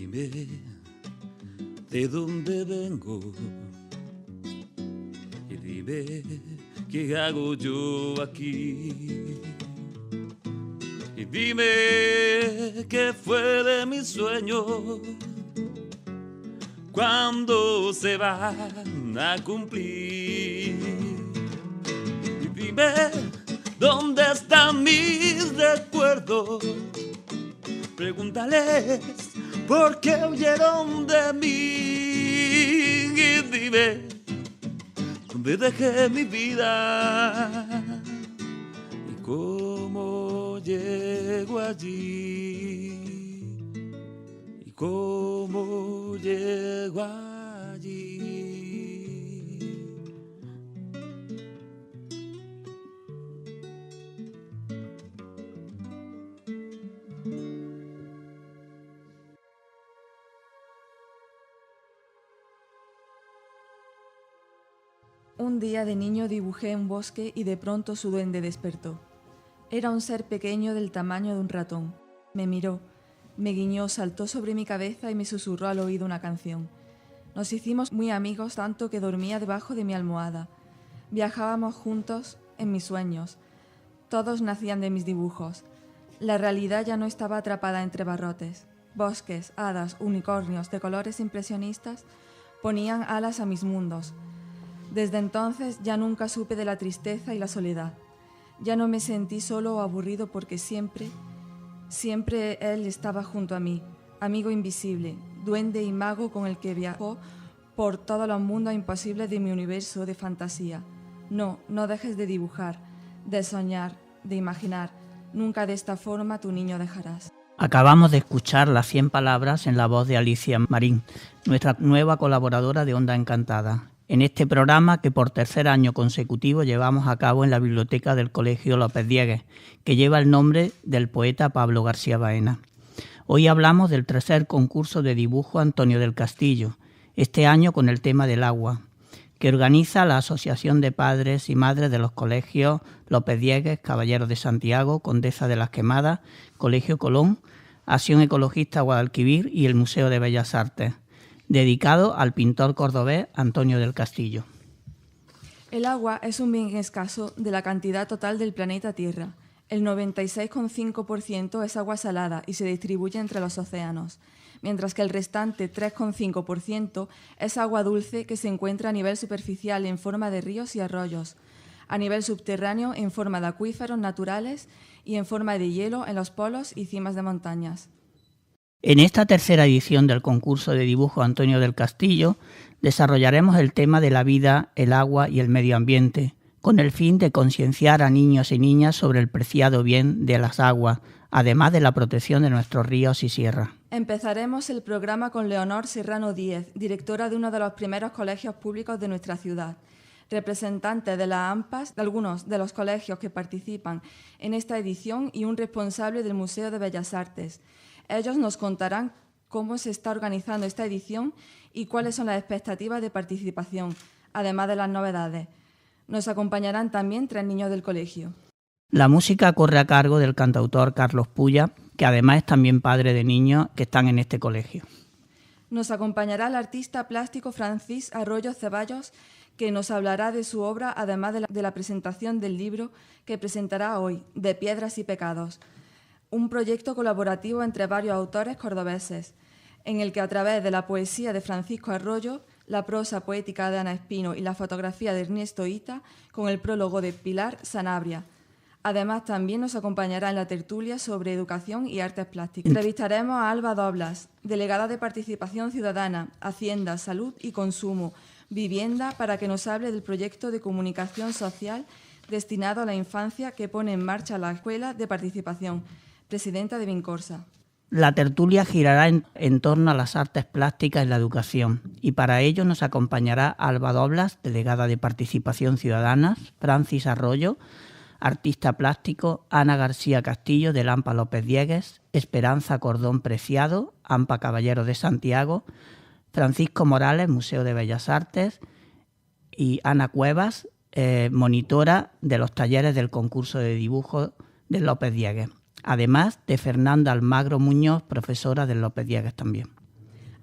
Dime de dónde vengo y dime qué hago yo aquí. Y dime qué fue de mis sueños cuando se van a cumplir. Y dime dónde están mis recuerdos. Pregúntales por qué huyeron de mí. Y dime dónde dejé mi vida y cómo llego allí. Y cómo llego allí. Un día de niño dibujé un bosque y de pronto su duende despertó. Era un ser pequeño del tamaño de un ratón. Me miró, me guiñó, saltó sobre mi cabeza y me susurró al oído una canción. Nos hicimos muy amigos tanto que dormía debajo de mi almohada. Viajábamos juntos en mis sueños. Todos nacían de mis dibujos. La realidad ya no estaba atrapada entre barrotes. Bosques, hadas, unicornios de colores impresionistas ponían alas a mis mundos. Desde entonces ya nunca supe de la tristeza y la soledad. Ya no me sentí solo o aburrido porque siempre él estaba junto a mí, amigo invisible, duende y mago con el que viajó por todos los mundos imposibles de mi universo de fantasía. No dejes de dibujar, de soñar, de imaginar. Nunca de esta forma tu niño dejarás. Acabamos de escuchar las 100 palabras en la voz de Alicia Marín, nuestra nueva colaboradora de Onda Encantada, en este programa que por tercer año consecutivo llevamos a cabo en la biblioteca del Colegio López Diegues, que lleva el nombre del poeta Pablo García Baena. Hoy hablamos del tercer concurso de dibujo Antonio del Castillo, este año con el tema del agua, que organiza la Asociación de Padres y Madres de los Colegios López Diegues, Caballeros de Santiago, Condesa de las Quemadas, Colegio Colón, Acción Ecologista Guadalquivir y el Museo de Bellas Artes, dedicado al pintor cordobés Antonio del Castillo. El agua es un bien escaso de la cantidad total del planeta Tierra. El 96,5% es agua salada y se distribuye entre los océanos, mientras que el restante 3,5% es agua dulce que se encuentra a nivel superficial en forma de ríos y arroyos, a nivel subterráneo en forma de acuíferos naturales y en forma de hielo en los polos y cimas de montañas. En esta tercera edición del concurso de dibujo Antonio del Castillo desarrollaremos el tema de la vida, el agua y el medio ambiente, con el fin de concienciar a niños y niñas sobre el preciado bien de las aguas, además de la protección de nuestros ríos y sierras. Empezaremos el programa con Leonor Serrano Díez, directora de uno de los primeros colegios públicos de nuestra ciudad, representante de las AMPAs de algunos de los colegios que participan en esta edición y un responsable del Museo de Bellas Artes. Ellos nos contarán cómo se está organizando esta edición y cuáles son las expectativas de participación, además de las novedades. Nos acompañarán también 3 niños del colegio. La música corre a cargo del cantautor Carlos Puya, que además es también padre de niños que están en este colegio. Nos acompañará el artista plástico Francis Arroyo Ceballos, que nos hablará de su obra, además de la presentación del libro que presentará hoy, De Piedras y Pecados, un proyecto colaborativo entre varios autores cordobeses, en el que a través de la poesía de Francisco Arroyo, la prosa poética de Ana Espino y la fotografía de Ernesto Ita, con el prólogo de Pilar Sanabria. Además, también nos acompañará en la tertulia sobre educación y artes plásticas. Entrevistaremos a Alba Doblas, delegada de Participación Ciudadana, Hacienda, Salud y Consumo, Vivienda, para que nos hable del proyecto de comunicación social destinado a la infancia que pone en marcha la Escuela de Participación, presidenta de Vincorsa. La tertulia girará en torno a las artes plásticas en la educación y para ello nos acompañará Alba Doblas, delegada de Participación Ciudadana, Francis Arroyo, artista plástico, Ana García Castillo del AMPA López Diegues, Esperanza Cordón Preciado, AMPA Caballero de Santiago, Francisco Morales, Museo de Bellas Artes y Ana Cuevas, monitora de los talleres del concurso de dibujo de López Diegues. Además de Fernanda Almagro Muñoz, profesora del López Diegues también.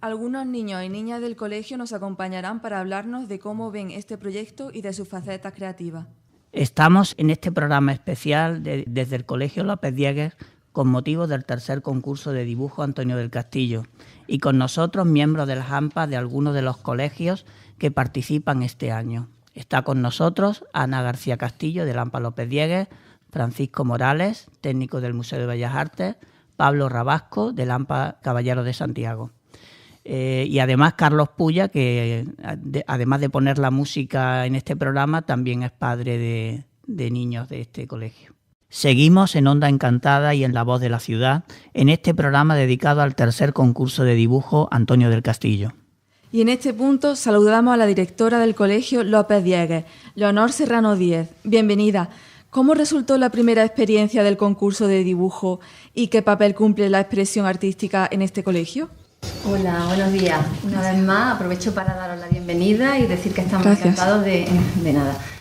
Algunos niños y niñas del colegio nos acompañarán para hablarnos de cómo ven este proyecto y de sus facetas creativas. Estamos en este programa especial desde el Colegio López Diegues con motivo del tercer concurso de dibujo Antonio del Castillo y con nosotros miembros de las AMPA de algunos de los colegios que participan este año. Está con nosotros Ana García Castillo del AMPA López Diegues, Francisco Morales, técnico del Museo de Bellas Artes, Pablo Rabasco del AMPA Caballero de Santiago. Y además Carlos Puya, que además de poner la música en este programa, también es padre de niños de este colegio. Seguimos en Onda Encantada y en La Voz de la Ciudad, en este programa dedicado al tercer concurso de dibujo Antonio del Castillo. Y en este punto saludamos a la directora del Colegio López Diegues, Leonor Serrano Díez. Bienvenida. ¿Cómo resultó la primera experiencia del concurso de dibujo y qué papel cumple la expresión artística en este colegio? Hola, buenos días. Una vez más aprovecho para daros la bienvenida y decir que estamos encantados de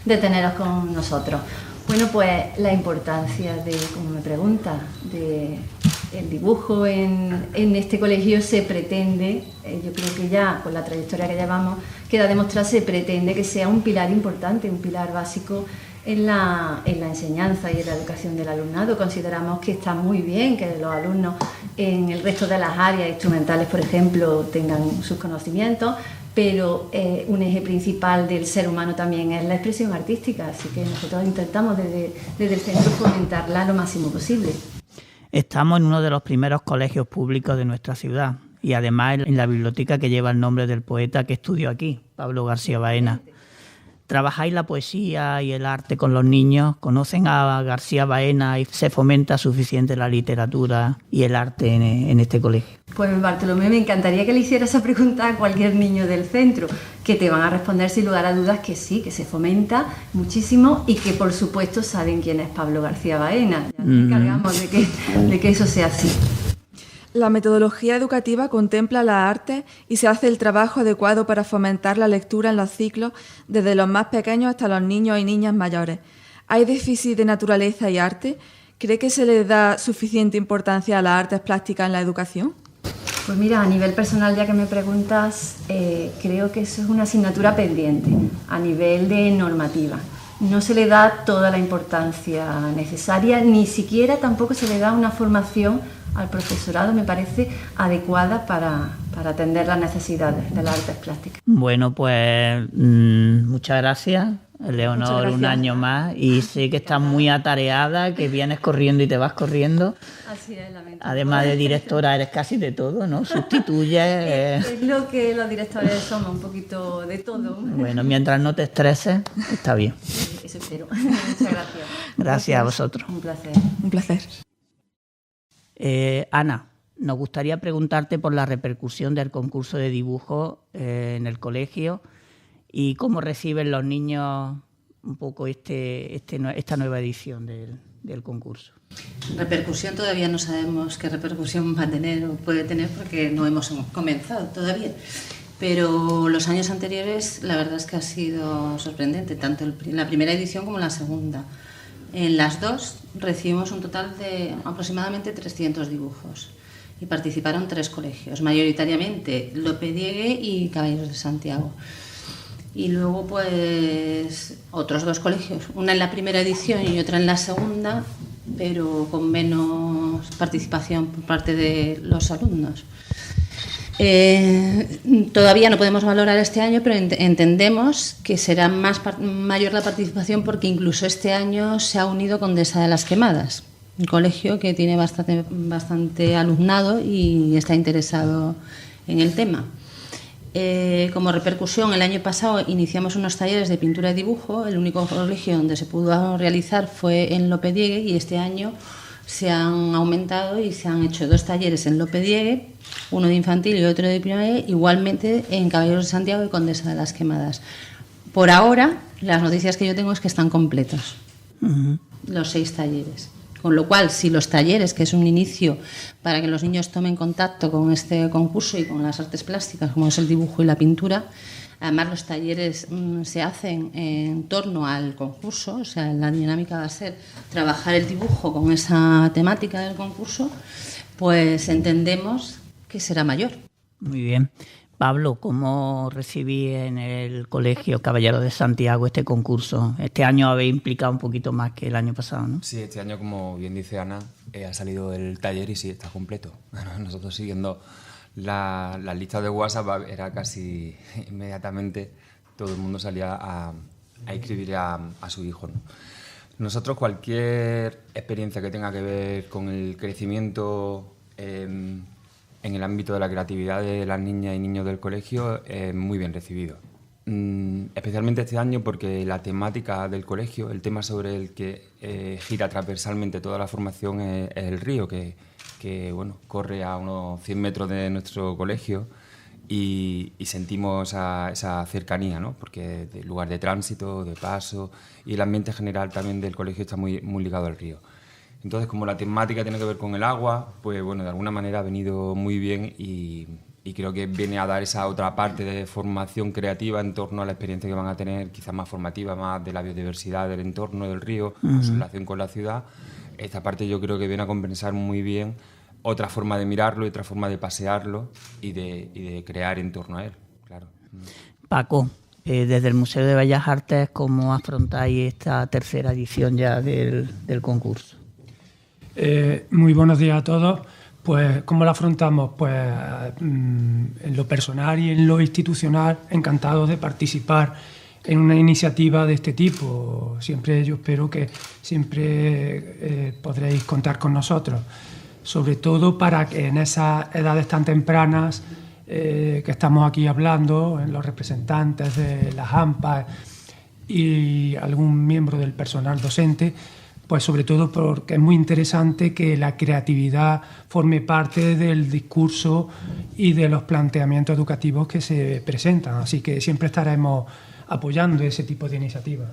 teneros con nosotros. Bueno, pues la importancia de, como me pregunta, de el dibujo en este colegio se pretende, yo creo que ya con la trayectoria que llevamos queda demostrado, se pretende que sea un pilar importante, un pilar básico en la enseñanza y en la educación del alumnado. Consideramos que está muy bien que los alumnos en el resto de las áreas instrumentales, por ejemplo, tengan sus conocimientos, pero un eje principal del ser humano también es la expresión artística, así que nosotros intentamos desde el centro fomentarla lo máximo posible. Estamos en uno de los primeros colegios públicos de nuestra ciudad y además en la biblioteca que lleva el nombre del poeta que estudió aquí, Pablo García Baena. ¿Trabajáis la poesía y el arte con los niños? ¿Conocen a García Baena y se fomenta suficiente la literatura y el arte en este colegio? Pues Bartolomé, me encantaría que le hiciera esa pregunta a cualquier niño del centro, que te van a responder sin lugar a dudas que sí, que se fomenta muchísimo y que por supuesto saben quién es Pablo García Baena. Ya nos encargamos de que eso sea así. La metodología educativa contempla las artes y se hace el trabajo adecuado para fomentar la lectura en los ciclos desde los más pequeños hasta los niños y niñas mayores. ¿Hay déficit de naturaleza y arte? ¿Cree que se le da suficiente importancia a las artes plásticas en la educación? Pues mira, a nivel personal, ya que me preguntas, creo que eso es una asignatura pendiente a nivel de normativa. No se le da toda la importancia necesaria, ni siquiera tampoco se le da una formación al profesorado, me parece, adecuada para atender las necesidades de las artes plásticas. Bueno, pues muchas gracias, Leonor, muchas gracias. Un año más, y sé que estás muy atareada, que vienes corriendo y te vas corriendo. Así es, lamento. Además de directora, eres casi de todo, ¿no? Sustituyes. Es lo que los directores somos, un poquito de todo. Bueno, mientras no te estreses, está bien. Eso espero. Muchas gracias. Gracias a vosotros. Un placer. Un placer. Ana, nos gustaría preguntarte por la repercusión del concurso de dibujo en el colegio y cómo reciben los niños un poco esta nueva edición del concurso. Repercusión todavía no sabemos qué repercusión va a tener o puede tener porque no hemos comenzado todavía. Pero los años anteriores la verdad es que ha sido sorprendente, tanto en la primera edición como en la segunda. En las dos recibimos un total de aproximadamente 300 dibujos y participaron 3 colegios, mayoritariamente López Diegues y Caballeros de Santiago. Y luego pues otros 2 colegios, una en la primera edición y otra en la segunda, pero con menos participación por parte de los alumnos. Todavía no podemos valorar este año, pero entendemos que será mayor la participación porque incluso este año se ha unido Condesa de las Quemadas, un colegio que tiene bastante alumnado y está interesado en el tema. Como repercusión, el año pasado iniciamos unos talleres de pintura y dibujo. El único colegio donde se pudo realizar fue en López Diegues y este año se han aumentado y se han hecho 2 talleres en López Diegues, uno de infantil y otro de primaria, igualmente en Caballeros de Santiago y Condesa de las Quemadas. Por ahora, las noticias que yo tengo es que están completos los 6 talleres. Con lo cual, si los talleres, que es un inicio para que los niños tomen contacto con este concurso y con las artes plásticas, como es el dibujo y la pintura, además los talleres se hacen en torno al concurso, o sea, la dinámica va a ser trabajar el dibujo con esa temática del concurso, pues entendemos que será mayor. Muy bien. Pablo, ¿cómo recibí en el Colegio Caballero de Santiago este concurso? Este año habéis implicado un poquito más que el año pasado, ¿no? Sí, este año, como bien dice Ana, ha salido el taller y sí, está completo. Nosotros siguiendo las listas de WhatsApp era casi inmediatamente todo el mundo salía a inscribir a su hijo, ¿no? Nosotros cualquier experiencia que tenga que ver con el crecimiento en el ámbito de la creatividad de las niñas y niños del colegio es muy bien recibido. Especialmente este año porque la temática del colegio, el tema sobre el que gira transversalmente toda la formación es el río, que bueno, corre a unos 100 metros de nuestro colegio y sentimos esa cercanía, ¿no? Porque es lugar de tránsito, de paso, y el ambiente general también del colegio está muy ligado al río. Entonces, como la temática tiene que ver con el agua, pues bueno, de alguna manera ha venido muy bien y creo que viene a dar esa otra parte de formación creativa en torno a la experiencia que van a tener, quizás más formativa, más de la biodiversidad del entorno del río, su relación con la ciudad. Esta parte yo creo que viene a compensar muy bien otra forma de mirarlo y otra forma de pasearlo y de crear en torno a él, claro. Paco, desde el Museo de Bellas Artes, ¿cómo afrontáis esta tercera edición ya del concurso? Muy buenos días a todos. Pues, ¿cómo la afrontamos? Pues en lo personal y en lo institucional, encantados de participar en una iniciativa de este tipo. Siempre yo espero que siempre podréis contar con nosotros, sobre todo para que en esas edades tan tempranas que estamos aquí hablando, en los representantes de las AMPA y algún miembro del personal docente, pues sobre todo porque es muy interesante que la creatividad forme parte del discurso y de los planteamientos educativos que se presentan. Así que siempre estaremos apoyando ese tipo de iniciativas.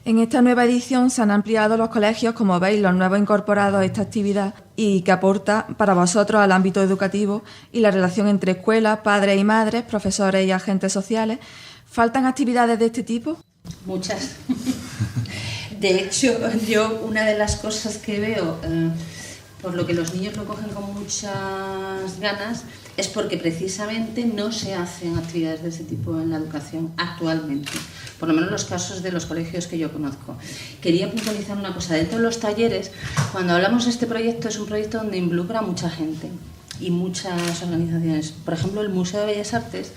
En esta nueva edición se han ampliado los colegios, como veis, los nuevos incorporados a esta actividad y que aporta para vosotros al ámbito educativo y la relación entre escuelas, padres y madres, profesores y agentes sociales. ¿Faltan actividades de este tipo? Muchas. De hecho, yo una de las cosas que veo, por lo que los niños lo cogen con muchas ganas, es porque precisamente no se hacen actividades de ese tipo en la educación actualmente, por lo menos en los casos de los colegios que yo conozco. Quería puntualizar una cosa, dentro de los talleres, cuando hablamos de este proyecto, es un proyecto donde involucra a mucha gente y muchas organizaciones. Por ejemplo, el Museo de Bellas Artes,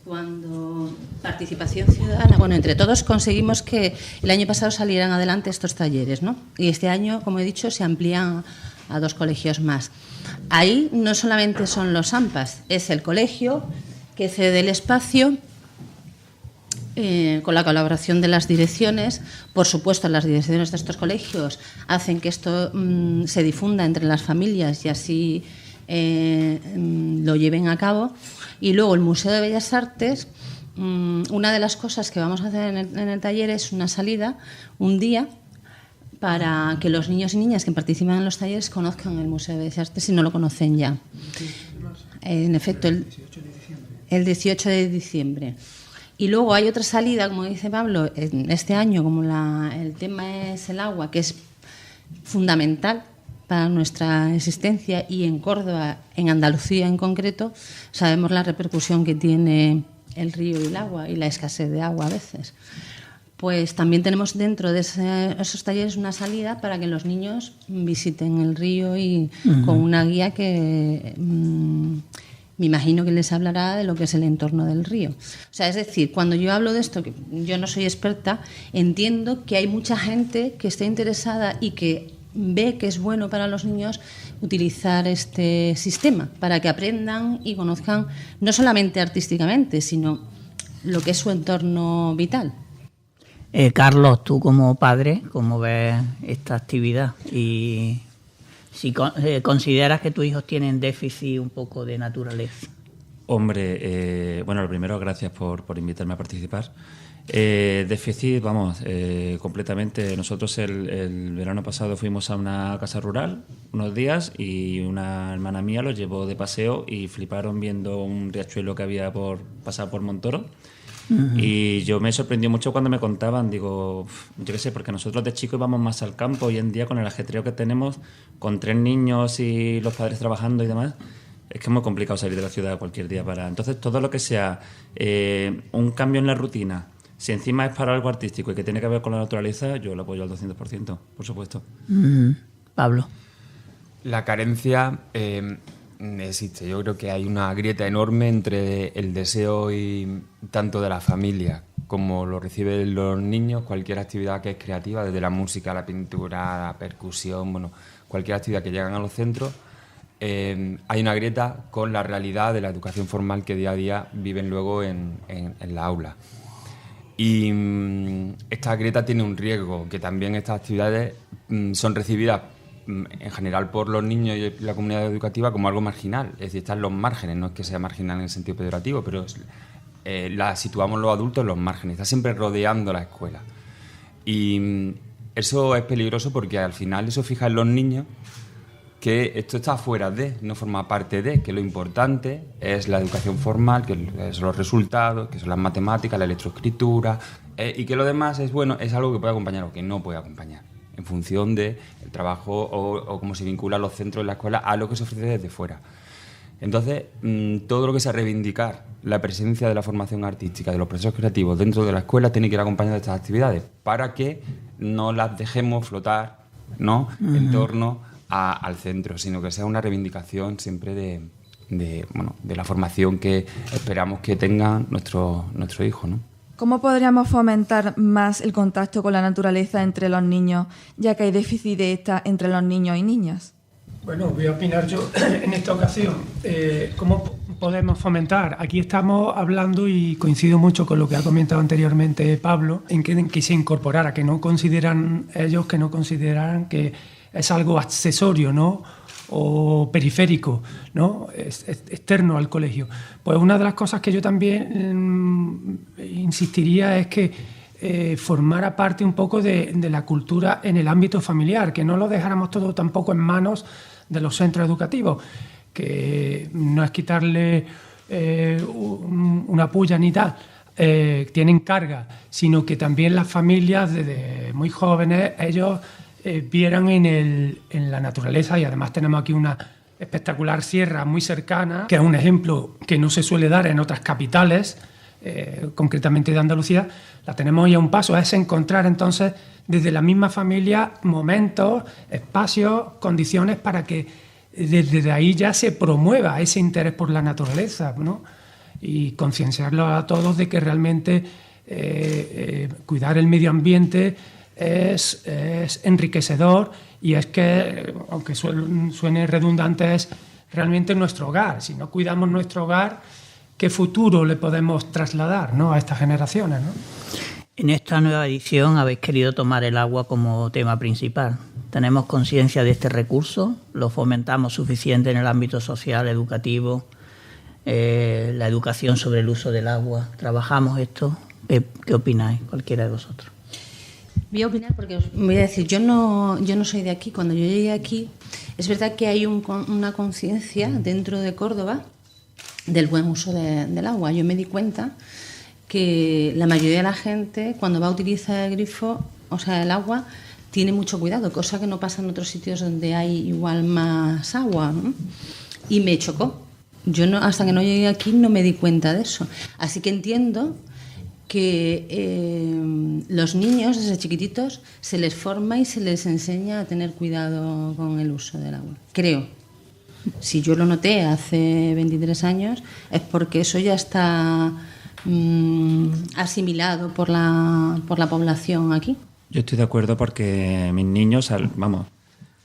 cuando participación ciudadana, bueno, entre todos conseguimos que el año pasado salieran adelante estos talleres, ¿no? Y este año, como he dicho, se amplían a 2 colegios más. Ahí no solamente son los AMPAs, es el colegio que cede el espacio con la colaboración de las direcciones. Por supuesto, las direcciones de estos colegios hacen que esto se difunda entre las familias y así lo lleven a cabo. Y luego el Museo de Bellas Artes, una de las cosas que vamos a hacer en el taller es una salida, un día, para que los niños y niñas que participan en los talleres conozcan el Museo de Bellas Artes si no lo conocen ya. En efecto, el 18 de diciembre. Y luego hay otra salida, como dice Pablo, este año, como el tema es el agua, que es fundamental para nuestra existencia, y en Córdoba, en Andalucía en concreto, sabemos la repercusión que tiene el río y el agua y la escasez de agua a veces. Pues también tenemos dentro de esos talleres una salida para que los niños visiten el río y con una guía que me imagino que les hablará de lo que es el entorno del río. O sea, es decir, cuando yo hablo de esto, que yo no soy experta, entiendo que hay mucha gente que está interesada y que ve que es bueno para los niños utilizar este sistema para que aprendan y conozcan no solamente artísticamente, sino lo que es su entorno vital. Carlos, tú como padre, ¿cómo ves esta actividad? Y si consideras que tus hijos tienen déficit un poco de naturaleza. Hombre, bueno, lo primero, gracias por invitarme a participar. Déficit, vamos, completamente. Nosotros el verano pasado fuimos a una casa rural unos días y una hermana mía los llevó de paseo y fliparon viendo un riachuelo que había pasado por Montoro. Y yo me sorprendió mucho cuando me contaban, digo, yo qué sé, porque nosotros de chicos íbamos más al campo. Hoy en día, con el ajetreo que tenemos, con 3 niños y los padres trabajando y demás, es que es muy complicado salir de la ciudad cualquier día para... Entonces, todo lo que sea un cambio en la rutina, si encima es para algo artístico y que tiene que ver con la naturaleza, yo lo apoyo al 200%, por supuesto. Pablo. La carencia existe. Yo creo que hay una grieta enorme entre el deseo y tanto de la familia como lo reciben los niños, cualquier actividad que es creativa, desde la música, la pintura, la percusión, bueno, cualquier actividad que llegan a los centros. Hay una grieta con la realidad de la educación formal que día a día viven luego en la aula. Y esta grieta tiene un riesgo, que también estas actividades son recibidas en general por los niños y la comunidad educativa como algo marginal. Es decir, están en los márgenes, no es que sea marginal en el sentido peyorativo, pero la situamos los adultos en los márgenes, está siempre rodeando la escuela. Y eso es peligroso porque al final eso fija en los niños que esto está fuera de, no forma parte de, que lo importante es la educación formal, que son los resultados, que son las matemáticas, la electroescritura, y que lo demás es bueno, es algo que puede acompañar o que no puede acompañar, en función del trabajo o cómo se vinculan los centros de la escuela a lo que se ofrece desde fuera. Entonces, todo lo que sea reivindicar la presencia de la formación artística, de los procesos creativos dentro de la escuela, tiene que ir acompañado de estas actividades, para que no las dejemos flotar, ¿no?, en torno al centro, sino que sea una reivindicación siempre de la formación que esperamos que tengan nuestros hijos, ¿no? ¿Cómo podríamos fomentar más el contacto con la naturaleza entre los niños, ya que hay déficit de esta entre los niños y niñas? Bueno, voy a opinar yo en esta ocasión. ¿Cómo podemos fomentar? Aquí estamos hablando, y coincido mucho con lo que ha comentado anteriormente Pablo, en que se incorporara, que no consideraran que es algo accesorio, ¿no?, o periférico, ¿no?, externo al colegio. Pues una de las cosas que yo también insistiría es que formara parte un poco de la cultura en el ámbito familiar, que no lo dejáramos todo tampoco en manos de los centros educativos, que no es quitarle una puya ni tal, tienen carga, sino que también las familias desde muy jóvenes, ellos vieran en la naturaleza, y además tenemos aquí una espectacular sierra muy cercana, que es un ejemplo que no se suele dar en otras capitales, concretamente de Andalucía, la tenemos ahí a un paso. Es encontrar entonces desde la misma familia momentos, espacios, condiciones para que desde ahí ya se promueva ese interés por la naturaleza, ¿no?, y concienciarlo a todos de que realmente cuidar el medio ambiente es enriquecedor, y es que, aunque suene redundante, es realmente nuestro hogar. Si no cuidamos nuestro hogar, ¿qué futuro le podemos trasladar, ¿no?, a estas generaciones, ¿no? En esta nueva edición habéis querido tomar el agua como tema principal. ¿Tenemos conciencia de este recurso? ¿Lo fomentamos suficiente en el ámbito social, educativo? La educación sobre el uso del agua. ¿Trabajamos esto? ¿Qué opináis, cualquiera de vosotros? Voy a opinar porque os voy a decir, yo no soy de aquí. Cuando yo llegué aquí, es verdad que hay una conciencia dentro de Córdoba del buen uso del agua. Yo me di cuenta que la mayoría de la gente, cuando va a utilizar el grifo, o sea, el agua, tiene mucho cuidado, cosa que no pasa en otros sitios donde hay igual más agua, ¿no? Y me chocó. Yo hasta que no llegué aquí no me di cuenta de eso. Así que entiendo que los niños desde chiquititos se les forma y se les enseña a tener cuidado con el uso del agua. Creo. Si yo lo noté hace 23 años es porque eso ya está asimilado por la población aquí. Yo estoy de acuerdo porque mis niños, al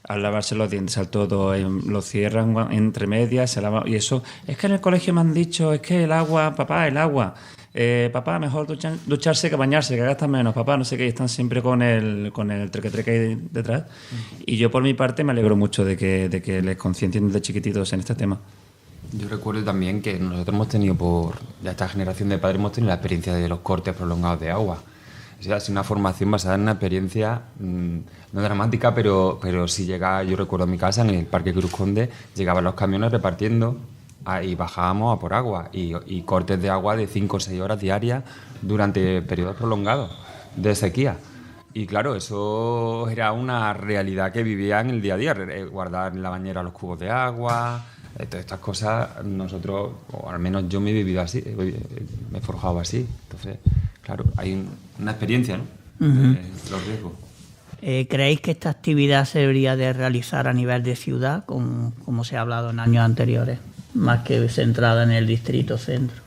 lavarse los dientes, al todo, lo cierran entre medias, se lavan, y eso, es que en el colegio me han dicho, es que el agua, papá, el agua, papá, mejor ducharse que bañarse, que gastan menos, papá, no sé qué, y están siempre con el treque-treque ahí detrás. Y yo por mi parte me alegro mucho de que les conciencien desde chiquititos en este tema. Yo recuerdo también que nosotros hemos tenido, de esta generación de padres, hemos tenido la experiencia de los cortes prolongados de agua. O sea, es una formación basada en una experiencia no dramática, pero sí llega. Yo recuerdo en mi casa, en el Parque Cruz Conde, llegaban los camiones repartiendo y bajábamos a por agua, y cortes de agua de 5 o 6 horas diarias durante periodos prolongados de sequía. Y claro, eso era una realidad que vivían el día a día, guardar en la bañera los cubos de agua, Todas estas cosas nosotros, o al menos yo me he vivido así, me he forjado así. Entonces, claro, hay una experiencia, ¿no? Los riesgos. ¿Creéis que esta actividad se debería de realizar a nivel de ciudad, como se ha hablado en años anteriores, más que centrada en el distrito centro?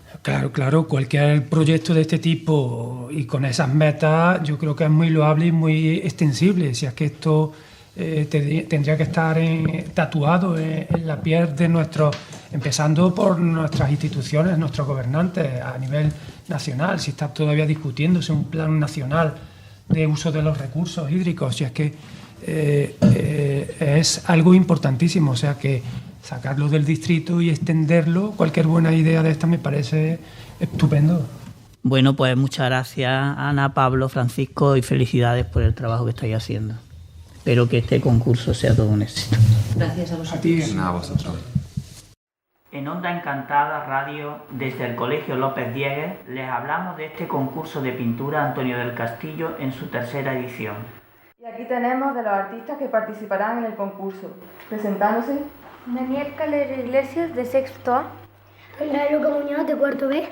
Claro, cualquier proyecto de este tipo y con esas metas yo creo que es muy loable y muy extensible. Si es que esto tendría que estar tatuado en la piel de empezando por nuestras instituciones, nuestros gobernantes a nivel nacional. Si está todavía discutiéndose un plan nacional de uso de los recursos hídricos, si es que es algo importantísimo, o sea que sacarlo del distrito y extenderlo, cualquier buena idea de esta me parece estupendo. Bueno, pues muchas gracias Ana, Pablo, Francisco y felicidades por el trabajo que estáis haciendo. Espero que este concurso sea todo un éxito. Gracias a vosotros. A ti. A vosotros. En Onda Encantada Radio, desde el Colegio López Diegues, les hablamos de este concurso de pintura Antonio del Castillo en su tercera edición. Y aquí tenemos de los artistas que participarán en el concurso. Presentándose. Daniel Calero Iglesias, de sexto A. Andrea Luca Muñoz, de cuarto B.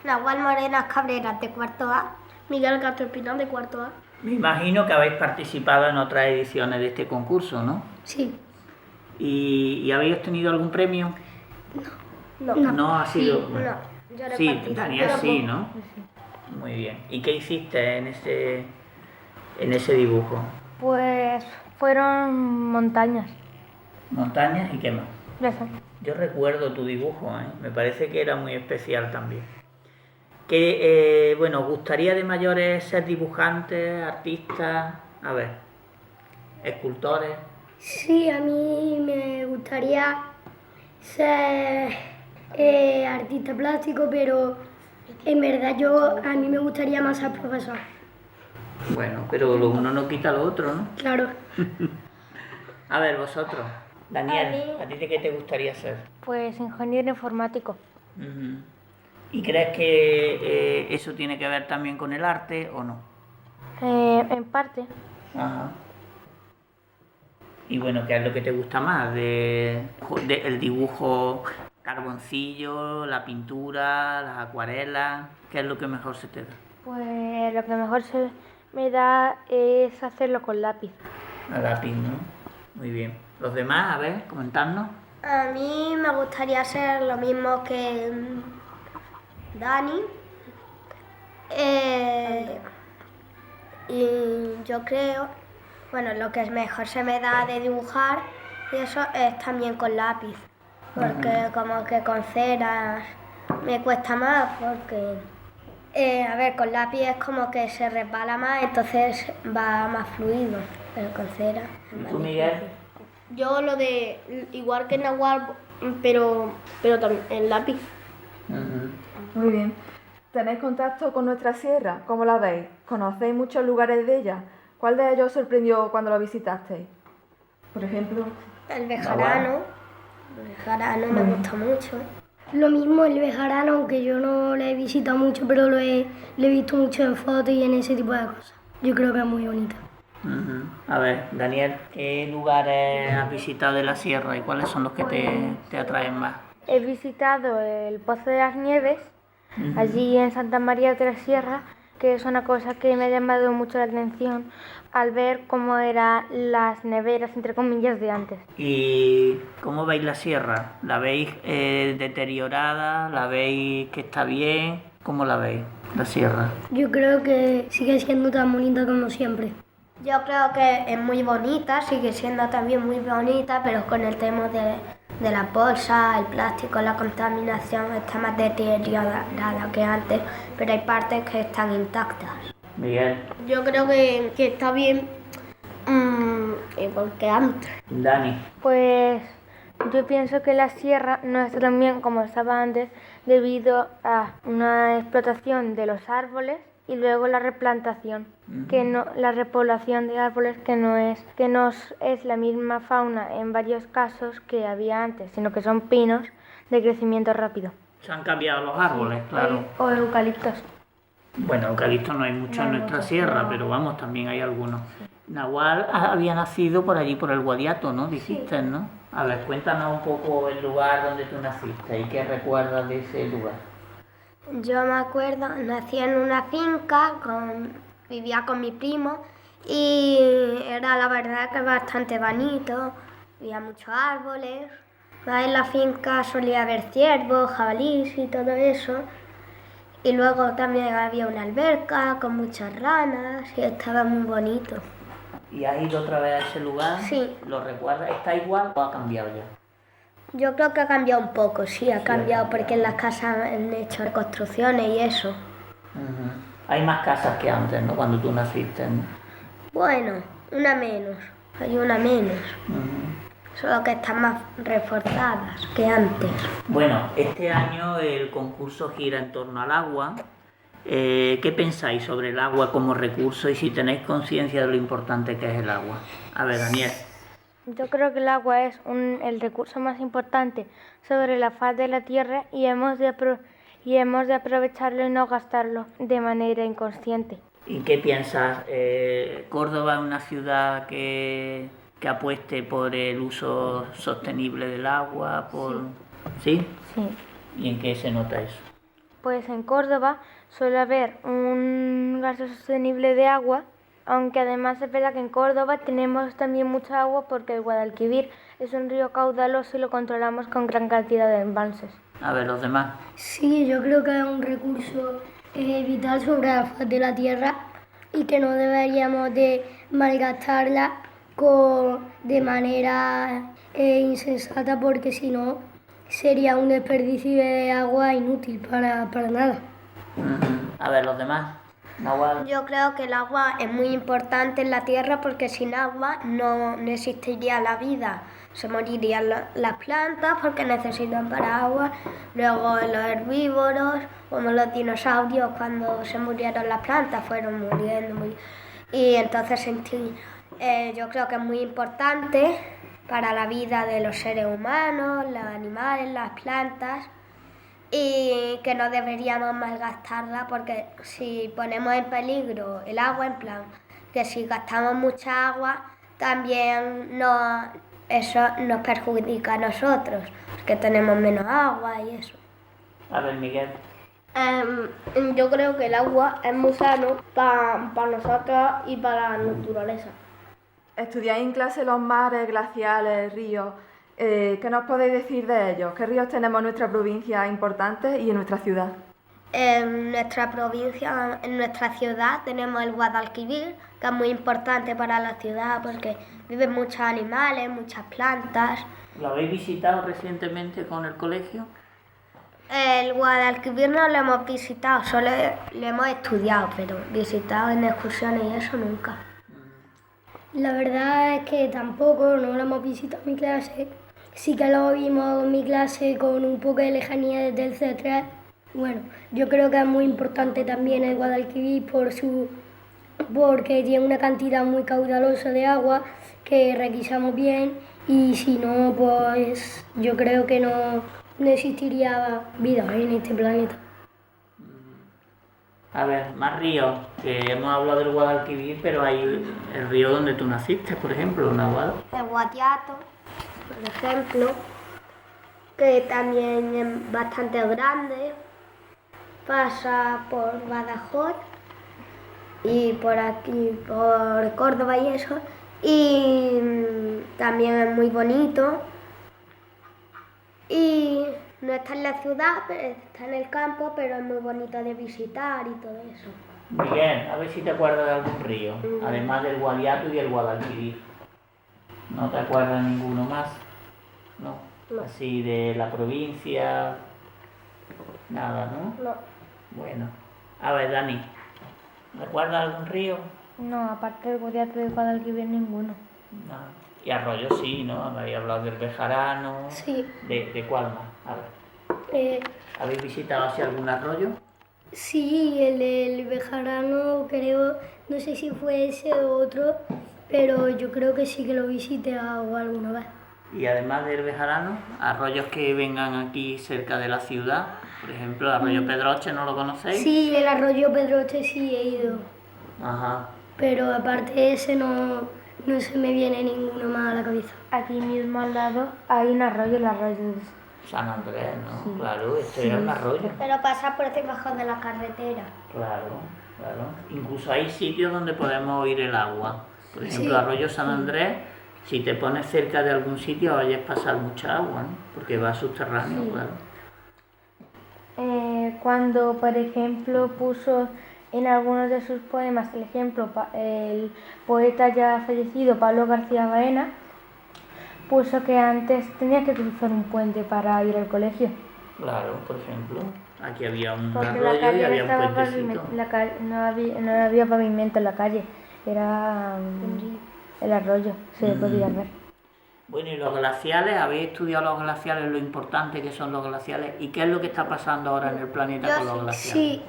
Nahual Morena Cabrera, de cuarto A. Miguel Castro Espinal, de cuarto A. Me imagino que habéis participado en otras ediciones de este concurso, ¿no? Sí. ¿Y habéis obtenido algún premio? No. No ha sido... Sí, bueno. no, yo no Sí, participé, Daniel pero sí, poco. ¿no? Muy bien. ¿Y qué hiciste en ese dibujo? Pues fueron montañas. ¿Montañas y qué más? Eso. Yo recuerdo tu dibujo, ¿eh? Me parece que era muy especial también. ¿Os gustaría de mayores ser dibujantes, artistas, escultores? Sí, a mí me gustaría ser artista plástico, pero en verdad a mí me gustaría más ser profesor. Bueno, pero lo uno no quita lo otro, ¿no? Claro. A ver, vosotros. Daniel, A ¿a ti de qué te gustaría ser? Pues ingeniero informático. Uh-huh. ¿Y crees que eso tiene que ver también con el arte o no? En parte. Ajá. Y bueno, ¿qué es lo que te gusta más? El dibujo carboncillo, la pintura, las acuarelas. ¿Qué es lo que mejor se te da? Pues lo que mejor se me da es hacerlo con lápiz. A lápiz, ¿no? Muy bien. ¿Los demás? A ver, comentadnos. A mí me gustaría hacer lo mismo que Dani. Y yo creo, lo que mejor se me da de dibujar y eso es también con lápiz. Porque como que con cera me cuesta más porque, con lápiz es como que se resbala más, entonces va más fluido, pero con cera es más ¿Tú, difícil. Miguel? Yo lo de igual que Nahual, pero también en lápiz. Uh-huh. Muy bien. ¿Tenéis contacto con nuestra sierra? ¿Cómo la veis? ¿Conocéis muchos lugares de ella? ¿Cuál de ellos os sorprendió cuando lo visitasteis? Por ejemplo... El Bejarano. El Bejarano me gusta mucho. Lo mismo el Bejarano, aunque yo no lo he visitado mucho, pero lo he visto mucho en fotos y en ese tipo de cosas. Yo creo que es muy bonito. Uh-huh. A ver, Daniel, ¿qué lugares has visitado de la sierra y cuáles son los que te atraen más? He visitado el Pozo de las Nieves, allí en Santa María de la Sierra, que es una cosa que me ha llamado mucho la atención al ver cómo eran las neveras, entre comillas, de antes. ¿Y cómo veis la sierra? ¿La veis deteriorada? ¿La veis que está bien? ¿Cómo la veis, la sierra? Yo creo que sigue siendo tan bonita como siempre. Yo creo que es muy bonita, sigue siendo también muy bonita, pero con el tema de la bolsa, el plástico, la contaminación está más deteriorada que antes, pero hay partes que están intactas. Miguel. Yo creo que está bien igual que antes. Dani. Pues yo pienso que la sierra no está tan bien como estaba antes debido a una explotación de los árboles y luego la replantación, la repoblación de árboles que no es la misma fauna en varios casos que había antes, sino que son pinos de crecimiento rápido. Se han cambiado los árboles, claro. O eucaliptos. Bueno, eucaliptos no hay mucho en nuestra sierra, pero vamos, también hay algunos. Nahual había nacido por allí, por el Guadiato, ¿no? Dijiste, ¿no? A ver, cuéntanos un poco el lugar donde tú naciste y qué recuerdas de ese lugar. Yo me acuerdo, nací en una finca, vivía con mi primo y era la verdad que bastante bonito, había muchos árboles. En la finca solía haber ciervos, jabalíes y todo eso. Y luego también había una alberca con muchas ranas y estaba muy bonito. ¿Y has ido otra vez a ese lugar? Sí. ¿Lo recuerdas? ¿Está igual o ha cambiado ya? Yo creo que ha cambiado un poco, sí, ha cambiado porque en las casas han hecho reconstrucciones y eso. Hay más casas que antes, ¿no? Cuando tú naciste, ¿no? Bueno, una menos, hay una menos. Solo que están más reforzadas que antes. Bueno, este año el concurso gira en torno al agua. ¿Qué pensáis sobre el agua como recurso y si tenéis conciencia de lo importante que es el agua? A ver, Daniel. Yo creo que el agua es el recurso más importante sobre la faz de la tierra y hemos de aprovecharlo y no gastarlo de manera inconsciente. ¿Y qué piensas? ¿Córdoba es una ciudad que apueste por el uso sostenible del agua? ¿Sí? Sí. ¿Y en qué se nota eso? Pues en Córdoba suele haber un gasto sostenible de agua, aunque además es verdad que en Córdoba tenemos también mucha agua porque el Guadalquivir es un río caudaloso y lo controlamos con gran cantidad de embalses. A ver, los demás. Sí, yo creo que es un recurso vital sobre la faz de la tierra y que no deberíamos de malgastarla de manera insensata porque si no sería un desperdicio de agua inútil para nada. A ver, los demás. Nahual. Yo creo que el agua es muy importante en la tierra porque sin agua no existiría la vida. Se morirían las plantas porque necesitan para agua. Luego los herbívoros, como los dinosaurios, cuando se murieron las plantas, fueron muriendo. Y entonces yo creo que es muy importante para la vida de los seres humanos, los animales, las plantas. Y que no deberíamos malgastarla porque si ponemos en peligro el agua, en plan, que si gastamos mucha agua, también eso nos perjudica a nosotros, porque tenemos menos agua y eso. A ver, Miguel. Yo creo que el agua es muy sano para nosotros y para la naturaleza. Estudiáis en clase los mares, glaciales, ríos. ¿Qué nos podéis decir de ellos? ¿Qué ríos tenemos en nuestra provincia importantes y en nuestra ciudad? En nuestra provincia, en nuestra ciudad, tenemos el Guadalquivir, que es muy importante para la ciudad porque viven muchos animales, muchas plantas. ¿Lo habéis visitado recientemente con el colegio? El Guadalquivir no lo hemos visitado, solo lo hemos estudiado, pero visitado en excursiones y eso nunca. La verdad es que tampoco, no lo hemos visitado en mi clase. Sí que lo vimos en mi clase con un poco de lejanía desde el C3. Bueno, yo creo que es muy importante también el Guadalquivir porque tiene una cantidad muy caudalosa de agua que requisamos bien y si no, pues yo creo que no existiría vida en este planeta. A ver, más ríos, que hemos hablado del Guadalquivir, pero hay el río donde tú naciste, por ejemplo, Nahual. El Guadiato, por ejemplo, que también es bastante grande, pasa por Badajoz y por aquí, por Córdoba y eso, y también es muy bonito. Y no está en la ciudad, está en el campo, pero es muy bonito de visitar y todo eso. Miguel, a ver si te acuerdas de algún río, además del Guadiato y el Guadalquivir. ¿No te acuerdas de ninguno más? ¿No? Así de la provincia, nada, ¿no? No. Bueno, a ver, Dani, ¿recuerdas algún río? No, aparte del Guadiato y del Guadalquivir, ninguno. No. Y arroyos sí, ¿no? Habéis hablado del Bejarano. Sí. ¿De cuál más? A ver. ¿Habéis visitado así algún arroyo? Sí, el del Bejarano creo, no sé si fue ese o otro, pero yo creo que sí que lo visité alguna vez. Y además del Bejarano, arroyos que vengan aquí cerca de la ciudad, por ejemplo, el arroyo Pedroche, ¿no lo conocéis? Sí, el arroyo Pedroche sí he ido. Ajá. Pero aparte de ese no No se me viene ninguno más a la cabeza. Aquí mismo al lado hay un arroyo, el arroyo de San Andrés, ¿no? Sí. Claro, esto era un arroyo. Pero pasa por debajo de la carretera. Claro. Incluso hay sitios donde podemos oír el agua. Por ejemplo, Arroyo San Andrés, si te pones cerca de algún sitio oyes pasar mucha agua, ¿no? Porque va subterráneo, claro. Cuando, por ejemplo, puso en algunos de sus poemas el ejemplo, el poeta ya fallecido Pablo García Baena, puso que antes tenía que cruzar un puente para ir al colegio. Claro, por ejemplo, aquí había un porque arroyo la calle y había un estaba puentecito. No había pavimento en la calle, era el arroyo, se podía ver. Bueno, y los glaciales, ¿habéis estudiado los glaciales, lo importante que son los glaciales? ¿Y qué es lo que está pasando ahora en el planeta con los glaciales? Sí,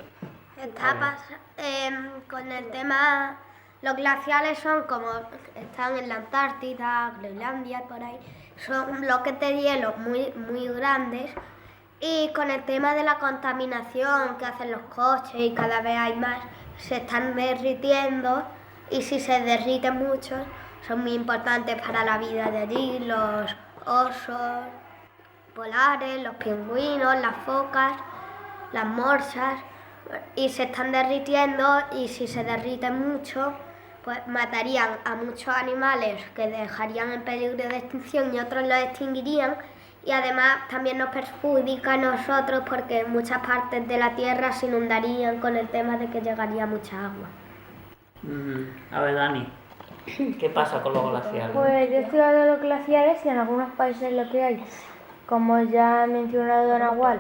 está pasando con el tema. Los glaciales son como están en la Antártida, Groenlandia, por ahí. Son bloques de hielo muy, muy grandes. Y con el tema de la contaminación que hacen los coches y cada vez hay más, se están derritiendo. Y si se derriten mucho, son muy importantes para la vida de allí, los osos polares, los pingüinos, las focas, las morsas, y se están derritiendo, y si se derriten mucho, pues matarían a muchos animales que dejarían en peligro de extinción y otros los extinguirían, y además también nos perjudica a nosotros porque muchas partes de la Tierra se inundarían con el tema de que llegaría mucha agua. A ver, Dani, ¿qué pasa con los glaciares? Pues yo he estudiado los glaciares y en algunos países lo que hay, como ya ha mencionado Nahual,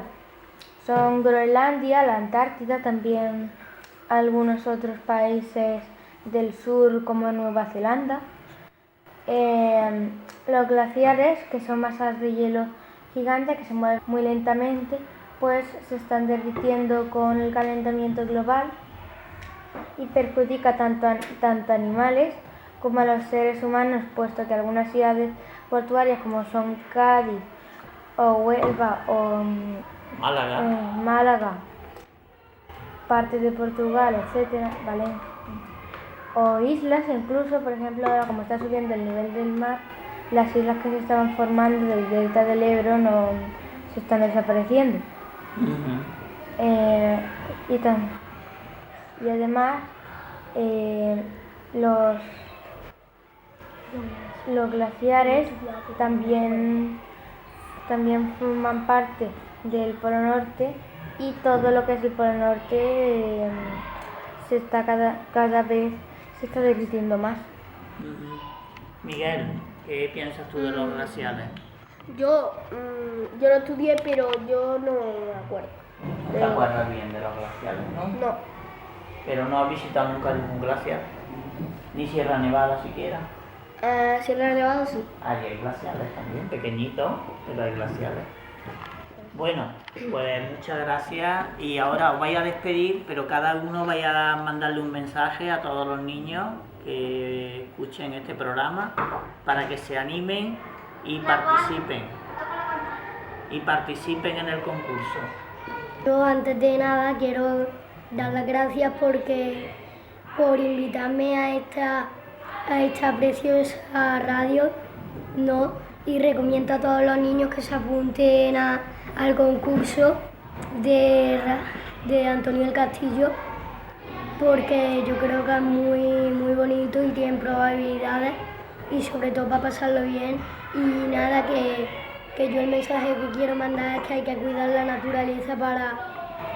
son Groenlandia, la Antártida, también algunos otros países del sur como Nueva Zelanda. Los glaciares, que son masas de hielo gigantes que se mueven muy lentamente, pues se están derritiendo con el calentamiento global y perjudica tanto a animales como a los seres humanos, puesto que algunas ciudades portuarias como son Cádiz o Huelva o Málaga, parte de Portugal, etcétera, Valencia, o islas incluso, por ejemplo, ahora como está subiendo el nivel del mar, las islas que se estaban formando del delta del Ebro no se están desapareciendo. Y además los glaciares también forman parte del Polo Norte, y todo lo que es el Polo Norte se está cada vez se está derritiendo más. Miguel, ¿qué piensas tú de los glaciares? Yo lo estudié, pero yo no me acuerdo. ¿No te acuerdas bien de los glaciares, no? No. ¿Pero no has visitado nunca ningún glaciar? ¿Ni Sierra Nevada siquiera? Sierra Nevada sí. Allí hay glaciares también, pequeñitos, pero hay glaciares. Bueno, pues muchas gracias, y ahora os vais a despedir, pero cada uno vaya a mandarle un mensaje a todos los niños que escuchen este programa para que se animen y participen en el concurso. Yo antes de nada quiero dar las gracias por invitarme a esta preciosa radio, ¿no? Y recomiendo a todos los niños que se apunten al concurso de Antonio del Castillo, porque yo creo que es muy, muy bonito y tiene probabilidades, y sobre todo para pasarlo bien. Y nada, que yo el mensaje que quiero mandar es que hay que cuidar la naturaleza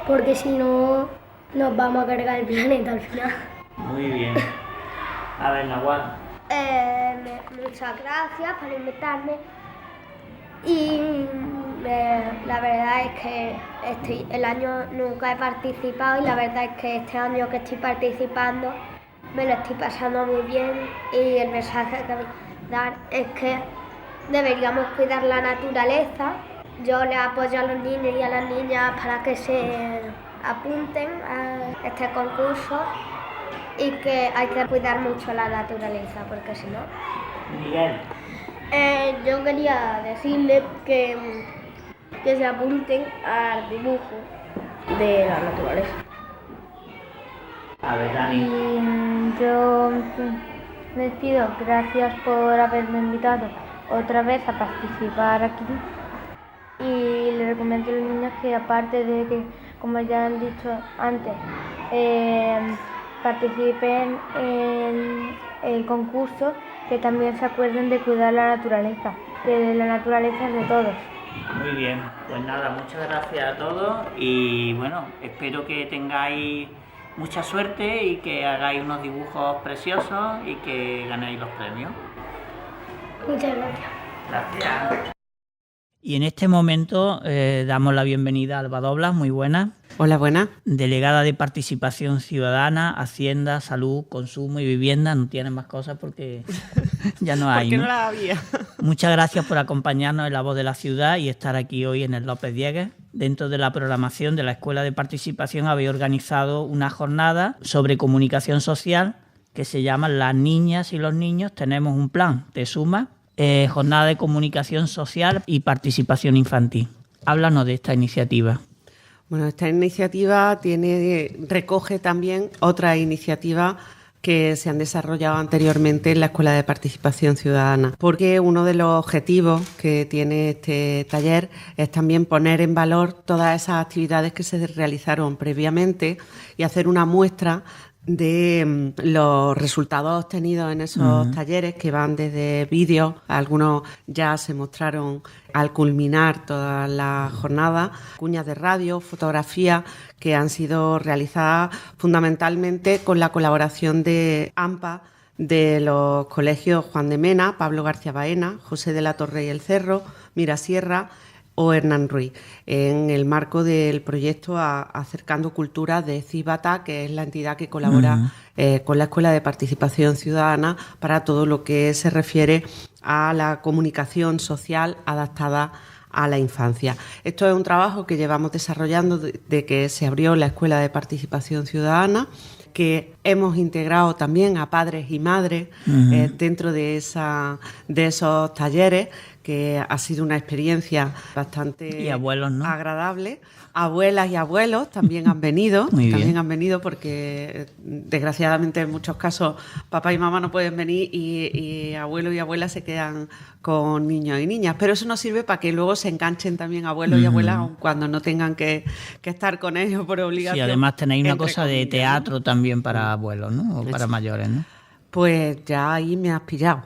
porque si no nos vamos a cargar el planeta al final. Muy bien. A ver, Nahual. Muchas gracias por invitarme, y la verdad es que el año nunca he participado, y la verdad es que este año que estoy participando me lo estoy pasando muy bien, y el mensaje que voy a dar es que deberíamos cuidar la naturaleza. Yo le apoyo a los niños y a las niñas para que se apunten a este concurso, y que hay que cuidar mucho la naturaleza, porque si no... Miguel. Yo quería decirles que se apunten al dibujo de la naturaleza. A ver, Dani. Yo Me despido, gracias por haberme invitado otra vez a participar aquí. Y le recomiendo a los niños que, aparte de que, como ya han dicho antes, participen en el concurso, que también se acuerden de cuidar la naturaleza, que la naturaleza es de todos. Muy bien, pues nada, muchas gracias a todos y bueno, espero que tengáis mucha suerte y que hagáis unos dibujos preciosos y que ganéis los premios. Muchas gracias. Gracias. Y en este momento damos la bienvenida a Alba Doblas, muy buena. Hola, buena. Delegada de Participación Ciudadana, Hacienda, Salud, Consumo y Vivienda. No tienes más cosas porque ya no hay. Porque no las había. Muchas gracias por acompañarnos en La Voz de la Ciudad y estar aquí hoy en el López Diegues. Dentro de la programación de la Escuela de Participación habéis organizado una jornada sobre comunicación social que se llama Las niñas y los niños tenemos un plan. ¿Te sumas? Jornada de comunicación social y participación infantil. Háblanos de esta iniciativa. Bueno, esta iniciativa recoge también otras iniciativas que se han desarrollado anteriormente en la Escuela de Participación Ciudadana, porque uno de los objetivos que tiene este taller es también poner en valor todas esas actividades que se realizaron previamente y hacer una muestra de los resultados obtenidos en esos talleres, que van desde vídeos, algunos ya se mostraron al culminar toda la jornada, cuñas de radio, fotografías que han sido realizadas fundamentalmente con la colaboración de AMPA, de los colegios Juan de Mena, Pablo García Baena, José de la Torre y el Cerro, Mirasierra o Hernán Ruiz, en el marco del proyecto Acercando Cultura de Cibata, que es la entidad que colabora con la Escuela de Participación Ciudadana para todo lo que se refiere a la comunicación social adaptada a la infancia. Esto es un trabajo que llevamos desarrollando desde que se abrió la Escuela de Participación Ciudadana, que hemos integrado también a padres y madres dentro de esos talleres, que ha sido una experiencia bastante y abuelos, ¿no? agradable. Abuelas y abuelos también han venido, porque desgraciadamente en muchos casos papá y mamá no pueden venir y abuelos y abuelas se quedan con niños y niñas, pero eso nos sirve para que luego se enganchen también abuelos y abuelas, aun cuando no tengan que estar con ellos por obligación. Sí, además tenéis una cosa de teatro, ¿no? También para abuelos, ¿no? O para mayores, ¿no? Pues ya ahí me has pillado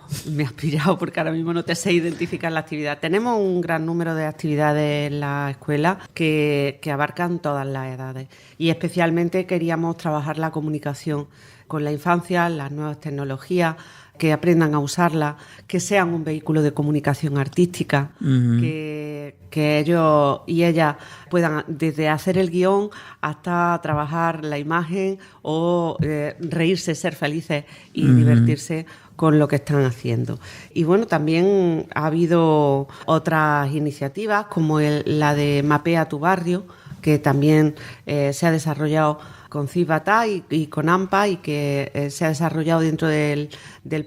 porque ahora mismo no te sé identificar la actividad. Tenemos un gran número de actividades en la escuela que abarcan todas las edades y especialmente queríamos trabajar la comunicación con la infancia, las nuevas tecnologías, que aprendan a usarla, que sean un vehículo de comunicación artística, que ellos y ellas puedan desde hacer el guión hasta trabajar la imagen o reírse, ser felices y divertirse con lo que están haciendo. Y bueno, también ha habido otras iniciativas como la de Mapea tu barrio, que también se ha desarrollado con Cibata y con AMPA y que se ha desarrollado dentro del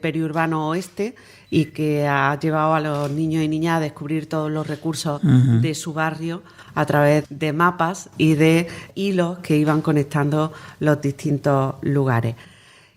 periurbano oeste y que ha llevado a los niños y niñas a descubrir todos los recursos de su barrio a través de mapas y de hilos que iban conectando los distintos lugares.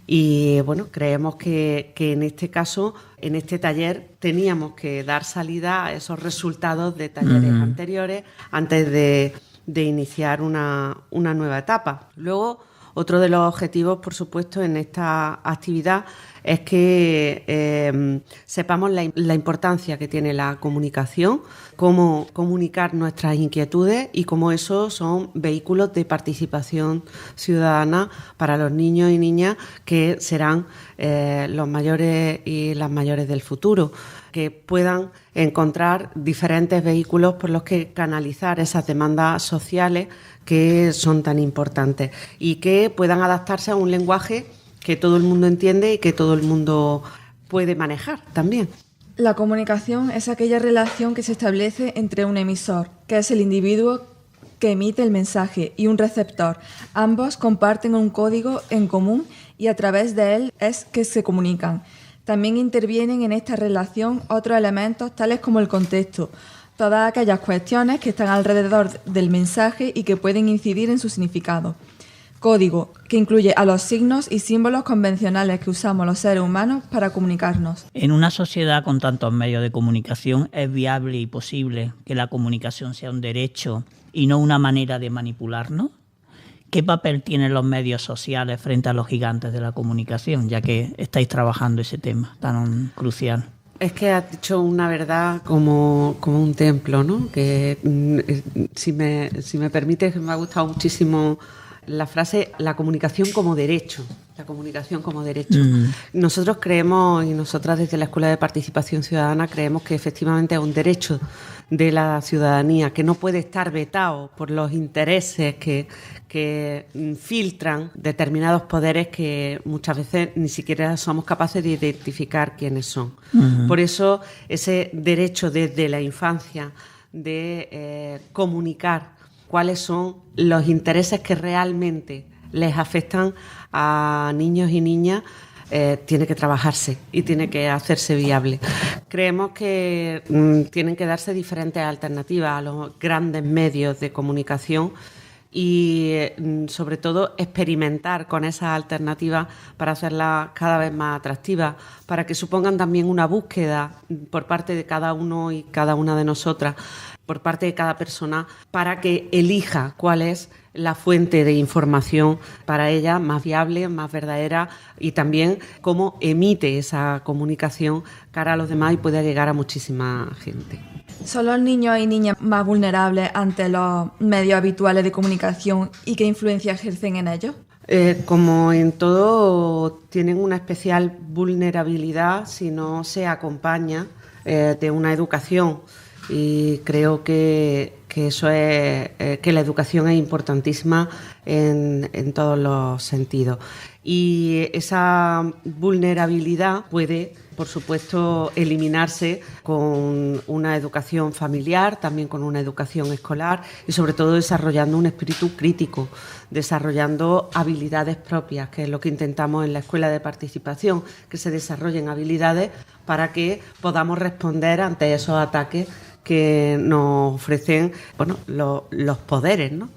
Y bueno, creemos que en este caso, en este taller, teníamos que dar salida a esos resultados de talleres anteriores antes de iniciar una nueva etapa. Luego, otro de los objetivos, por supuesto, en esta actividad es que sepamos la importancia que tiene la comunicación, cómo comunicar nuestras inquietudes y cómo esos son vehículos de participación ciudadana para los niños y niñas que serán los mayores y las mayores del futuro, que puedan encontrar diferentes vehículos por los que canalizar esas demandas sociales que son tan importantes y que puedan adaptarse a un lenguaje que todo el mundo entiende y que todo el mundo puede manejar también. La comunicación es aquella relación que se establece entre un emisor, que es el individuo que emite el mensaje, y un receptor. Ambos comparten un código en común y a través de él es que se comunican. También intervienen en esta relación otros elementos tales como el contexto, todas aquellas cuestiones que están alrededor del mensaje y que pueden incidir en su significado. Código, que incluye a los signos y símbolos convencionales que usamos los seres humanos para comunicarnos. En una sociedad con tantos medios de comunicación, ¿es viable y posible que la comunicación sea un derecho y no una manera de manipularnos? ¿Qué papel tienen los medios sociales frente a los gigantes de la comunicación, ya que estáis trabajando ese tema tan crucial? Es que has dicho una verdad como un templo, ¿no? Que si me permites, me ha gustado muchísimo la frase, la comunicación como derecho. La comunicación como derecho. Nosotros creemos, y nosotras desde la Escuela de Participación Ciudadana creemos que efectivamente es un derecho de la ciudadanía, que no puede estar vetado por los intereses que filtran determinados poderes que muchas veces ni siquiera somos capaces de identificar quiénes son. Por eso ese derecho desde la infancia de comunicar cuáles son los intereses que realmente les afectan a niños y niñas, tiene que trabajarse y tiene que hacerse viable. Creemos que tienen que darse diferentes alternativas a los grandes medios de comunicación y sobre todo experimentar con esas alternativas para hacerlas cada vez más atractivas, para que supongan también una búsqueda por parte de cada uno y cada una de nosotras, por parte de cada persona, para que elija cuál es la fuente de información para ella más viable, más verdadera, y también cómo emite esa comunicación cara a los demás y pueda llegar a muchísima gente. ¿Son los niños y niñas más vulnerables ante los medios habituales de comunicación y qué influencia ejercen en ellos? Como en todo, tienen una especial vulnerabilidad si no se acompaña de una educación. Y creo que eso es que la educación es importantísima en todos los sentidos. Y esa vulnerabilidad puede, por supuesto, eliminarse con una educación familiar, también con una educación escolar y sobre todo desarrollando un espíritu crítico, desarrollando habilidades propias, que es lo que intentamos en la Escuela de Participación, que se desarrollen habilidades para que podamos responder ante esos ataques que nos ofrecen los poderes, ¿no?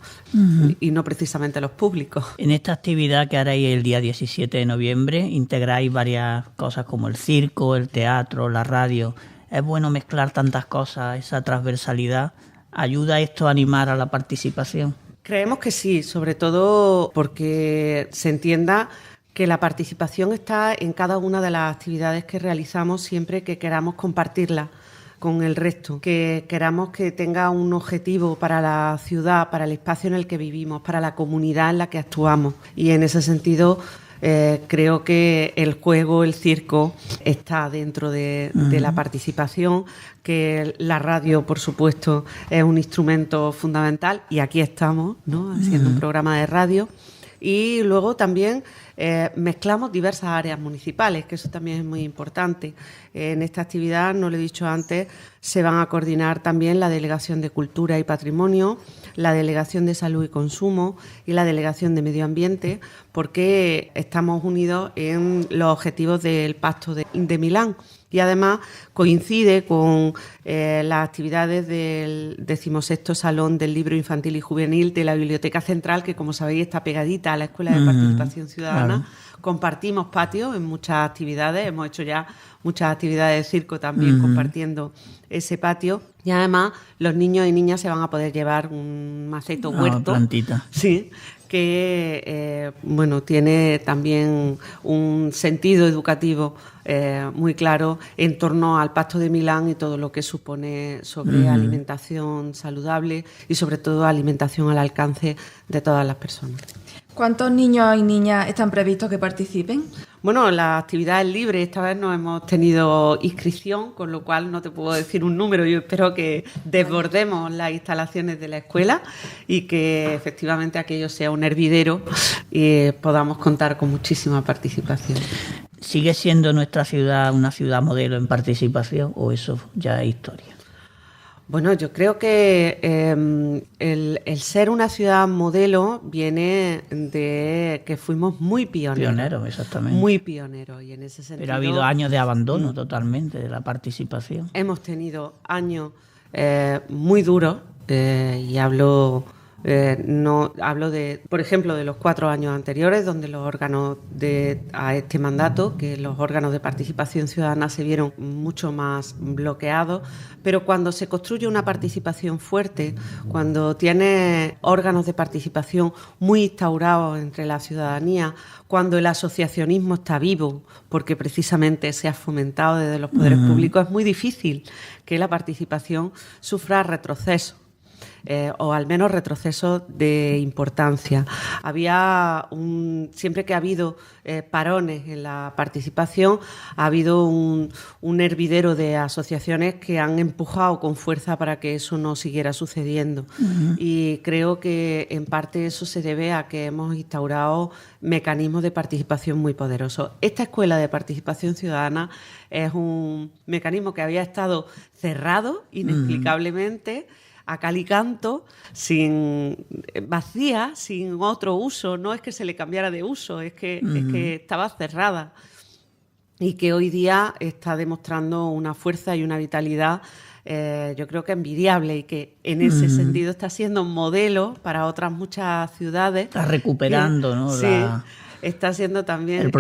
Y no precisamente los públicos. En esta actividad que haréis el día 17 de noviembre integráis varias cosas como el circo, el teatro, la radio. Es bueno mezclar tantas cosas, esa transversalidad. ¿Ayuda esto a animar a la participación? Creemos que sí, sobre todo porque se entienda que la participación está en cada una de las actividades que realizamos siempre que queramos compartirla con el resto, que queramos que tenga un objetivo para la ciudad, para el espacio en el que vivimos, para la comunidad en la que actuamos. Y en ese sentido creo que el juego, el circo, está dentro de la participación, que la radio, por supuesto, es un instrumento fundamental y aquí estamos, ¿no?, haciendo un programa de radio. Y luego también mezclamos diversas áreas municipales, que eso también es muy importante. En esta actividad, no lo he dicho antes, se van a coordinar también la Delegación de Cultura y Patrimonio, la Delegación de Salud y Consumo y la Delegación de Medio Ambiente, porque estamos unidos en los objetivos del Pacto de Milán. Y además coincide con las actividades del 16º Salón del Libro Infantil y Juvenil de la Biblioteca Central, que, como sabéis, está pegadita a la Escuela de Participación Ciudadana. Claro. Compartimos patios en muchas actividades, hemos hecho ya muchas actividades de circo también compartiendo ese patio. Y además los niños y niñas se van a poder llevar un maceto huerto. Plantita. Sí, que tiene también un sentido educativo muy claro en torno al Pacto de Milán y todo lo que supone sobre alimentación saludable y sobre todo alimentación al alcance de todas las personas. ¿Cuántos niños y niñas están previstos que participen? Bueno, la actividad es libre. Esta vez no hemos tenido inscripción, con lo cual no te puedo decir un número. Yo espero que desbordemos las instalaciones de la escuela y que efectivamente aquello sea un hervidero y podamos contar con muchísima participación. ¿Sigue siendo nuestra ciudad una ciudad modelo en participación o eso ya es historia? Bueno, yo creo que el ser una ciudad modelo viene de que fuimos muy pioneros. Pioneros, exactamente. Muy pioneros. Y en ese sentido, pero ha habido años de abandono totalmente de la participación. Hemos tenido años muy duros, y hablo No hablo por ejemplo, de los 4 años anteriores, donde los órganos a este mandato, que los órganos de participación ciudadana se vieron mucho más bloqueados, pero cuando se construye una participación fuerte, cuando tiene órganos de participación muy instaurados entre la ciudadanía, cuando el asociacionismo está vivo, porque precisamente se ha fomentado desde los poderes públicos, es muy difícil que la participación sufra retroceso. O al menos retrocesos de importancia. Siempre que ha habido parones en la participación, ha habido un hervidero de asociaciones que han empujado con fuerza para que eso no siguiera sucediendo. Y creo que en parte eso se debe a que hemos instaurado mecanismos de participación muy poderosos. Esta escuela de participación ciudadana es un mecanismo que había estado cerrado inexplicablemente, a cal y canto, vacía, sin otro uso. No es que se le cambiara de uso, es que estaba cerrada y que hoy día está demostrando una fuerza y una vitalidad, yo creo que envidiable, y que en ese sentido está siendo un modelo para otras muchas ciudades. Está recuperando, ¿no? Sí, está siendo también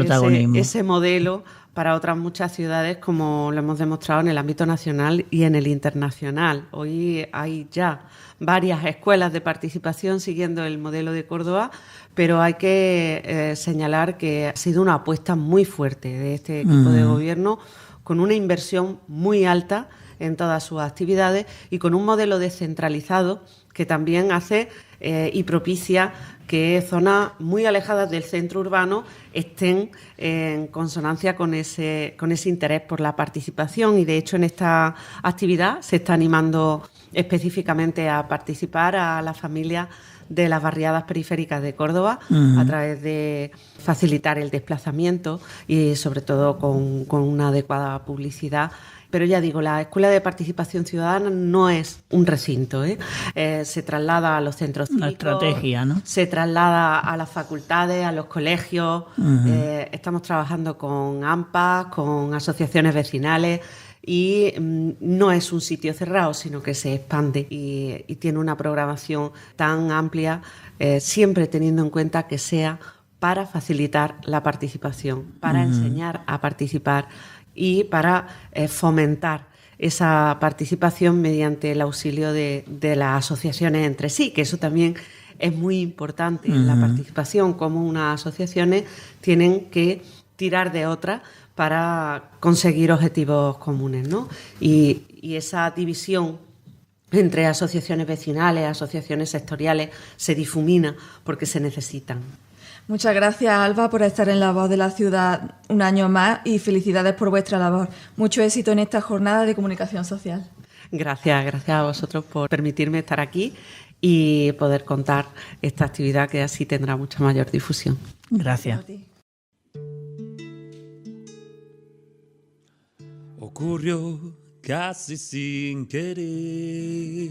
ese modelo para otras muchas ciudades, como lo hemos demostrado en el ámbito nacional y en el internacional. Hoy hay ya varias escuelas de participación siguiendo el modelo de Córdoba, pero hay que señalar que ha sido una apuesta muy fuerte de este equipo de gobierno, con una inversión muy alta en todas sus actividades y con un modelo descentralizado que también hace y propicia que zonas muy alejadas del centro urbano estén en consonancia con ese interés por la participación. Y de hecho en esta actividad se está animando específicamente a participar a las familias de las barriadas periféricas de Córdoba a través de facilitar el desplazamiento y sobre todo con una adecuada publicidad. Pero ya digo, la Escuela de Participación Ciudadana no es un recinto, se traslada a los centros cívicos. Una estrategia, ¿no? Se traslada a las facultades, a los colegios. Estamos trabajando con AMPA, con asociaciones vecinales, y no es un sitio cerrado, sino que se expande y tiene una programación tan amplia, siempre teniendo en cuenta que sea para facilitar la participación, para enseñar a participar y para fomentar esa participación mediante el auxilio de las asociaciones entre sí, que eso también es muy importante en la participación, como unas asociaciones tienen que tirar de otras para conseguir objetivos comunes, ¿no? Y esa división entre asociaciones vecinales, asociaciones sectoriales, se difumina porque se necesitan. Muchas gracias, Alba, por estar en La Voz de la Ciudad un año más, y felicidades por vuestra labor. Mucho éxito en esta jornada de comunicación social. Gracias a vosotros por permitirme estar aquí y poder contar esta actividad, que así tendrá mucha mayor difusión. Gracias. Ocurrió casi sin querer,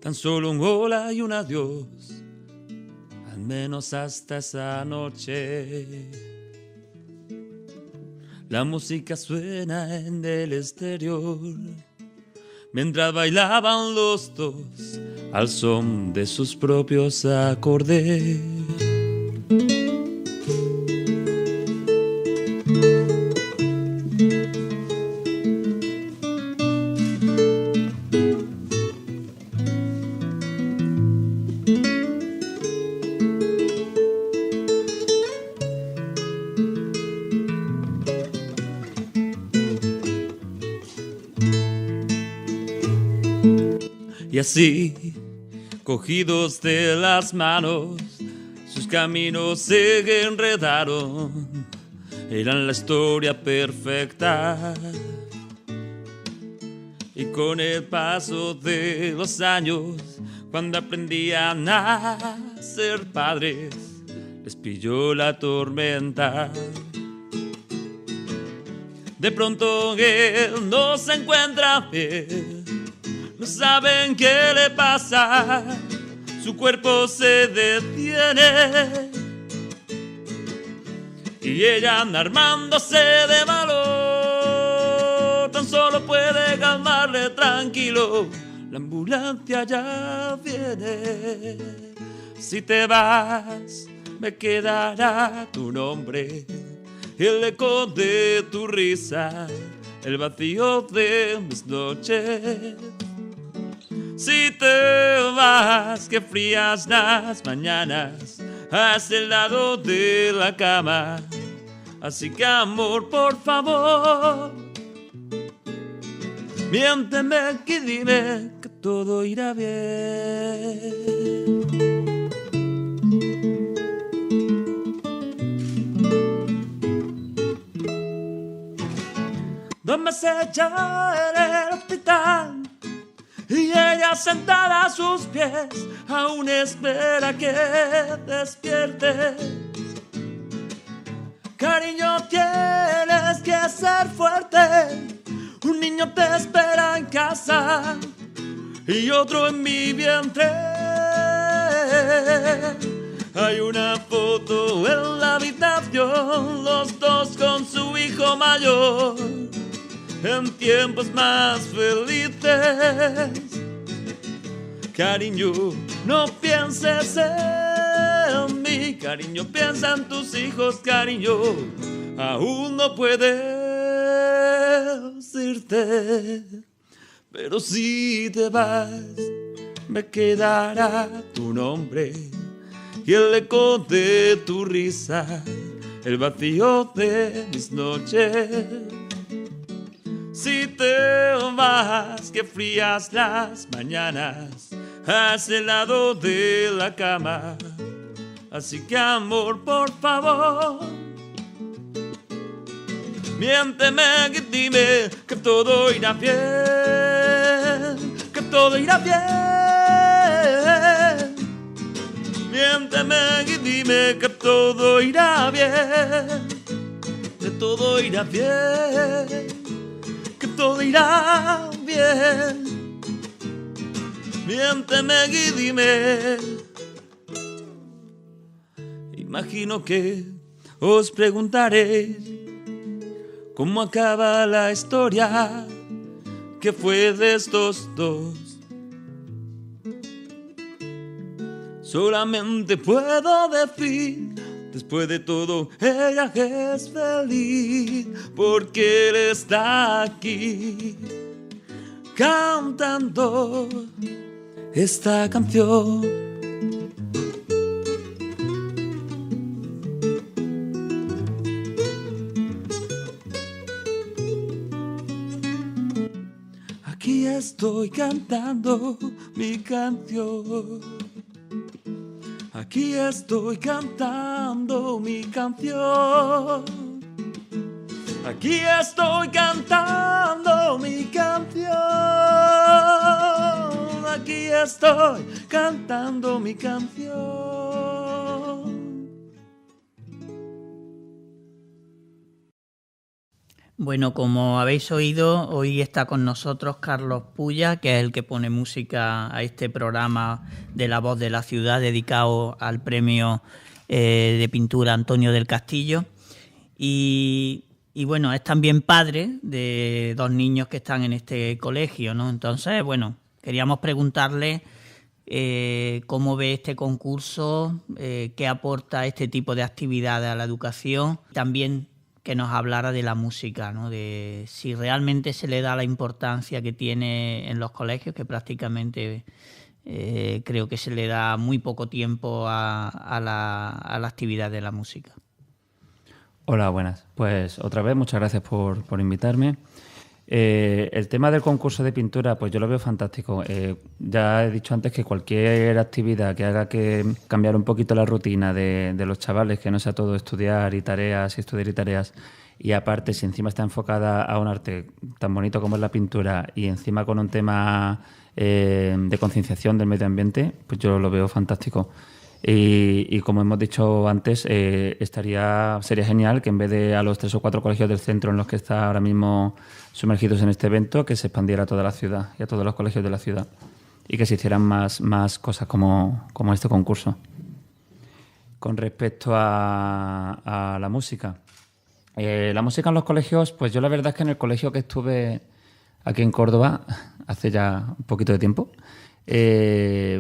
tan solo un hola y un adiós, al menos hasta esa noche. La música suena en el exterior, mientras bailaban los dos al son de sus propios acordes. Y así, cogidos de las manos, sus caminos se enredaron. Eran la historia perfecta. Y con el paso de los años, cuando aprendían a ser padres, les pilló la tormenta. De pronto él no se encuentra bien. No saben qué le pasa, su cuerpo se detiene y ella, armándose de valor, tan solo puede calmarle tranquilo la ambulancia ya viene. Si te vas, me quedará tu nombre, el eco de tu risa, el vacío de mis noches. Si te vas, que frías las mañanas hacia el lado de la cama. Así que amor, por favor, miénteme y dime que todo irá bien. 2 meses ya en el hospital y ella sentada a sus pies aún espera que despiertes. Cariño, tienes que ser fuerte, un niño te espera en casa y otro en mi vientre. Hay una foto en la habitación, los dos con su hijo mayor, en tiempos más felices. Cariño, no pienses en mí, cariño, piensa en tus hijos, cariño, aún no puedes irte, pero si te vas, me quedará tu nombre y el eco de tu risa, el vacío de mis noches. Si te vas, que frías las mañanas hacia el lado de la cama. Así que amor, por favor, miénteme y dime que todo irá bien, que todo irá bien. Miénteme y dime que todo irá bien, que todo irá bien, que todo irá bien. Miénteme y dime. Imagino que os preguntaréis cómo acaba la historia que fue de estos dos. Solamente puedo decir, después de todo, ella es feliz porque él está aquí cantando esta canción. Aquí estoy cantando mi canción. Aquí estoy cantando mi canción. Aquí estoy cantando mi canción. Aquí estoy cantando mi canción. Bueno, como habéis oído, hoy está con nosotros Carlos Pulla, que es el que pone música a este programa de La Voz de la Ciudad, dedicado al premio de pintura Antonio del Castillo. Y bueno, es también padre de 2 niños que están en este colegio, ¿no? Entonces, bueno, queríamos preguntarle cómo ve este concurso, qué aporta este tipo de actividades a la educación. También que nos hablara de la música, ¿no? De si realmente se le da la importancia que tiene en los colegios, que prácticamente creo que se le da muy poco tiempo a la actividad de la música. Hola, buenas. Pues otra vez, muchas gracias por invitarme. El tema del concurso de pintura, pues yo lo veo fantástico. Ya he dicho antes que cualquier actividad que haga que cambiar un poquito la rutina de los chavales, que no sea todo estudiar y tareas, y aparte si encima está enfocada a un arte tan bonito como es la pintura y encima con un tema de concienciación del medio ambiente, pues yo lo veo fantástico. Y como hemos dicho antes, sería genial que en vez de a los 3 o 4 colegios del centro en los que está ahora mismo sumergidos en este evento, que se expandiera a toda la ciudad y a todos los colegios de la ciudad y que se hicieran más cosas como este concurso. Con respecto a la música en los colegios, pues yo la verdad es que en el colegio que estuve aquí en Córdoba hace ya un poquito de tiempo.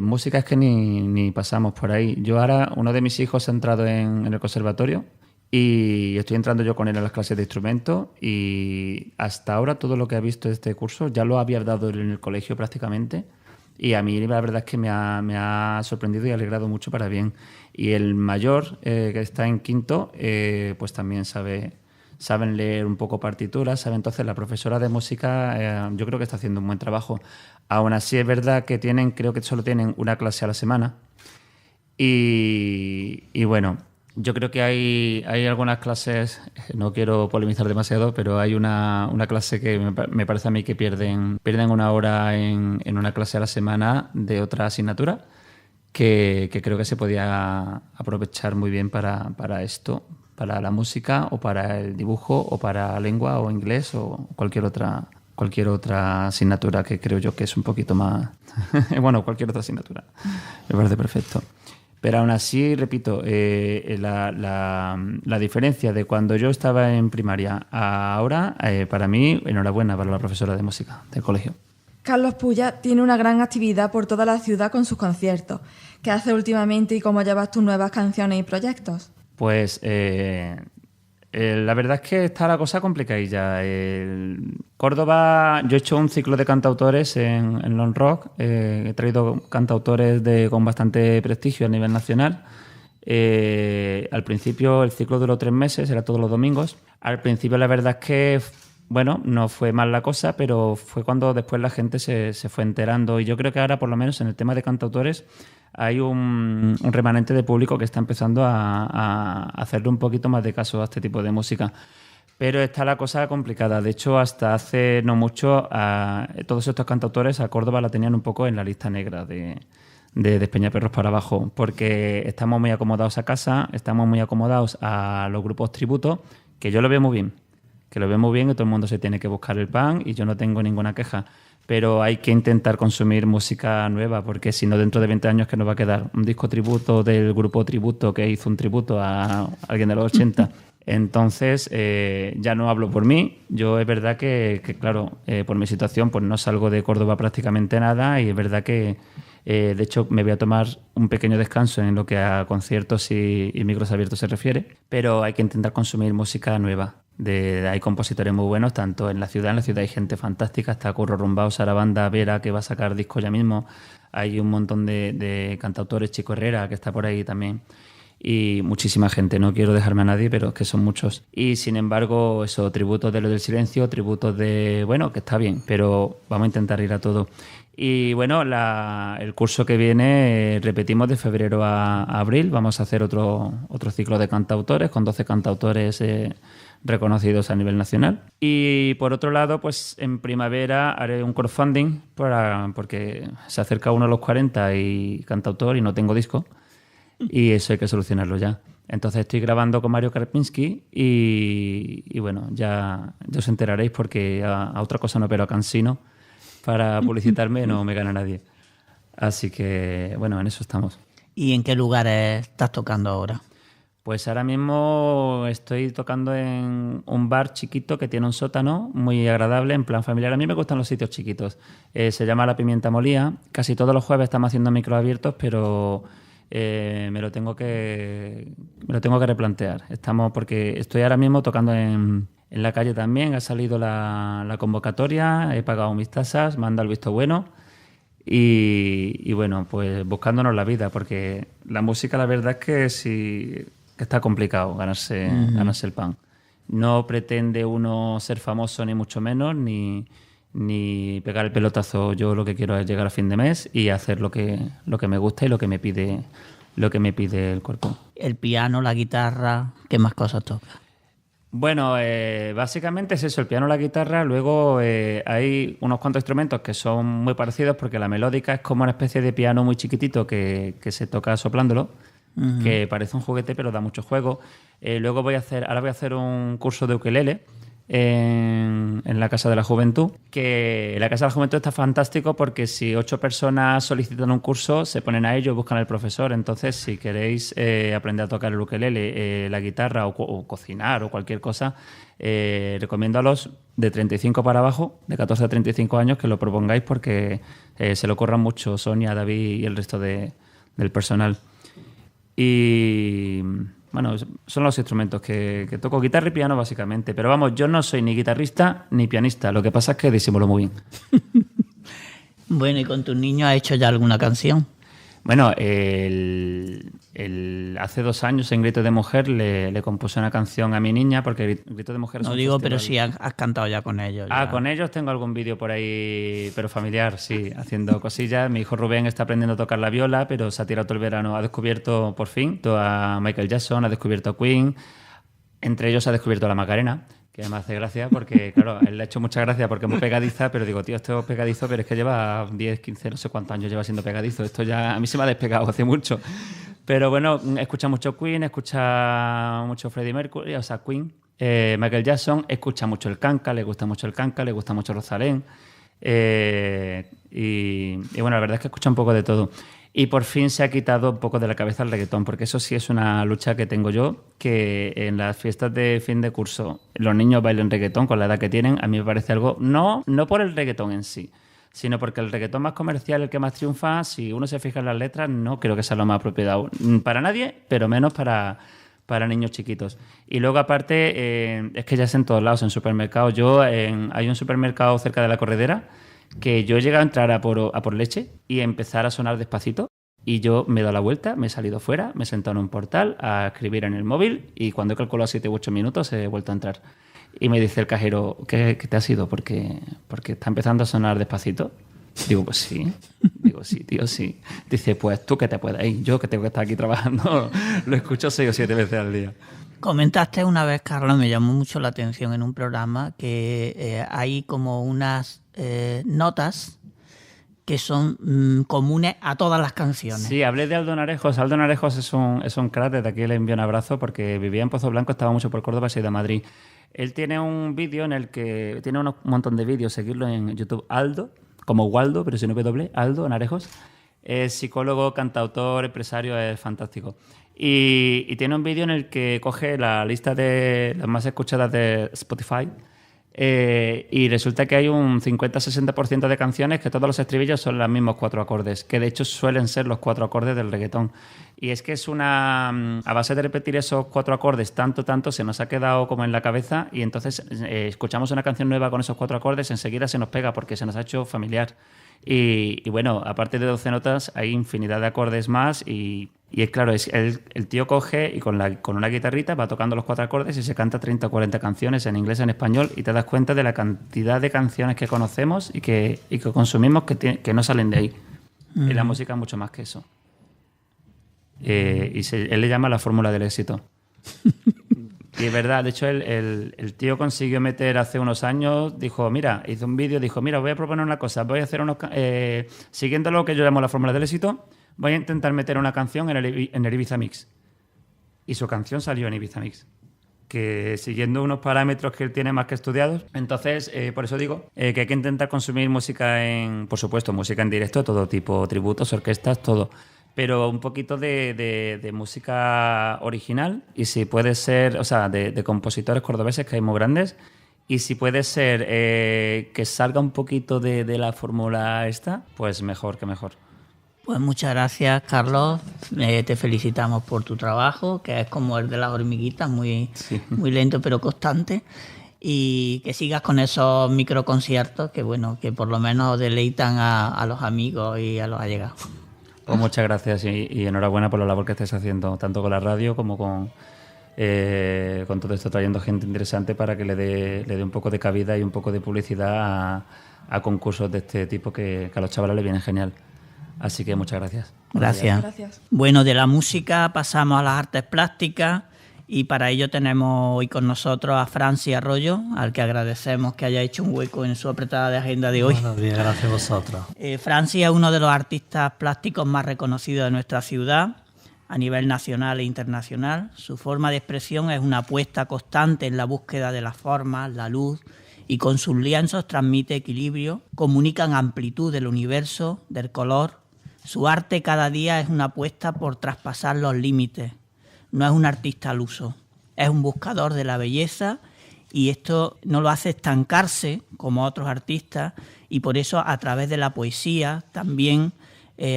Música es que ni pasamos por ahí. Yo ahora, uno de mis hijos ha entrado en el conservatorio y estoy entrando yo con él a las clases de instrumento, y hasta ahora todo lo que ha visto de este curso ya lo había dado en el colegio prácticamente, y a mí la verdad es que me ha sorprendido y alegrado mucho para bien. Y el mayor, que está en quinto, pues también saben leer un poco partituras, sabe. Entonces la profesora de música yo creo que está haciendo un buen trabajo. Aún así es verdad que creo que solo tienen una clase a la semana, y bueno, yo creo que hay algunas clases, no quiero polemizar demasiado, pero hay una clase que me parece a mí que pierden una hora en una clase a la semana de otra asignatura, que creo que se podía aprovechar muy bien para esto, para la música o para el dibujo o para lengua o inglés o cualquier otra asignatura, que creo yo que es un poquito más... bueno, cualquier otra asignatura. Me parece perfecto. Pero aún así, repito, la diferencia de cuando yo estaba en primaria a ahora, para mí, enhorabuena para la profesora de música del colegio. Carlos Puya tiene una gran actividad por toda la ciudad con sus conciertos. ¿Qué hace últimamente y cómo llevas tus nuevas canciones y proyectos? Pues la verdad es que está la cosa complicadilla. Córdoba, yo he hecho un ciclo de cantautores en Long Rock. He traído cantautores con bastante prestigio a nivel nacional. Al principio el ciclo duró 3 meses, era todos los domingos. Al principio la verdad es que, bueno, no fue mal la cosa, pero fue cuando después la gente se fue enterando. Y yo creo que ahora, por lo menos en el tema de cantautores, hay un remanente de público que está empezando a hacerle un poquito más de caso a este tipo de música. Pero está la cosa complicada. De hecho, hasta hace no mucho, todos estos cantautores a Córdoba la tenían un poco en la lista negra de Despeñaperros para abajo, porque estamos muy acomodados a casa, estamos muy acomodados a los grupos tributo, que yo lo veo muy bien. Que todo el mundo se tiene que buscar el pan y yo no tengo ninguna queja. Pero hay que intentar consumir música nueva, porque si no, dentro de 20 años, ¿qué nos va a quedar? Un disco tributo del grupo tributo que hizo un tributo a alguien de los 80. Entonces, ya no hablo por mí. Yo es verdad que claro, por mi situación, pues no salgo de Córdoba prácticamente nada, y es verdad que, de hecho, me voy a tomar un pequeño descanso en lo que a conciertos y micros abiertos se refiere, pero hay que intentar consumir música nueva. Hay compositores muy buenos, tanto en la ciudad hay gente fantástica, está Curro Rumbao, Sarabanda, Vera, que va a sacar disco ya mismo. Hay un montón de cantautores, Chico Herrera, que está por ahí también. Y muchísima gente, no quiero dejarme a nadie, pero es que son muchos. Y sin embargo, eso, tributos de Lo del Silencio, tributos de... Bueno, que está bien, pero vamos a intentar ir a todo. Y bueno, el curso que viene repetimos de febrero a abril. Vamos a hacer otro ciclo de cantautores con 12 cantautores reconocidos a nivel nacional. Y por otro lado, pues en primavera haré un crowdfunding porque se acerca uno a los 40 y cantautor y no tengo disco, y eso hay que solucionarlo ya. Entonces estoy grabando con Mario Karpinski y bueno, ya os enteraréis, porque a otra cosa no, pero a Cansino para publicitarme no me gana nadie. Así que bueno, en eso estamos. ¿Y en qué lugares estás tocando ahora? Pues ahora mismo estoy tocando en un bar chiquito que tiene un sótano muy agradable, en plan familiar. A mí me gustan los sitios chiquitos. Se llama La Pimienta Molía. Casi todos los jueves estamos haciendo micros abiertos, pero me lo tengo que replantear. Porque estoy ahora mismo tocando en la calle también. Ha salido la convocatoria, he pagado mis tasas, me han dado el visto bueno. Y bueno, pues buscándonos la vida, porque la música, la verdad es que sí... está complicado ganarse el pan. No pretende uno ser famoso, ni mucho menos, ni pegar el pelotazo. Yo lo que quiero es llegar a fin de mes y hacer lo que me gusta y lo que me pide el cuerpo. El piano, la guitarra, ¿qué más cosas tocas? Bueno, básicamente es eso, el piano, la guitarra. Luego hay unos cuantos instrumentos que son muy parecidos, porque la melódica es como una especie de piano muy chiquitito que se toca soplándolo. Que parece un juguete, pero da mucho juego. Luego voy a hacer un curso de ukelele, en la Casa de la Juventud, que la Casa de la Juventud está fantástico porque si 8 personas solicitan un curso, se ponen a ello, buscan al profesor. Entonces, si queréis aprender a tocar el ukelele, la guitarra o cocinar o cualquier cosa, recomiendo a los de 35 para abajo, de 14 a 35 años, que lo propongáis porque se lo corran mucho Sonia, David y el resto del personal. Y bueno, son los instrumentos que toco, guitarra y piano básicamente. Pero vamos, yo no soy ni guitarrista ni pianista. Lo que pasa es que disimulo muy bien. Bueno, ¿y con tus niños has hecho ya alguna canción? Bueno, hace 2 años en Grito de Mujer le compuse una canción a mi niña, porque Grito de Mujer es no un digo, festival. pero sí has cantado ya con ellos. Ya. Con ellos tengo algún vídeo por ahí, pero familiar, sí, haciendo cosillas. Mi hijo Rubén está aprendiendo a tocar la viola, pero se ha tirado todo el verano. Ha descubierto, por fin, a Michael Jackson, ha descubierto a Queen. Entre ellos ha descubierto a la Macarena, que me hace gracia porque, claro, él le ha hecho mucha gracia porque es muy pegadiza, pero digo, tío, esto es pegadizo, pero es que lleva 10, 15, no sé cuántos años lleva siendo pegadizo. Esto ya a mí se me ha despegado hace mucho. Pero bueno, escucha mucho Queen, escucha mucho Freddie Mercury, o sea, Queen, Michael Jackson, escucha mucho el canca, le gusta mucho el canca, le gusta mucho Rosalén. Y bueno, la verdad es que escucha un poco de todo. Y por fin se ha quitado un poco de la cabeza el reggaetón, porque eso sí es una lucha que tengo yo, que en las fiestas de fin de curso los niños bailen reggaetón con la edad que tienen. A mí me parece algo, no por el reggaetón en sí, sino porque el reggaetón más comercial, el que más triunfa, si uno se fija en las letras, no creo que sea lo más apropiado para nadie, pero menos para niños chiquitos. Y luego aparte, es que ya es en todos lados, en supermercados. Hay un supermercado cerca de la Corredera que yo he llegado a entrar a por leche y empezar a sonar despacito, y yo me he dado la vuelta, me he salido fuera, me he sentado en un portal a escribir en el móvil, y cuando he calculado 7 u 8 minutos he vuelto a entrar. Y me dice el cajero, ¿qué te ha sido? Porque está empezando a sonar despacito. Digo, pues sí. Digo, sí, tío, sí. Dice, pues tú que te puedes ir, yo que tengo que estar aquí trabajando, lo escucho 6 o 7 veces al día. Comentaste una vez, Carlos, me llamó mucho la atención en un programa que hay como unas notas que son comunes a todas las canciones. Sí, hablé de Aldo Narejos. Aldo Narejos es un crack, desde aquí le envío un abrazo, porque vivía en Pozo Blanco, estaba mucho por Córdoba y se ha ido a Madrid. Él tiene un vídeo en el que tiene un montón de vídeos, seguirlo en YouTube, Aldo, como Waldo, pero sin W, Aldo Narejos. Es psicólogo, cantautor, empresario, es fantástico. Y tiene un vídeo en el que coge la lista de las más escuchadas de Spotify, y resulta que hay un 50-60% de canciones que todos los estribillos son los mismos 4 acordes, que de hecho suelen ser los 4 acordes del reggaetón. Y es que a base de repetir esos 4 acordes tanto, se nos ha quedado como en la cabeza, y entonces escuchamos una canción nueva con esos 4 acordes, enseguida se nos pega porque se nos ha hecho familiar. Y bueno, aparte de 12 notas, hay infinidad de acordes más, y es claro, el tío coge y con una guitarrita va tocando los 4 acordes y se canta 30 o 40 canciones en inglés, en español, y te das cuenta de la cantidad de canciones que conocemos y que consumimos que no salen de ahí. Y la música es mucho más que eso. Él le llama la fórmula del éxito. Y es verdad, de hecho el tío consiguió meter hace unos años, hizo un vídeo, dijo, mira, voy a proponer una cosa, voy a hacer siguiendo lo que yo llamo la fórmula del éxito, voy a intentar meter una canción en el Ibiza Mix. Y su canción salió en Ibiza Mix, que siguiendo unos parámetros que él tiene más que estudiados. Entonces, por eso digo que hay que intentar consumir música por supuesto, música en directo, todo tipo, tributos, orquestas, todo. Pero un poquito de música original, y si puede ser, o sea, de compositores cordobeses, que hay muy grandes, y si puede ser que salga un poquito de la fórmula esta, pues mejor que mejor. Pues muchas gracias, Carlos. Te felicitamos por tu trabajo, que es como el de las hormiguitas, muy lento pero constante. Y que sigas con esos microconciertos que, bueno, que por lo menos deleitan a los amigos y a los allegados. Pues muchas gracias y enhorabuena por la labor que estés haciendo, tanto con la radio como con todo esto, trayendo gente interesante para que le dé un poco de cabida y un poco de publicidad a concursos de este tipo que a los chavales les viene genial. Así que muchas gracias. Gracias. Bueno, de la música pasamos a las artes plásticas, y para ello tenemos hoy con nosotros a Francis Arroyo, al que agradecemos que haya hecho un hueco en su apretada de agenda de hoy. Buenos días, gracias a vosotros. Francis es uno de los artistas plásticos más reconocidos de nuestra ciudad. a nivel nacional e internacional. Su forma de expresión es una apuesta constante en la búsqueda de las formas, la luz, y con sus lienzos transmite equilibrio, comunican amplitud del universo, del color. Su arte cada día es una apuesta por traspasar los límites. No es un artista al uso, es un buscador de la belleza, y esto no lo hace estancarse como otros artistas, y por eso a través de la poesía también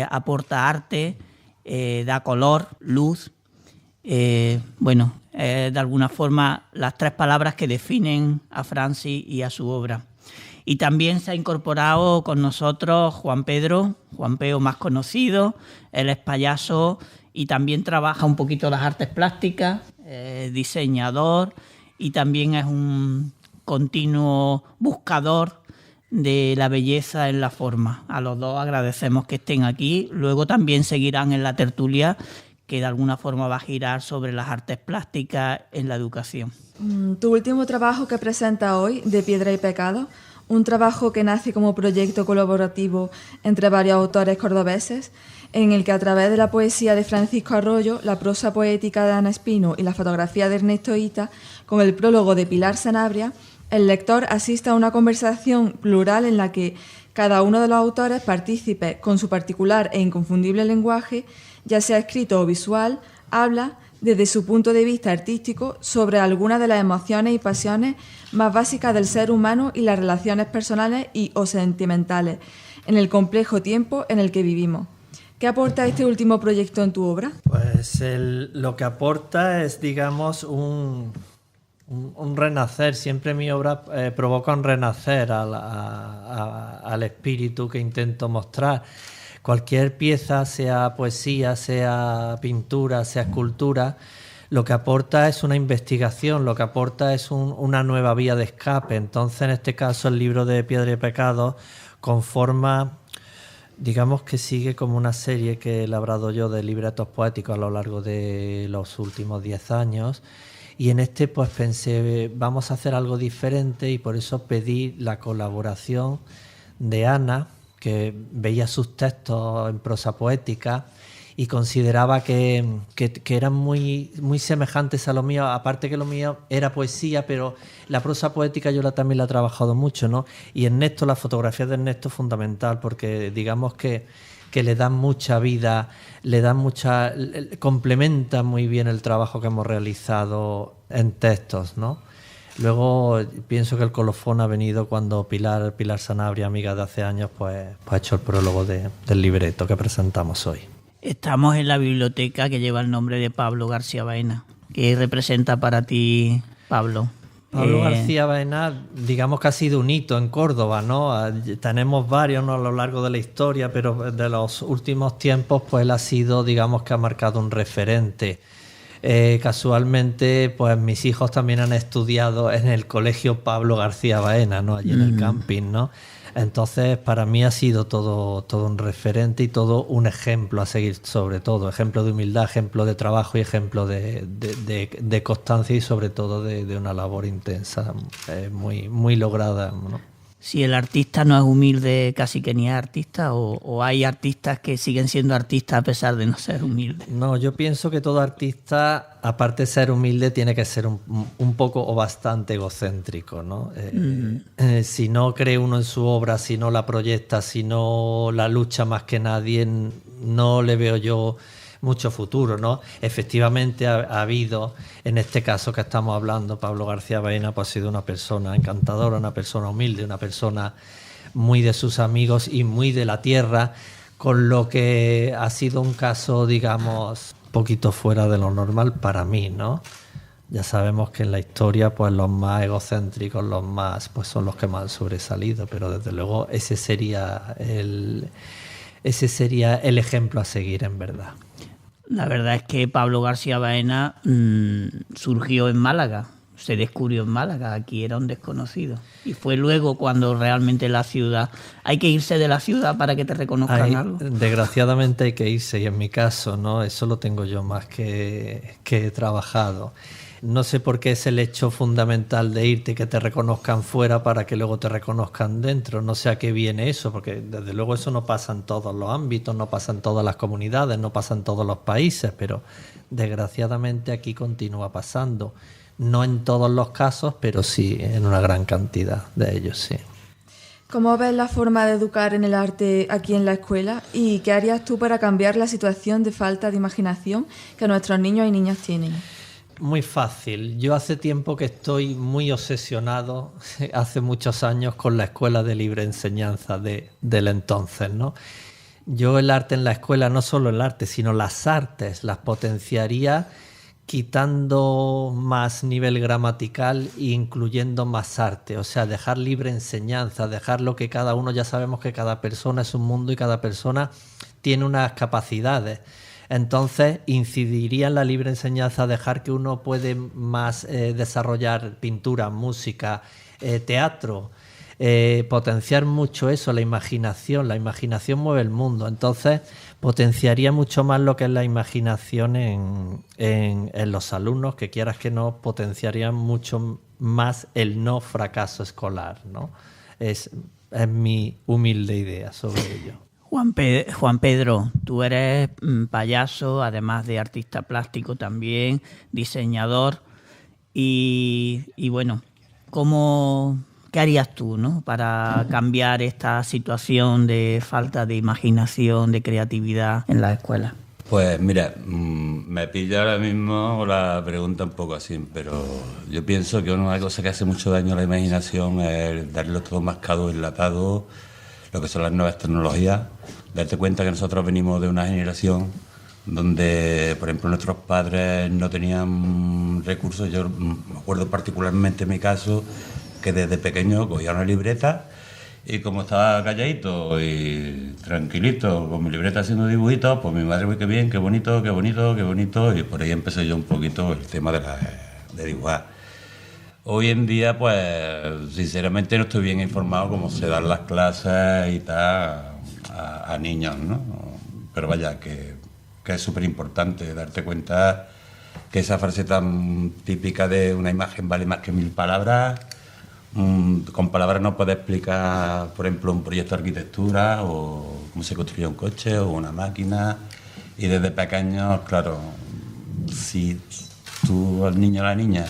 aporta arte, da color, luz. De alguna forma las 3 palabras que definen a Francis y a su obra. Y también se ha incorporado con nosotros Juan Pedro, Juan Peo más conocido. Él es payaso y también trabaja un poquito las artes plásticas, diseñador, y también es un continuo buscador de la belleza en la forma. A los dos agradecemos que estén aquí. Luego también seguirán en la tertulia, que de alguna forma va a girar sobre las artes plásticas en la educación. Tu último trabajo que presenta hoy, De Piedra y Pecado, un trabajo que nace como proyecto colaborativo entre varios autores cordobeses, en el que a través de la poesía de Francisco Arroyo, la prosa poética de Ana Espino y la fotografía de Ernesto Hita, con el prólogo de Pilar Sanabria, el lector asiste a una conversación plural en la que cada uno de los autores participe con su particular e inconfundible lenguaje, ya sea escrito o visual, habla desde su punto de vista artístico sobre algunas de las emociones y pasiones más básicas del ser humano y las relaciones personales y o sentimentales en el complejo tiempo en el que vivimos. ¿Qué aporta este último proyecto en tu obra? Pues lo que aporta es, digamos, un renacer. Siempre mi obra provoca un renacer al espíritu que intento mostrar. Cualquier pieza, sea poesía, sea pintura, sea escultura, lo que aporta es una investigación, lo que aporta es una nueva vía de escape. Entonces, en este caso, el libro de Piedra y Pecado conforma, digamos que sigue como una serie que he elaborado yo de libretos poéticos a lo largo de los últimos 10 años. Y en este pues pensé, vamos a hacer algo diferente, y por eso pedí la colaboración de Ana, que veía sus textos en prosa poética y consideraba que eran muy, muy semejantes a lo mío, aparte que lo mío era poesía, pero la prosa poética yo también la he trabajado mucho, ¿no? Y Ernesto, la fotografía de Ernesto es fundamental, porque digamos que le dan mucha vida, complementa muy bien el trabajo que hemos realizado en textos, ¿no? Luego pienso que el colofón ha venido cuando Pilar Sanabria, amiga de hace años, pues ha hecho el prólogo del libreto que presentamos hoy. Estamos en la biblioteca que lleva el nombre de Pablo García Baena. ¿Qué representa para ti, Pablo? Pablo García Baena, digamos que ha sido un hito en Córdoba, ¿no? Tenemos varios, ¿no?, a lo largo de la historia, pero de los últimos tiempos, pues él ha sido, digamos que ha marcado un referente. Casualmente, pues mis hijos también han estudiado en el colegio Pablo García Baena, ¿no?, allí en el camping, ¿no? Entonces, para mí ha sido todo un referente y todo un ejemplo a seguir, sobre todo ejemplo de humildad, ejemplo de trabajo y ejemplo de constancia, y sobre todo de una labor intensa, muy lograda, ¿no? Si el artista no es humilde, casi que ni es artista, o hay artistas que siguen siendo artistas a pesar de no ser humildes. No, yo pienso que todo artista, aparte de ser humilde, tiene que ser un poco o bastante egocéntrico, ¿no? Si no cree uno en su obra, si no la proyecta, si no la lucha más que nadie, no le veo yo mucho futuro, ¿no? Efectivamente ha habido, en este caso que estamos hablando, Pablo García Baena, pues ha sido una persona encantadora, una persona humilde, una persona muy de sus amigos y muy de la tierra, con lo que ha sido un caso, digamos, un poquito fuera de lo normal para mí, ¿no? Ya sabemos que en la historia, pues los más egocéntricos, los más, pues son los que más han sobresalido, pero desde luego ese sería el ejemplo a seguir, en verdad. La verdad es que Pablo García Baena surgió en Málaga, se descubrió en Málaga, aquí era un desconocido. Y fue luego cuando realmente la ciudad... Hay que irse de la ciudad para que te reconozcan algo. Desgraciadamente hay que irse, y en mi caso, ¿no? Eso lo tengo yo más que he trabajado. No sé por qué es el hecho fundamental de irte y que te reconozcan fuera para que luego te reconozcan dentro. No sé a qué viene eso, porque desde luego eso no pasa en todos los ámbitos, no pasa en todas las comunidades, no pasa en todos los países, pero desgraciadamente aquí continúa pasando. No en todos los casos, pero sí en una gran cantidad de ellos, sí. ¿Cómo ves la forma de educar en el arte aquí en la escuela? ¿Y qué harías tú para cambiar la situación de falta de imaginación que nuestros niños y niñas tienen? Muy fácil. Yo hace tiempo que estoy muy obsesionado, hace muchos años, con la escuela de libre enseñanza del entonces, ¿no? Yo el arte en la escuela, no solo el arte, sino las artes, las potenciaría quitando más nivel gramatical e incluyendo más arte. O sea, dejar libre enseñanza, dejar lo que cada uno, ya sabemos que cada persona es un mundo y cada persona tiene unas capacidades. Entonces, incidiría en la libre enseñanza, dejar que uno puede más desarrollar pintura, música, teatro, potenciar mucho eso, la imaginación. La imaginación mueve el mundo. Entonces, potenciaría mucho más lo que es la imaginación en los alumnos, que quieras que no, potenciarían mucho más el no fracaso escolar, ¿no? Es mi humilde idea sobre ello. Juan Pedro, tú eres payaso, además de artista plástico también, diseñador, y bueno, ¿qué harías tú, ¿no?, para cambiar esta situación de falta de imaginación, de creatividad en la escuela? Pues mira, me pilla ahora mismo la pregunta un poco así, pero yo pienso que una cosa que hace mucho daño a la imaginación es darle todo mascado, enlatado, lo que son las nuevas tecnologías. Darte cuenta que nosotros venimos de una generación donde, por ejemplo, nuestros padres no tenían recursos. Yo me acuerdo particularmente en mi caso que desde pequeño cogía una libreta y como estaba calladito y tranquilito con mi libreta haciendo dibujitos, pues mi madre, qué bien, qué bonito, qué bonito, qué bonito, y por ahí empecé yo un poquito el tema de dibujar. Hoy en día, pues, sinceramente no estoy bien informado cómo se dan las clases y tal a niños, ¿no? Pero vaya, que es súper importante darte cuenta que esa frase tan típica de una imagen vale más que 1000 palabras, con palabras no puedes explicar, por ejemplo, un proyecto de arquitectura o cómo se construye un coche o una máquina. Y desde pequeños, claro, si tú al niño o a la niña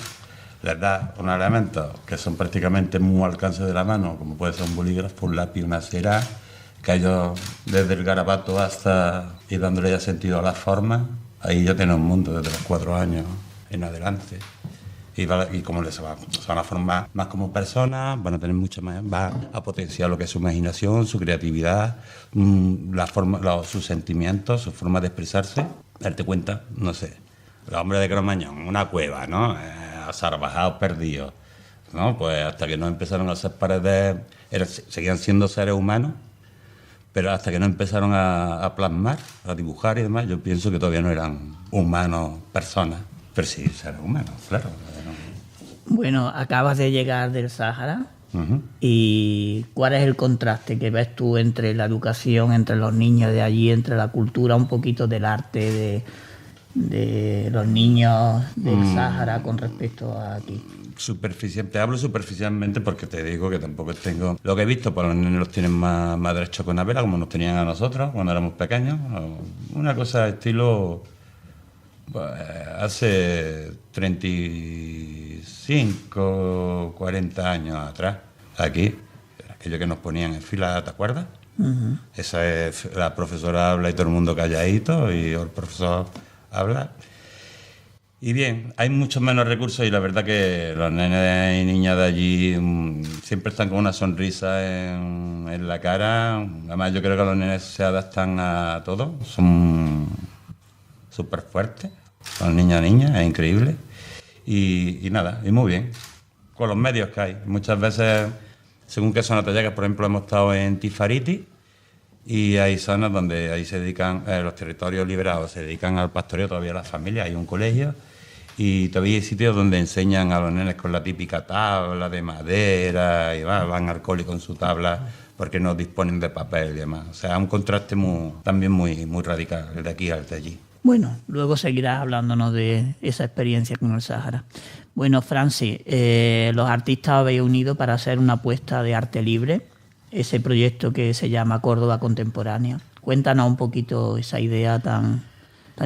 les das unos elementos que son prácticamente muy al alcance de la mano, como puede ser un bolígrafo, un lápiz, una cera, que ellos desde el garabato hasta ir dándole ya sentido a las formas, ahí ya tienen un mundo desde los 4 años en adelante. Y como se van a formar más como personas, van a tener mucho más, va a potenciar lo que es su imaginación, su creatividad, sus sentimientos, su forma de expresarse. Darte cuenta, no sé, los hombres de Cromañón, una cueva, ¿no? Salvajados, perdidos, ¿no? Pues hasta que no empezaron a ser paredes, seguían siendo seres humanos, pero hasta que no empezaron a plasmar, a dibujar y demás, yo pienso que todavía no eran humanos, personas, pero sí seres humanos, claro. Bueno, acabas de llegar del Sáhara. Uh-huh. ¿Y cuál es el contraste que ves tú entre la educación, entre los niños de allí, entre la cultura, un poquito del arte de los niños del Sáhara con respecto a aquí? Te hablo superficialmente porque te digo que tampoco tengo... Lo que he visto, pues los nenes los tienen más derechos con la vela, como nos tenían a nosotros cuando éramos pequeños. Una cosa de estilo... Pues, hace 35, 40 años atrás, aquí, aquello que nos ponían en fila, ¿te acuerdas? Uh-huh. Esa es, la profesora habla y todo el mundo calladito y el profesor habla. Y bien, hay muchos menos recursos y la verdad que los nenes y niñas de allí siempre están con una sonrisa en la cara. Además, yo creo que los nenes se adaptan a todo, son súper fuertes, son niñas, es increíble. Y nada, y muy bien, con los medios que hay. Muchas veces, según qué zona te llegas, por ejemplo, hemos estado en Tifariti y hay zonas donde ahí se dedican, los territorios liberados se dedican al pastoreo, todavía las familias, hay un colegio y todavía hay sitios donde enseñan a los nenes con la típica tabla de madera y van al cole con su tabla porque no disponen de papel y demás. O sea, un contraste también muy radical, el de aquí al de allí. Bueno, luego seguirás hablándonos de esa experiencia con el Sáhara. Bueno, Francis, los artistas habéis unido para hacer una apuesta de arte libre, ese proyecto que se llama Córdoba Contemporánea. Cuéntanos un poquito esa idea tan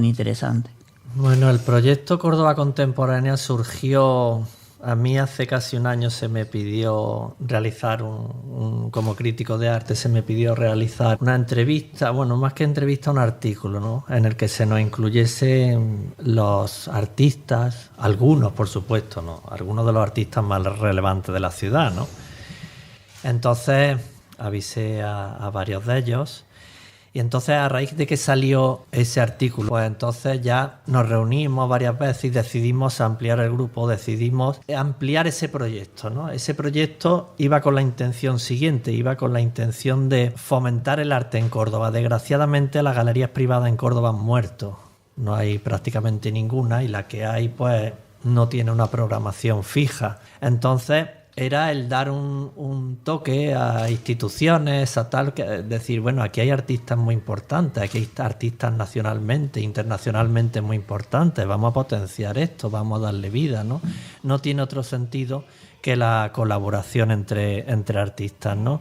interesante. Bueno, el proyecto Córdoba Contemporánea surgió... A mí hace casi un año se me pidió realizar como crítico de arte, se me pidió realizar una entrevista, bueno, más que entrevista, un artículo, ¿no? En el que se nos incluyesen los artistas, algunos, por supuesto, ¿no? Algunos de los artistas más relevantes de la ciudad, ¿no? Entonces avisé a varios de ellos. Y entonces, a raíz de que salió ese artículo, pues entonces ya nos reunimos varias veces y decidimos ampliar el grupo, decidimos ampliar ese proyecto, ¿no? Ese proyecto iba con la intención siguiente, iba con la intención de fomentar el arte en Córdoba. Desgraciadamente, las galerías privadas en Córdoba han muerto. No hay prácticamente ninguna y la que hay, pues, no tiene una programación fija. Entonces... era el dar un toque a instituciones, a tal, que decir, bueno, aquí hay artistas muy importantes, aquí hay artistas nacionalmente, internacionalmente muy importantes, vamos a potenciar esto, vamos a darle vida, ¿no? No tiene otro sentido que la colaboración entre artistas, ¿no?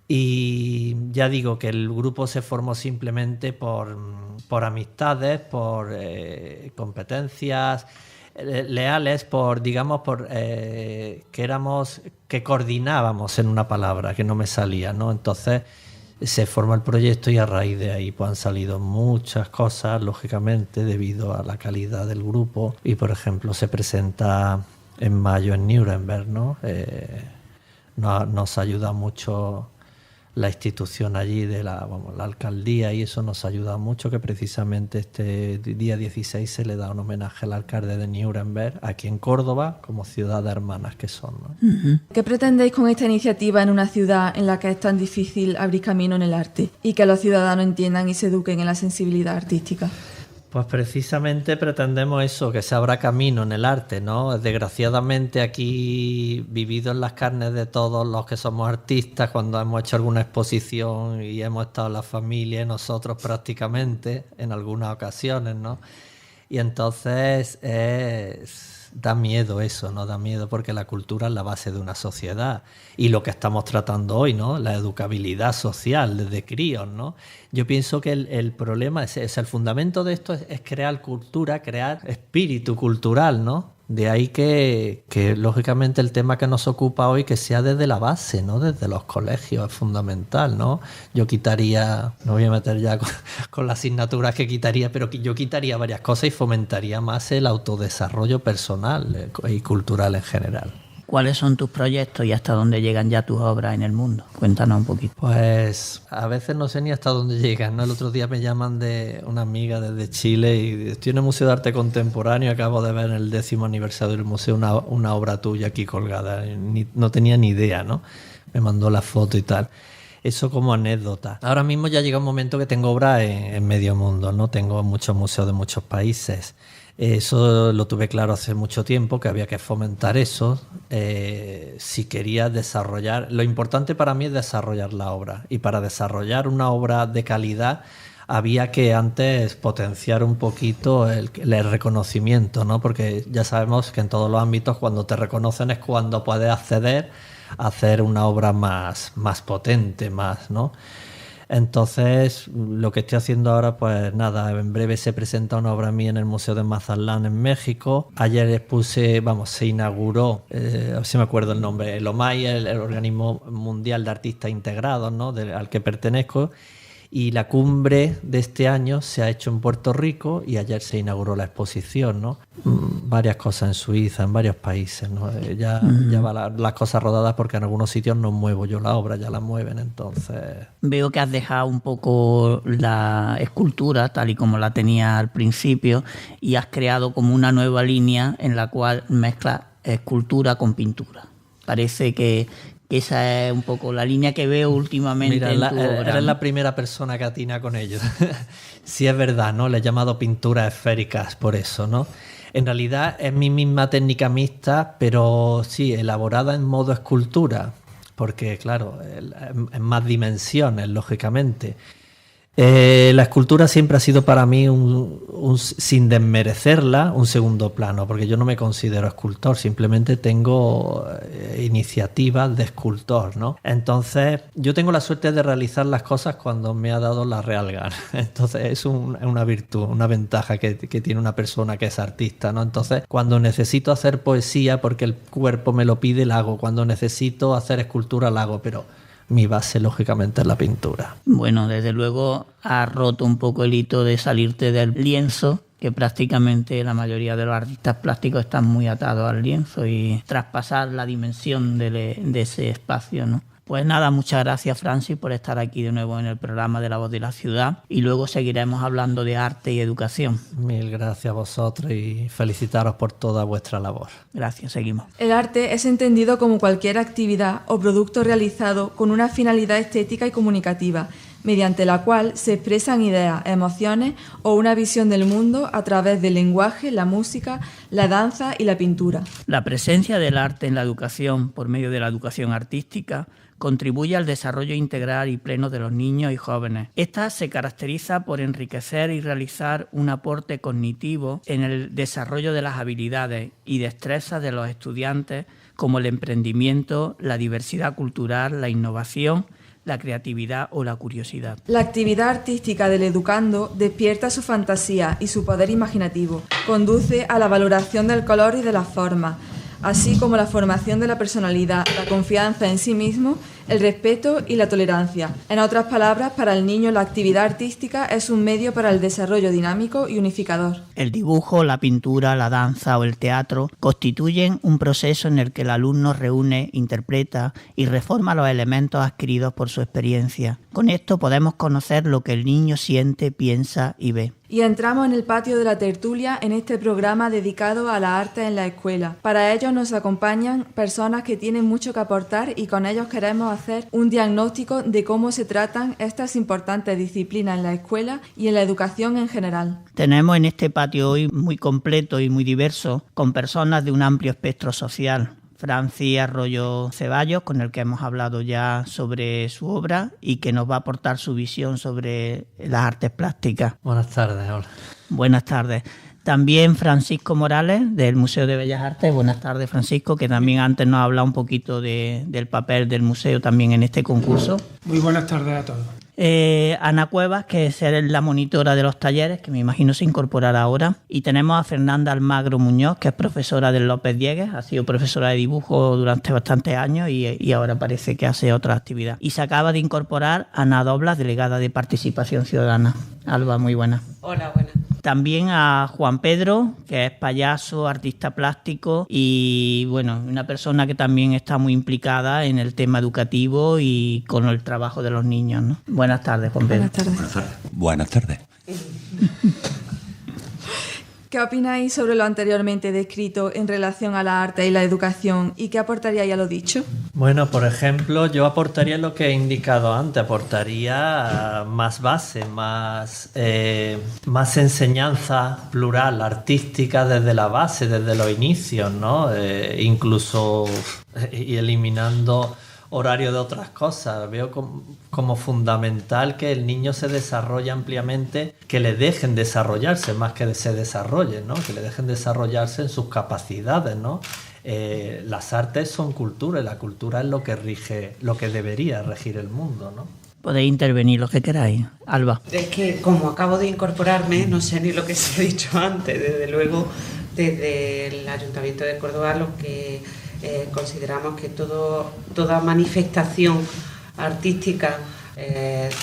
Y ya digo que el grupo se formó simplemente por amistades, por competencias leales, que coordinábamos, en una palabra que no me salía, ¿no? Entonces se forma el proyecto y a raíz de ahí pues han salido muchas cosas, lógicamente, debido a la calidad del grupo. Y por ejemplo se presenta en mayo en Nuremberg, ¿no? Nos ayuda mucho la institución allí de la alcaldía, y eso nos ayuda mucho, que precisamente este día 16 se le da un homenaje al alcalde de Nuremberg aquí en Córdoba, como ciudad de hermanas que son, ¿no? ¿Qué pretendéis con esta iniciativa en una ciudad en la que es tan difícil abrir camino en el arte y que los ciudadanos entiendan y se eduquen en la sensibilidad artística? Pues precisamente pretendemos eso, que se abra camino en el arte, ¿no? Desgraciadamente aquí, vivido en las carnes de todos los que somos artistas, cuando hemos hecho alguna exposición y hemos estado en la familia, nosotros prácticamente, en algunas ocasiones, ¿no? Y entonces da miedo eso, ¿no? Da miedo porque la cultura es la base de una sociedad. Y lo que estamos tratando hoy, ¿no? La educabilidad social desde críos, ¿no? Yo pienso que el problema es el fundamento de esto es crear cultura, crear espíritu cultural, ¿no? De ahí que lógicamente el tema que nos ocupa hoy que sea desde la base, ¿no? Desde los colegios es fundamental, ¿no? Yo quitaría, no voy a meter ya con las asignaturas que quitaría, pero yo quitaría varias cosas y fomentaría más el autodesarrollo personal y cultural en general. ¿Cuáles son tus proyectos y hasta dónde llegan ya tus obras en el mundo? Cuéntanos un poquito. Pues a veces no sé ni hasta dónde llegan, ¿no? El otro día me llaman de una amiga desde Chile y estoy en el Museo de Arte Contemporáneo y acabo de ver en el 10º aniversario del museo una obra tuya aquí colgada. No tenía ni idea, ¿no? Me mandó la foto y tal. Eso como anécdota. Ahora mismo ya llega un momento que tengo obras en medio mundo, ¿no? Tengo muchos museos de muchos países. Eso lo tuve claro hace mucho tiempo, que había que fomentar eso. Si quería desarrollar... Lo importante para mí es desarrollar la obra. Y para desarrollar una obra de calidad había que antes potenciar un poquito el reconocimiento, ¿no? Porque ya sabemos que en todos los ámbitos cuando te reconocen es cuando puedes acceder a hacer una obra más potente, más, ¿no? Entonces, lo que estoy haciendo ahora, pues nada, en breve se presenta una obra mía en el Museo de Mazatlán, en México. Ayer se inauguró, a ver si me acuerdo el nombre, el OMAI, el Organismo Mundial de Artistas Integrados, ¿no? Al que pertenezco. Y la cumbre de este año se ha hecho en Puerto Rico y ayer se inauguró la exposición, ¿no? Varias cosas en Suiza, en varios países, ¿no? Ya van las cosas rodadas porque en algunos sitios no muevo yo la obra, ya la mueven, entonces... Veo que has dejado un poco la escultura tal y como la tenía al principio y has creado como una nueva línea en la cual mezclas escultura con pintura. Parece que esa es un poco la línea que veo últimamente. Mira, en tu obra, eres la primera persona que atina con ello. Sí, es verdad, ¿no? Le he llamado pinturas esféricas por eso, ¿no? En realidad es mi misma técnica mixta, pero sí, elaborada en modo escultura, porque claro, en más dimensiones, lógicamente. La escultura siempre ha sido para mí, sin desmerecerla, un segundo plano, porque yo no me considero escultor, simplemente tengo iniciativas de escultor, ¿no? Entonces, yo tengo la suerte de realizar las cosas cuando me ha dado la real gana. Entonces, es una virtud, una ventaja que tiene una persona que es artista, ¿no? Entonces, cuando necesito hacer poesía porque el cuerpo me lo pide, la hago. Cuando necesito hacer escultura, la hago, pero mi base, lógicamente, es la pintura. Bueno, desde luego has roto un poco el hito de salirte del lienzo, que prácticamente la mayoría de los artistas plásticos están muy atados al lienzo, y traspasar la dimensión de ese espacio, ¿no? Pues nada, muchas gracias, Francis, por estar aquí de nuevo en el programa de La Voz de la Ciudad, y luego seguiremos hablando de arte y educación. Mil gracias a vosotros y felicitaros por toda vuestra labor. Gracias, seguimos. El arte es entendido como cualquier actividad o producto realizado con una finalidad estética y comunicativa, mediante la cual se expresan ideas, emociones o una visión del mundo a través del lenguaje, la música, la danza y la pintura. La presencia del arte en la educación por medio de la educación artística contribuye al desarrollo integral y pleno de los niños y jóvenes. Esta se caracteriza por enriquecer y realizar un aporte cognitivo en el desarrollo de las habilidades y destrezas de los estudiantes, como el emprendimiento, la diversidad cultural, la innovación, la creatividad o la curiosidad. La actividad artística del educando despierta su fantasía y su poder imaginativo, conduce a la valoración del color y de las formas, así como la formación de la personalidad, la confianza en sí mismo, el respeto y la tolerancia. En otras palabras, para el niño la actividad artística es un medio para el desarrollo dinámico y unificador. El dibujo, la pintura, la danza o el teatro constituyen un proceso en el que el alumno reúne, interpreta y reforma los elementos adquiridos por su experiencia. Con esto podemos conocer lo que el niño siente, piensa y ve. Y entramos en el patio de la tertulia en este programa dedicado a la arte en la escuela. Para ello nos acompañan personas que tienen mucho que aportar y con ellos queremos hacer un diagnóstico de cómo se tratan estas importantes disciplinas en la escuela y en la educación en general. Tenemos en este patio hoy muy completo y muy diverso, con personas de un amplio espectro social. Francis Arroyo Ceballos, con el que hemos hablado ya sobre su obra y que nos va a aportar su visión sobre las artes plásticas. Buenas tardes, hola. Buenas tardes. También Francisco Morales, del Museo de Bellas Artes. Buenas tardes, Francisco, que también antes nos ha hablado un poquito del papel del museo también en este concurso. Muy buenas tardes a todos. Ana Cuevas, que es la monitora de los talleres, que me imagino se incorporará ahora. Y tenemos a Fernanda Almagro Muñoz, que es profesora del López Diegues, ha sido profesora de dibujo durante bastantes años y ahora parece que hace otra actividad. Y se acaba de incorporar Ana Doblas, delegada de Participación Ciudadana. Alba, muy buena. Hola, buenas. También a Juan Pedro, que es payaso, artista plástico y bueno, una persona que también está muy implicada en el tema educativo y con el trabajo de los niños, ¿no? Buenas tardes, Juan Pedro. Buenas tardes. Buenas tardes. Buenas tardes. ¿Qué opináis sobre lo anteriormente descrito en relación a la arte y la educación y qué aportaríais a lo dicho? Bueno, por ejemplo, yo aportaría lo que he indicado antes, aportaría más base, más enseñanza plural, artística desde la base, desde los inicios, ¿no? Incluso y eliminando horario de otras cosas. Veo como fundamental que el niño se desarrolle ampliamente, que le dejen desarrollarse más que se desarrollen, ¿no? Que le dejen desarrollarse en sus capacidades, ¿no? Las artes son cultura y la cultura es lo que rige, lo que debería regir el mundo, ¿no? Podéis intervenir lo que queráis. Alba. Es que como acabo de incorporarme, no sé ni lo que se ha dicho antes. Desde luego, desde el Ayuntamiento de Córdoba, lo que consideramos que toda manifestación artística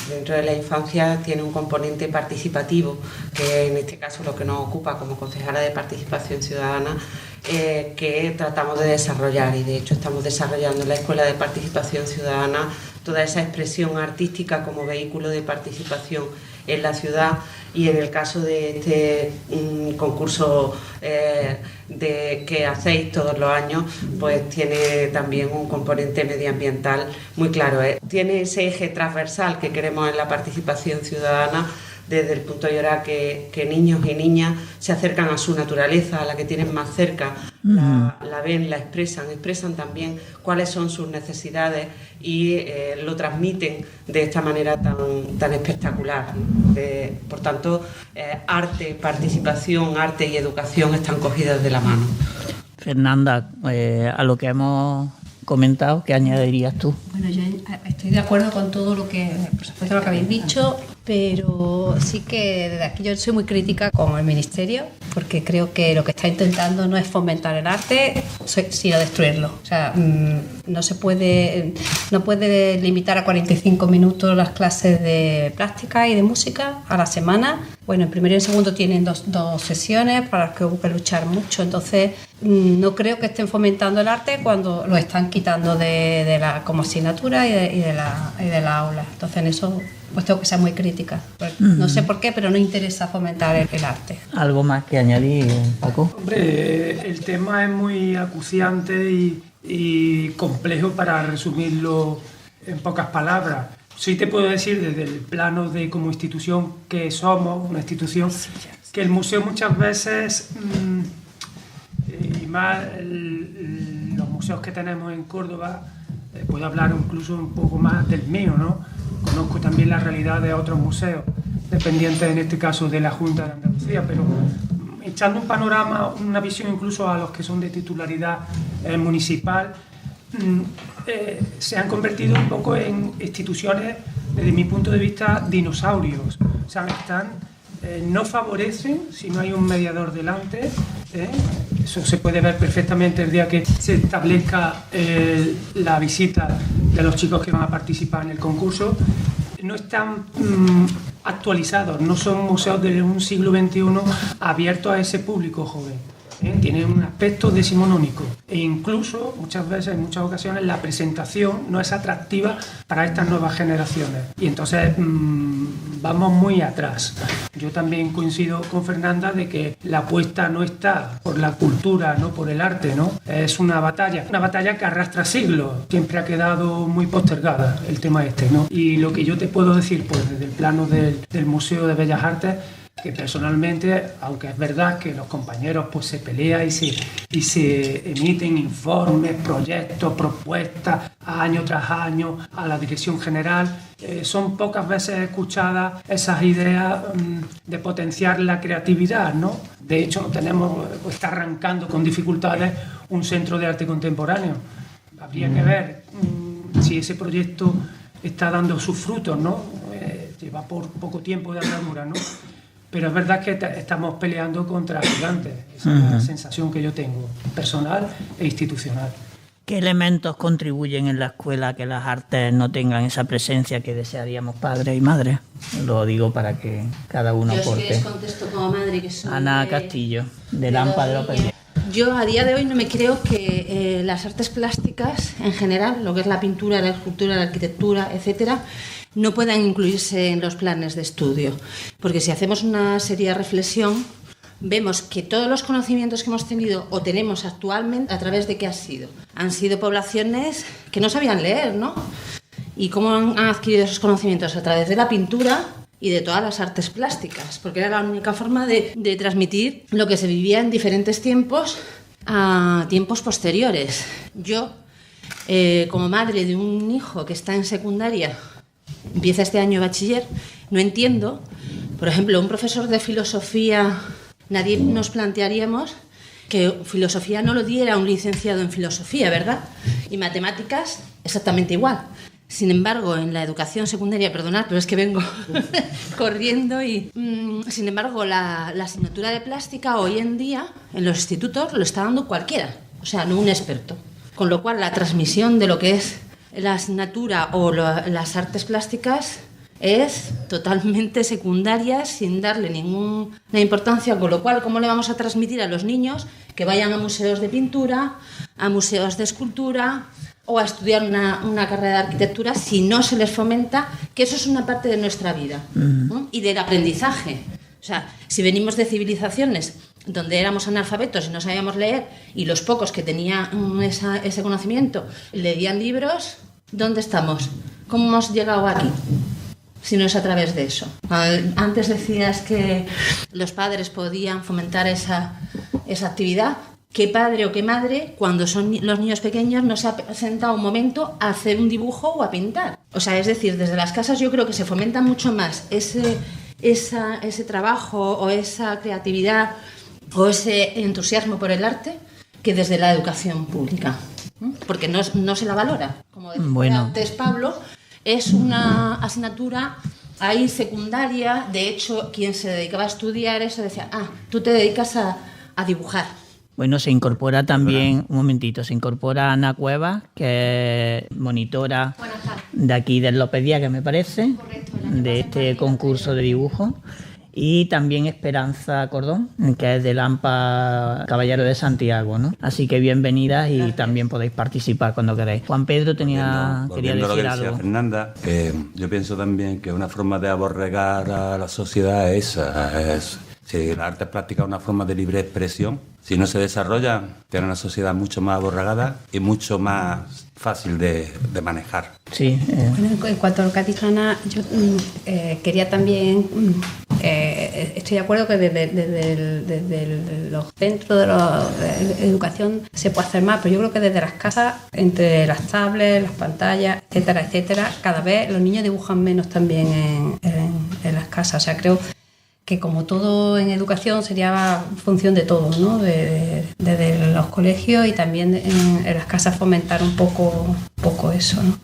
dentro de la infancia tiene un componente participativo, que en este caso lo que nos ocupa como concejala de Participación Ciudadana, que tratamos de desarrollar, y de hecho estamos desarrollando en la Escuela de Participación Ciudadana toda esa expresión artística como vehículo de participación en la ciudad. Y en el caso de este concurso que hacéis todos los años, pues tiene también un componente medioambiental muy claro. Tiene ese eje transversal que queremos en la participación ciudadana desde el punto de vista que niños y niñas se acercan a su naturaleza, a la que tienen más cerca, la ven, la expresan también cuáles son sus necesidades y lo transmiten de esta manera tan espectacular, ¿no? Por tanto, arte, participación, arte y educación están cogidas de la mano. Fernanda, a lo que hemos comentado, ¿qué añadirías tú? Bueno, yo estoy de acuerdo con todo lo que, por supuesto, lo que habéis dicho, pero sí que desde aquí yo soy muy crítica con el Ministerio, porque creo que lo que está intentando no es fomentar el arte, sino destruirlo. O sea, no puede limitar a 45 minutos las clases de plástica y de música a la semana. Bueno, en primero y en segundo tienen dos sesiones para las que hubo que luchar mucho, entonces no creo que estén fomentando el arte cuando lo están quitando de la como asignatura y de la aula. Entonces en eso pues tengo que ser muy crítica. No sé por qué, pero no interesa fomentar el arte. ¿Algo más que añadir, Paco? Hombre, el tema es muy acuciante y complejo para resumirlo en pocas palabras. Sí te puedo decir desde el plano de como institución que somos, una institución, que el museo muchas veces, y más los museos que tenemos en Córdoba, puedo hablar incluso un poco más del mío, ¿no? Conozco también la realidad de otros museos, dependientes en este caso de la Junta de Andalucía, pero echando un panorama, una visión incluso a los que son de titularidad municipal, se han convertido un poco en instituciones, desde mi punto de vista, dinosaurios. O sea, no favorecen si no hay un mediador delante. Eso se puede ver perfectamente el día que se establezca la visita de los chicos que van a participar en el concurso. No están actualizados, no son museos de un siglo XXI abiertos a ese público joven. Tiene un aspecto decimonónico e incluso muchas veces, en muchas ocasiones, la presentación no es atractiva para estas nuevas generaciones y entonces vamos muy atrás. Yo también coincido con Fernanda de que la apuesta no está por la cultura, no por el arte, ¿no? Es una batalla que arrastra siglos, siempre ha quedado muy postergada el tema ¿no? Y lo que yo te puedo decir, pues desde el plano del Museo de Bellas Artes, que personalmente, aunque es verdad que los compañeros pues se pelean y se emiten informes, proyectos, propuestas año tras año a la dirección general, son pocas veces escuchadas esas ideas de potenciar la creatividad, ¿no? De hecho, está arrancando con dificultades un centro de arte contemporáneo. Habría que ver si ese proyecto está dando sus frutos, ¿no? Lleva por poco tiempo de andadura, ¿no? Pero es verdad que estamos peleando contra gigantes. Esa es la sensación que yo tengo, personal e institucional. ¿Qué elementos contribuyen en la escuela a que las artes no tengan esa presencia que desearíamos padres y madres? Lo digo para que cada uno aporte. Yo si les contesto como madre que soy... Ana Castillo, de Lampa de López. Yo a día de hoy no me creo que las artes plásticas en general, lo que es la pintura, la escultura, la arquitectura, etcétera, no puedan incluirse en los planes de estudio. Porque si hacemos una seria reflexión, vemos que todos los conocimientos que hemos tenido o tenemos actualmente, ¿a través de qué ha sido? Han sido poblaciones que no sabían leer, ¿no? ¿Y cómo han adquirido esos conocimientos? A través de la pintura y de todas las artes plásticas, porque era la única forma de transmitir lo que se vivía en diferentes tiempos a tiempos posteriores. Yo, como madre de un hijo que está en secundaria, empieza este año bachiller, no entiendo, por ejemplo, un profesor de filosofía, nadie nos plantearíamos que filosofía no lo diera un licenciado en filosofía, ¿verdad? Y matemáticas exactamente igual. Sin embargo, en la educación secundaria, perdonad, pero es que vengo corriendo y... sin embargo, la asignatura de plástica hoy en día en los institutos lo está dando cualquiera, o sea, no un experto. Con lo cual, la transmisión de lo que es la asignatura o las artes plásticas es totalmente secundaria, sin darle ninguna importancia, con lo cual, ¿cómo le vamos a transmitir a los niños que vayan a museos de pintura, a museos de escultura o a estudiar una carrera de arquitectura si no se les fomenta que eso es una parte de nuestra vida, ¿no? Y del aprendizaje? O sea, si venimos de civilizaciones donde éramos analfabetos y no sabíamos leer y los pocos que tenían ese conocimiento leían libros, ¿dónde estamos? ¿Cómo hemos llegado aquí? O si no es a través de eso. Antes decías que los padres podían fomentar esa actividad. ¿Qué padre o qué madre, cuando son los niños pequeños, no se ha sentado un momento a hacer un dibujo o a pintar? O sea, es decir, desde las casas yo creo que se fomenta mucho más ese trabajo o esa creatividad o ese entusiasmo por el arte que desde la educación pública, porque no se la valora. Como decía antes Pablo, es una asignatura ahí secundaria. De hecho, quien se dedicaba a estudiar eso decía, tú te dedicas a dibujar. Bueno, se incorpora también, se incorpora Ana Cuevas, que es monitora de aquí del López Díaz, que me parece, de este concurso de dibujo. Y también Esperanza Cordón, que es del AMPA Caballero de Santiago, ¿no? Así que bienvenidas y también podéis participar cuando queráis. Juan Pedro quería decir lo que decía algo. Fernanda, yo pienso también que una forma de aborregar a la sociedad es esa. Si la arte plástica es una forma de libre expresión, si no se desarrolla, tiene una sociedad mucho más aborregada y mucho más fácil de manejar. Sí. Bueno, en cuanto a lo que ha dicho Ana, yo quería también... estoy de acuerdo que desde los centros de educación se puede hacer más, pero yo creo que desde las casas, entre las tablets, las pantallas, etcétera, cada vez los niños dibujan menos también en las casas. O sea, creo que como todo en educación sería función de todos, ¿no? Desde los colegios y también en las casas fomentar un poco eso, ¿no?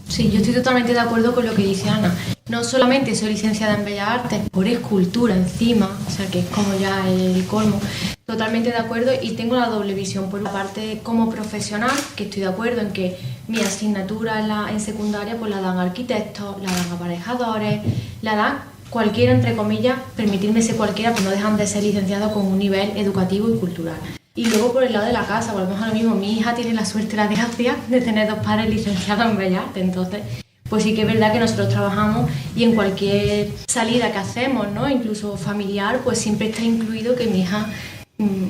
Sí, yo estoy totalmente de acuerdo con lo que dice Ana. No solamente soy licenciada en Bellas Artes, por escultura encima, o sea que es como ya el colmo. Totalmente de acuerdo y tengo la doble visión. Por una parte, como profesional, que estoy de acuerdo en que mi asignatura en secundaria pues la dan arquitectos, la dan aparejadores, la dan cualquiera, entre comillas, permitirme ser cualquiera, pues no dejan de ser licenciados con un nivel educativo y cultural. Y luego por el lado de la casa, volvemos a lo mismo, mi hija tiene la suerte, la desgracia de tener 2 padres licenciados en Bellas Artes, entonces pues sí que es verdad que nosotros trabajamos y en cualquier salida que hacemos, ¿no? Incluso familiar, pues siempre está incluido que mi hija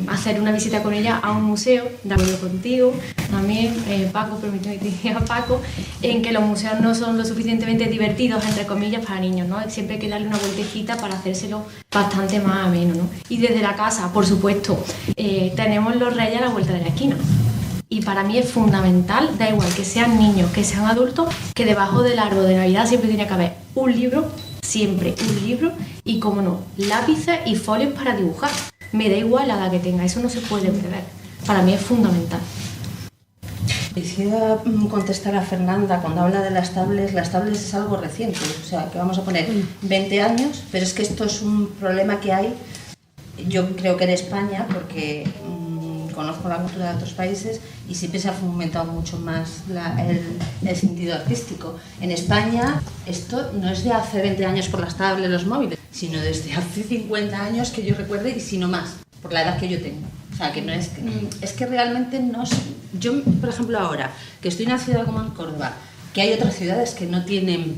hacer una visita con ella a un museo, de acuerdo contigo, también Paco, permíteme que diga Paco, en que los museos no son lo suficientemente divertidos, entre comillas, para niños, ¿no? Siempre hay que darle una vueltecita para hacérselo bastante más ameno, ¿no? Y desde la casa, por supuesto, tenemos los Reyes a la vuelta de la esquina. Y para mí es fundamental, da igual que sean niños, que sean adultos, que debajo del árbol de Navidad siempre tiene que haber un libro, siempre un libro, y como no, lápices y folios para dibujar. Me da igual la edad que tenga, eso no se puede perder. Para mí es fundamental. Quisiera contestar a Fernanda cuando habla de las tablets es algo reciente, o sea, que vamos a poner 20 años, pero es que esto es un problema que hay, yo creo que en España, porque conozco la cultura de otros países y siempre se ha fomentado mucho más el sentido artístico. En España esto no es de hace 20 años por las tablets, los móviles, sino desde hace 50 años que yo recuerde y si no más, por la edad que yo tengo. O sea, que no es que realmente no sé. Yo, por ejemplo, ahora que estoy en una ciudad como en Córdoba, que hay otras ciudades que no tienen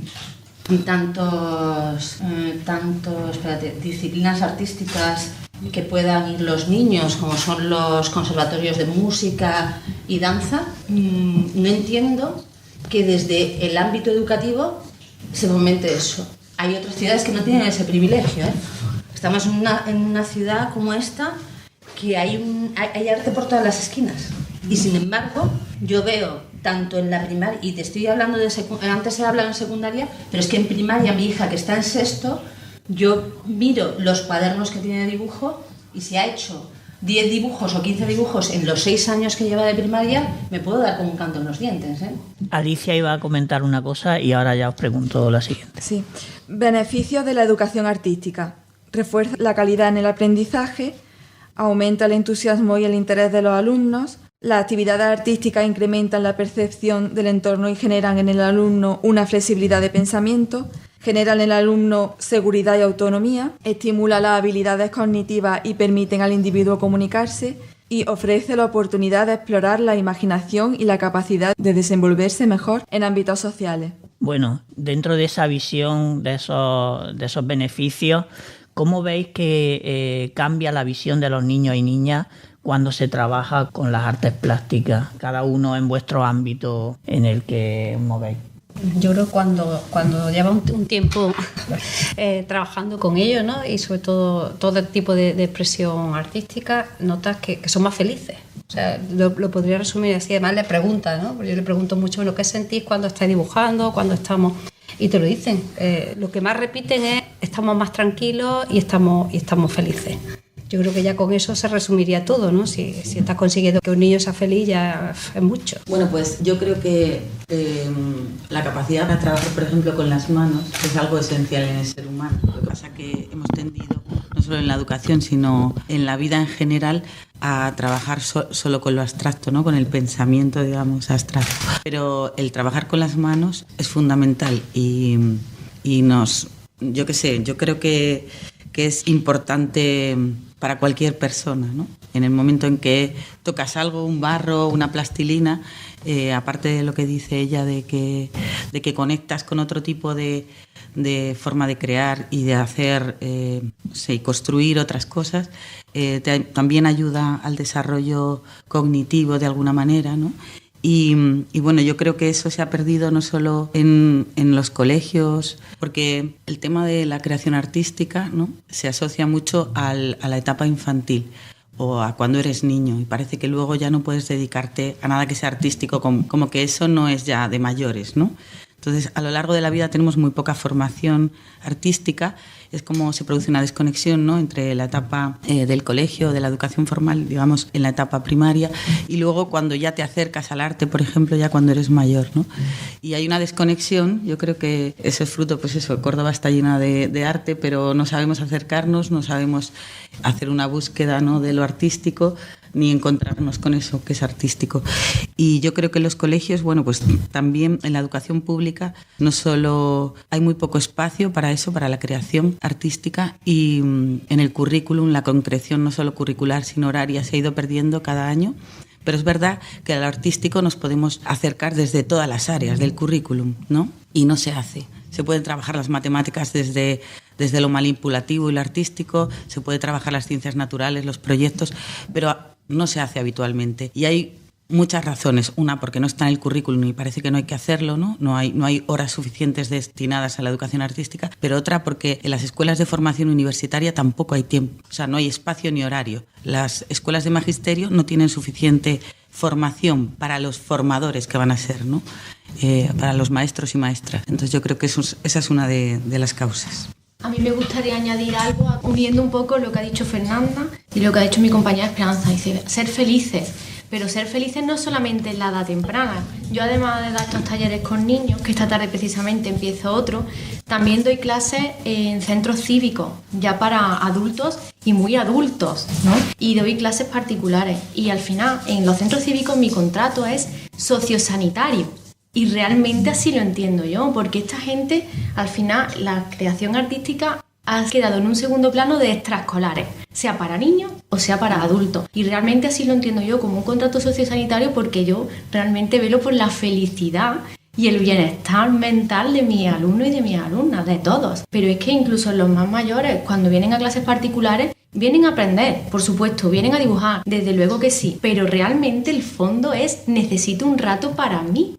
tantos disciplinas artísticas que puedan ir los niños, como son los conservatorios de música y danza, no entiendo que desde el ámbito educativo se fomente eso. Hay otras ciudades que no tienen ese privilegio, ¿eh? Estamos en una ciudad como esta que hay arte por todas las esquinas y sin embargo yo veo tanto en la primaria, y te estoy hablando antes he hablado en secundaria, pero es que en primaria mi hija que está en sexto, yo miro los cuadernos que tiene de dibujo y si ha hecho 10 dibujos o 15 dibujos en los 6 años que lleva de primaria, me puedo dar como un canto en los dientes, ¿eh? Alicia iba a comentar una cosa y ahora ya os pregunto la siguiente. Sí. Beneficios de la educación artística. Refuerza la calidad en el aprendizaje, aumenta el entusiasmo y el interés de los alumnos, las actividades artísticas incrementan la percepción del entorno y generan en el alumno una flexibilidad de pensamiento, generan en el alumno seguridad y autonomía, estimula las habilidades cognitivas y permiten al individuo comunicarse y ofrece la oportunidad de explorar la imaginación y la capacidad de desenvolverse mejor en ámbitos sociales. Bueno, dentro de esa visión, de esos beneficios, ¿cómo veis que cambia la visión de los niños y niñas cuando se trabaja con las artes plásticas, cada uno en vuestro ámbito en el que os movéis? Yo creo que cuando lleva un tiempo trabajando con ellos, ¿no? Y sobre todo el tipo de expresión artística, notas que son más felices. O sea, lo podría resumir así. Además le preguntan, ¿no? Porque yo le pregunto mucho, bueno, ¿qué sentís cuando estáis dibujando, cuando estamos...? Y te lo dicen. Lo que más repiten es, estamos más tranquilos y estamos felices. Yo creo que ya con eso se resumiría todo, ¿no? Si estás consiguiendo que un niño sea feliz, ya es mucho. Bueno, pues yo creo que la capacidad para trabajar, por ejemplo, con las manos es algo esencial en el ser humano. Lo que pasa es que hemos tendido, no solo en la educación, sino en la vida en general, a trabajar solo con lo abstracto, ¿no? Con el pensamiento, digamos, abstracto. Pero el trabajar con las manos es fundamental y yo qué sé, yo creo que es importante para cualquier persona, ¿no? En el momento en que tocas algo, un barro, una plastilina, aparte de lo que dice ella de que conectas con otro tipo de forma de crear y de hacer, y construir otras cosas, también ayuda al desarrollo cognitivo de alguna manera, ¿no? Y bueno, yo creo que eso se ha perdido no solo en los colegios, porque el tema de la creación artística, ¿no? Se asocia mucho a la etapa infantil o a cuando eres niño, y parece que luego ya no puedes dedicarte a nada que sea artístico, como que eso no es ya de mayores, ¿no? Entonces, a lo largo de la vida tenemos muy poca formación artística. Es como se produce una desconexión, ¿no? Entre la etapa del colegio, de la educación formal, digamos, en la etapa primaria, y luego cuando ya te acercas al arte, por ejemplo, ya cuando eres mayor, ¿no? Y hay una desconexión. Yo creo que eso es fruto, pues eso, Córdoba está llena de arte, pero no sabemos acercarnos, no sabemos hacer una búsqueda, ¿no? De lo artístico, ni encontrarnos con eso que es artístico. Y yo creo que en los colegios, bueno, pues también en la educación pública no solo hay muy poco espacio para eso, para la creación artística, y en el currículum la concreción no solo curricular sino horaria se ha ido perdiendo cada año. Pero es verdad que al artístico nos podemos acercar desde todas las áreas del currículum, ¿no? Y no se hace. Se pueden trabajar las matemáticas desde lo manipulativo y lo artístico, se puede trabajar las ciencias naturales, los proyectos, pero no se hace habitualmente. Y hay muchas razones. Una, porque no está en el currículum y parece que no hay que hacerlo, ¿no? No hay horas suficientes destinadas a la educación artística. Pero otra, porque en las escuelas de formación universitaria tampoco hay tiempo. O sea, no hay espacio ni horario. Las escuelas de magisterio no tienen suficiente formación para los formadores que van a ser, ¿no? Para los maestros y maestras. Entonces yo creo que esa es una de las causas. A mí me gustaría añadir algo, uniendo un poco lo que ha dicho Fernanda y lo que ha dicho mi compañera Esperanza. Dice, ser felices. Pero ser felices no solamente en la edad temprana. Yo, además de dar estos talleres con niños, que esta tarde precisamente empiezo otro, también doy clases en centros cívicos, ya para adultos y muy adultos, ¿no? Y doy clases particulares. Y al final, en los centros cívicos, mi contrato es sociosanitario. Y realmente así lo entiendo yo, porque esta gente, al final, la creación artística ha quedado en un segundo plano de extraescolares, sea para niños o sea para adultos. Y realmente así lo entiendo yo, como un contrato sociosanitario, porque yo realmente velo por la felicidad y el bienestar mental de mis alumnos y de mis alumnas, de todos. Pero es que incluso los más mayores, cuando vienen a clases particulares, vienen a aprender, por supuesto, vienen a dibujar, desde luego que sí, pero realmente el fondo es, necesito un rato para mí,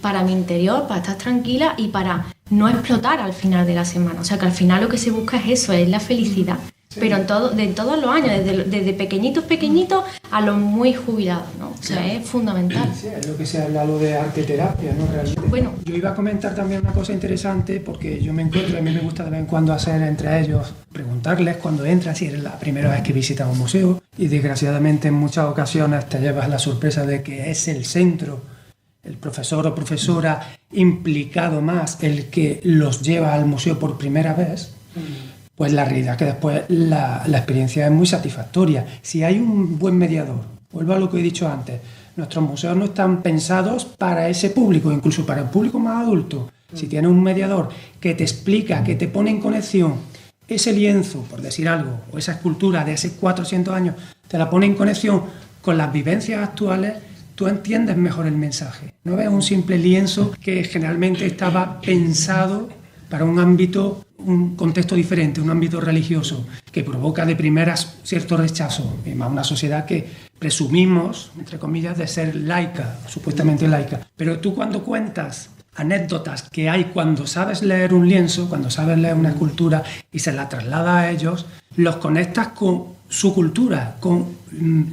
para mi interior, para estar tranquila y para no explotar al final de la semana. O sea, que al final lo que se busca es eso, es la felicidad. Sí. Pero de todos los años, desde pequeñitos a los muy jubilados, ¿no? O sea, es fundamental. Sí, es lo que se ha hablado de arte terapia, ¿no? Realmente. Bueno, yo iba a comentar también una cosa interesante, porque yo me encuentro, a mí me gusta de vez en cuando hacer entre ellos, preguntarles cuando entras si es la primera vez que visitas un museo, y desgraciadamente en muchas ocasiones te llevas la sorpresa de que es el centro, el profesor o profesora implicado más, el que los lleva al museo por primera vez. Pues la realidad es que después la experiencia es muy satisfactoria. Si hay un buen mediador, vuelvo a lo que he dicho antes, nuestros museos no están pensados para ese público, incluso para el público más adulto. Si tienes un mediador que te explica, que te pone en conexión ese lienzo, por decir algo, o esa escultura de hace 400 años, te la pone en conexión con las vivencias actuales, tú entiendes mejor el mensaje. No ves un simple lienzo que generalmente estaba pensado para un ámbito, un contexto diferente, un ámbito religioso, que provoca de primeras cierto rechazo, y más una sociedad que presumimos, entre comillas, de ser laica, supuestamente laica. Pero tú cuando cuentas anécdotas que hay cuando sabes leer un lienzo, cuando sabes leer una escultura y se la traslada a ellos, los conectas con su cultura,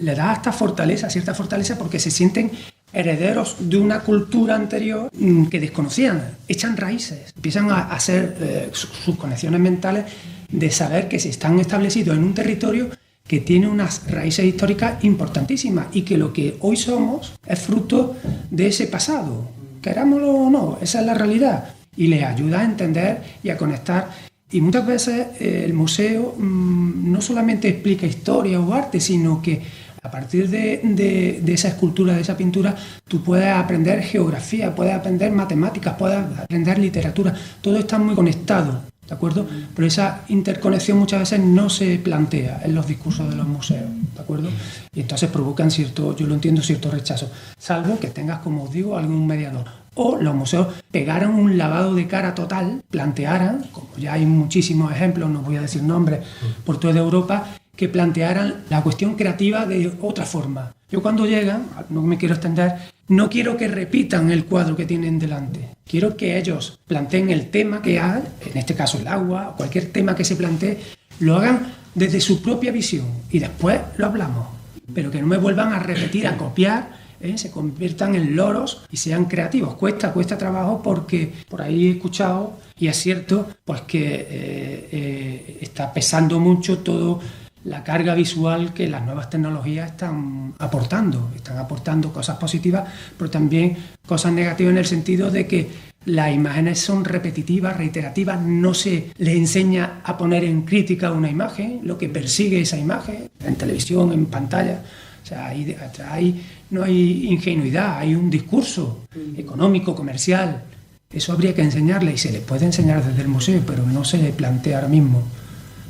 le das hasta fortaleza, cierta fortaleza, porque se sienten herederos de una cultura anterior que desconocían, echan raíces, empiezan a hacer sus conexiones mentales de saber que se están establecidos en un territorio que tiene unas raíces históricas importantísimas y que lo que hoy somos es fruto de ese pasado. Querámoslo o no, esa es la realidad, y les ayuda a entender y a conectar. Y muchas veces el museo no solamente explica historia o arte, sino que a partir de esa escultura, de esa pintura, tú puedes aprender geografía, puedes aprender matemáticas, puedes aprender literatura, todo está muy conectado, ¿de acuerdo? Pero esa interconexión muchas veces no se plantea en los discursos de los museos, ¿de acuerdo? Y entonces provocan cierto, yo lo entiendo, cierto rechazo, salvo que tengas, como os digo, algún mediador. O los museos pegaran un lavado de cara total, plantearan, como ya hay muchísimos ejemplos, no voy a decir nombres, por toda Europa, que plantearan la cuestión creativa de otra forma. Yo cuando llegan, no me quiero extender, no quiero que repitan el cuadro que tienen delante. Quiero que ellos planteen el tema que hay, en este caso el agua, o cualquier tema que se plantee, lo hagan desde su propia visión y después lo hablamos. Pero que no me vuelvan a repetir, a copiar, se conviertan en loros y sean creativos. Cuesta trabajo, porque por ahí he escuchado, y es cierto, pues que está pesando mucho todo la carga visual que las nuevas tecnologías están aportando cosas positivas, pero también cosas negativas, en el sentido de que las imágenes son repetitivas, reiterativas, no se les enseña a poner en crítica una imagen, lo que persigue esa imagen, en televisión, en pantalla. O sea, ahí no hay ingenuidad, hay un discurso económico, comercial. Eso habría que enseñarle, y se le puede enseñar desde el museo, pero no se le plantea ahora mismo,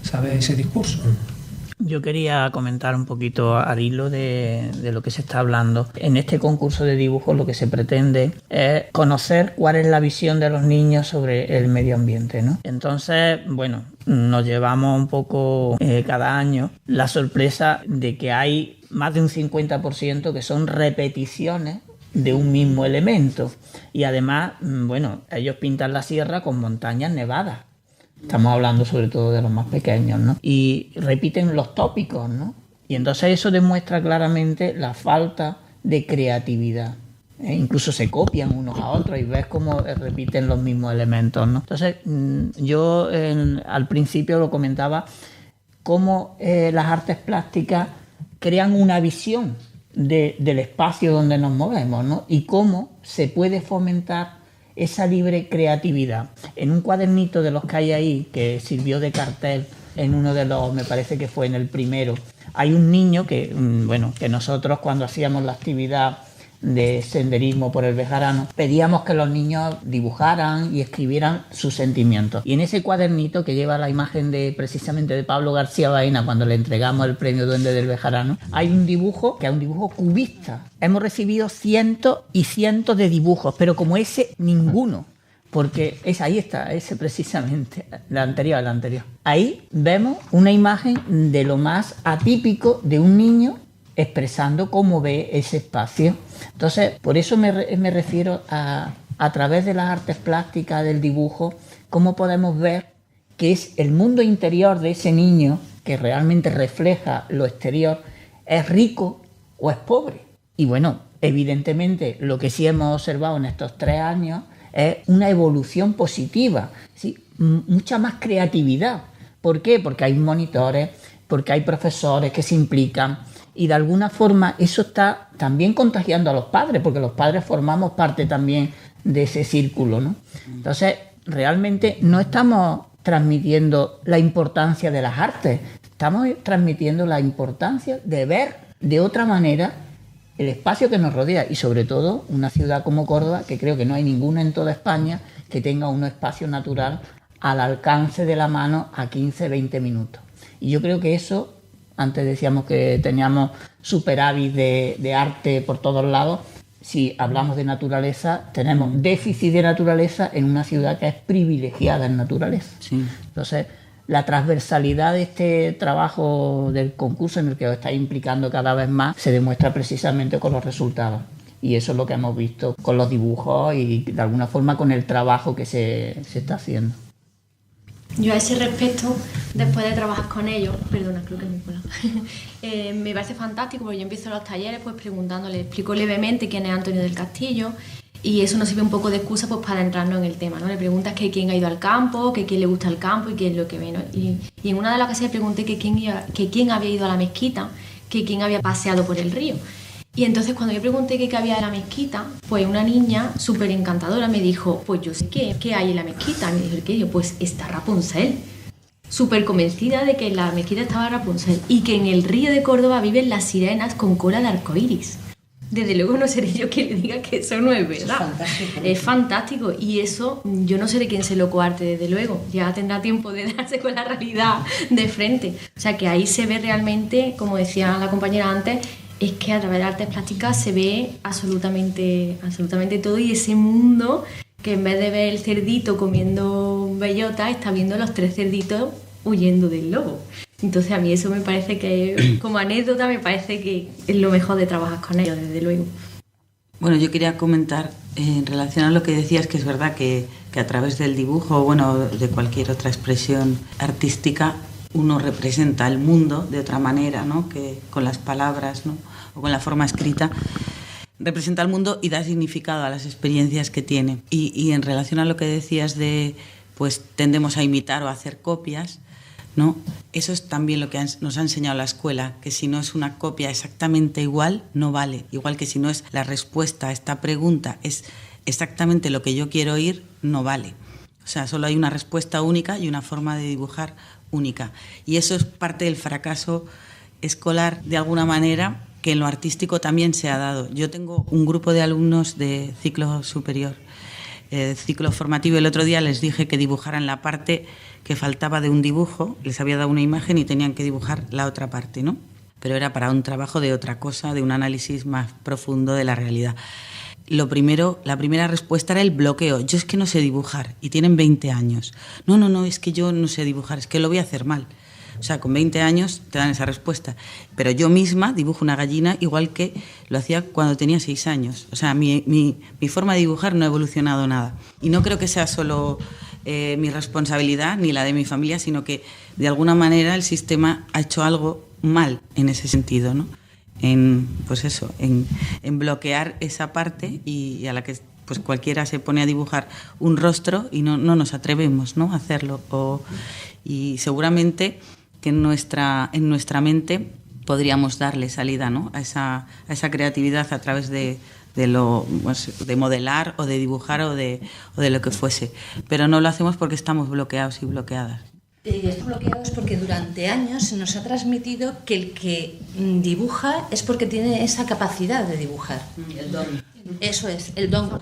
¿sabe?, ese discurso. Yo quería comentar un poquito al hilo de lo que se está hablando. En este concurso de dibujos lo que se pretende es conocer cuál es la visión de los niños sobre el medio ambiente, ¿no? Entonces, bueno, nos llevamos un poco cada año la sorpresa de que hay más de un 50% que son repeticiones de un mismo elemento. Y además, bueno, ellos pintan la sierra con montañas nevadas. Estamos hablando sobre todo de los más pequeños, ¿no? Y repiten los tópicos, ¿no? Y entonces eso demuestra claramente la falta de creatividad. Incluso se copian unos a otros y ves cómo repiten los mismos elementos, ¿no? Entonces, yo al principio lo comentaba, cómo las artes plásticas crean una visión del espacio donde nos movemos, ¿no? Y cómo se puede fomentar esa libre creatividad. En un cuadernito de los que hay ahí, que sirvió de cartel en uno de los, me parece que fue en el primero, hay un niño que, bueno, que nosotros cuando hacíamos la actividad de senderismo por el Bejarano, pedíamos que los niños dibujaran y escribieran sus sentimientos. Y en ese cuadernito, que lleva la imagen precisamente de Pablo García Baena, cuando le entregamos el premio Duende del Bejarano, hay un dibujo que es un dibujo cubista. Hemos recibido cientos y cientos de dibujos, pero como ese, ninguno. Porque ahí está, ese precisamente, la anterior. Ahí vemos una imagen de lo más atípico de un niño expresando cómo ve ese espacio. Entonces, por eso me refiero a través de las artes plásticas, del dibujo, cómo podemos ver que es el mundo interior de ese niño, que realmente refleja lo exterior, es rico o es pobre. Y bueno, evidentemente lo que sí hemos observado en estos 3 años es una evolución positiva, ¿sí? Mucha más creatividad. ¿Por qué? Porque hay monitores, porque hay profesores que se implican, y de alguna forma eso está también contagiando a los padres, porque los padres formamos parte también de ese círculo, ¿no? Entonces, realmente no estamos transmitiendo la importancia de las artes, estamos transmitiendo la importancia de ver de otra manera el espacio que nos rodea, y sobre todo una ciudad como Córdoba, que creo que no hay ninguna en toda España que tenga un espacio natural al alcance de la mano a 15-20 minutos. Y yo creo que eso, antes decíamos que teníamos superávit de arte por todos lados, si hablamos de naturaleza, tenemos déficit de naturaleza en una ciudad que es privilegiada en naturaleza. Sí. Entonces, la transversalidad de este trabajo del concurso en el que os estáis implicando cada vez más se demuestra precisamente con los resultados. Y eso es lo que hemos visto con los dibujos y de alguna forma con el trabajo que se está haciendo. Yo a ese respecto, después de trabajar con ellos, perdona, creo que me he colado, me parece fantástico porque yo empiezo los talleres pues preguntándole, explico levemente quién es Antonio del Castillo y eso nos sirve un poco de excusa pues para entrarnos en el tema, ¿no? Le preguntas que quién ha ido al campo, que quién le gusta el campo y qué es lo que ve, ¿no? Y en una de las ocasiones pregunté que quién había ido a la mezquita, que quién había paseado por el río. Y entonces cuando yo pregunté qué había en la mezquita, pues una niña súper encantadora me dijo, pues yo sé qué hay en la mezquita. Me dijo, ¿qué? Yo, pues está Rapunzel. Súper convencida de que en la mezquita estaba Rapunzel y que en el río de Córdoba viven las sirenas con cola de arcoíris. Desde luego no seré yo quien le diga que eso no es verdad. Es fantástico y eso yo no sé de quién se lo coarte, desde luego. Ya tendrá tiempo de darse con la realidad de frente. O sea que ahí se ve realmente, como decía la compañera antes, es que a través de artes plásticas se ve absolutamente todo y ese mundo que en vez de ver el cerdito comiendo bellota, está viendo los 3 cerditos huyendo del lobo. Entonces a mí eso me parece que, como anécdota, me parece que es lo mejor de trabajar con ellos, desde luego. Bueno, yo quería comentar en relación a lo que decías, que es verdad que a través del dibujo, bueno, de cualquier otra expresión artística, uno representa el mundo de otra manera, ¿no? Que con las palabras, ¿no? O con la forma escrita, representa el mundo y da significado a las experiencias que tiene. Y en relación a lo que decías de, pues tendemos a imitar o a hacer copias, ¿no? Eso es también lo que nos ha enseñado la escuela, que si no es una copia exactamente igual, no vale. Igual que si no es la respuesta a esta pregunta, es exactamente lo que yo quiero oír, no vale. O sea, solo hay una respuesta única y una forma de dibujar única. Y eso es parte del fracaso escolar, de alguna manera, que en lo artístico también se ha dado. Yo tengo un grupo de alumnos de ciclo superior, ciclo formativo, y el otro día les dije que dibujaran la parte que faltaba de un dibujo, les había dado una imagen y tenían que dibujar la otra parte, ¿no? Pero era para un trabajo de otra cosa, de un análisis más profundo de la realidad. La primera respuesta era el bloqueo. Yo es que no sé dibujar, y tienen 20 años. No, es que yo no sé dibujar, es que lo voy a hacer mal. O sea, con 20 años te dan esa respuesta. Pero yo misma dibujo una gallina igual que lo hacía cuando tenía 6 años. O sea, mi forma de dibujar no ha evolucionado nada. Y no creo que sea solo mi responsabilidad ni la de mi familia, sino que de alguna manera el sistema ha hecho algo mal en ese sentido, ¿no? En bloquear esa parte y a la que pues cualquiera se pone a dibujar un rostro y no nos atrevemos, ¿no? a hacerlo. Y seguramente que en nuestra mente podríamos darle salida, ¿no? a esa creatividad a través de modelar o de dibujar o de lo que fuese. Pero no lo hacemos porque estamos bloqueados y bloqueadas. Estamos bloqueados porque durante años se nos ha transmitido que el que dibuja es porque tiene esa capacidad de dibujar. El don. Eso es, el don.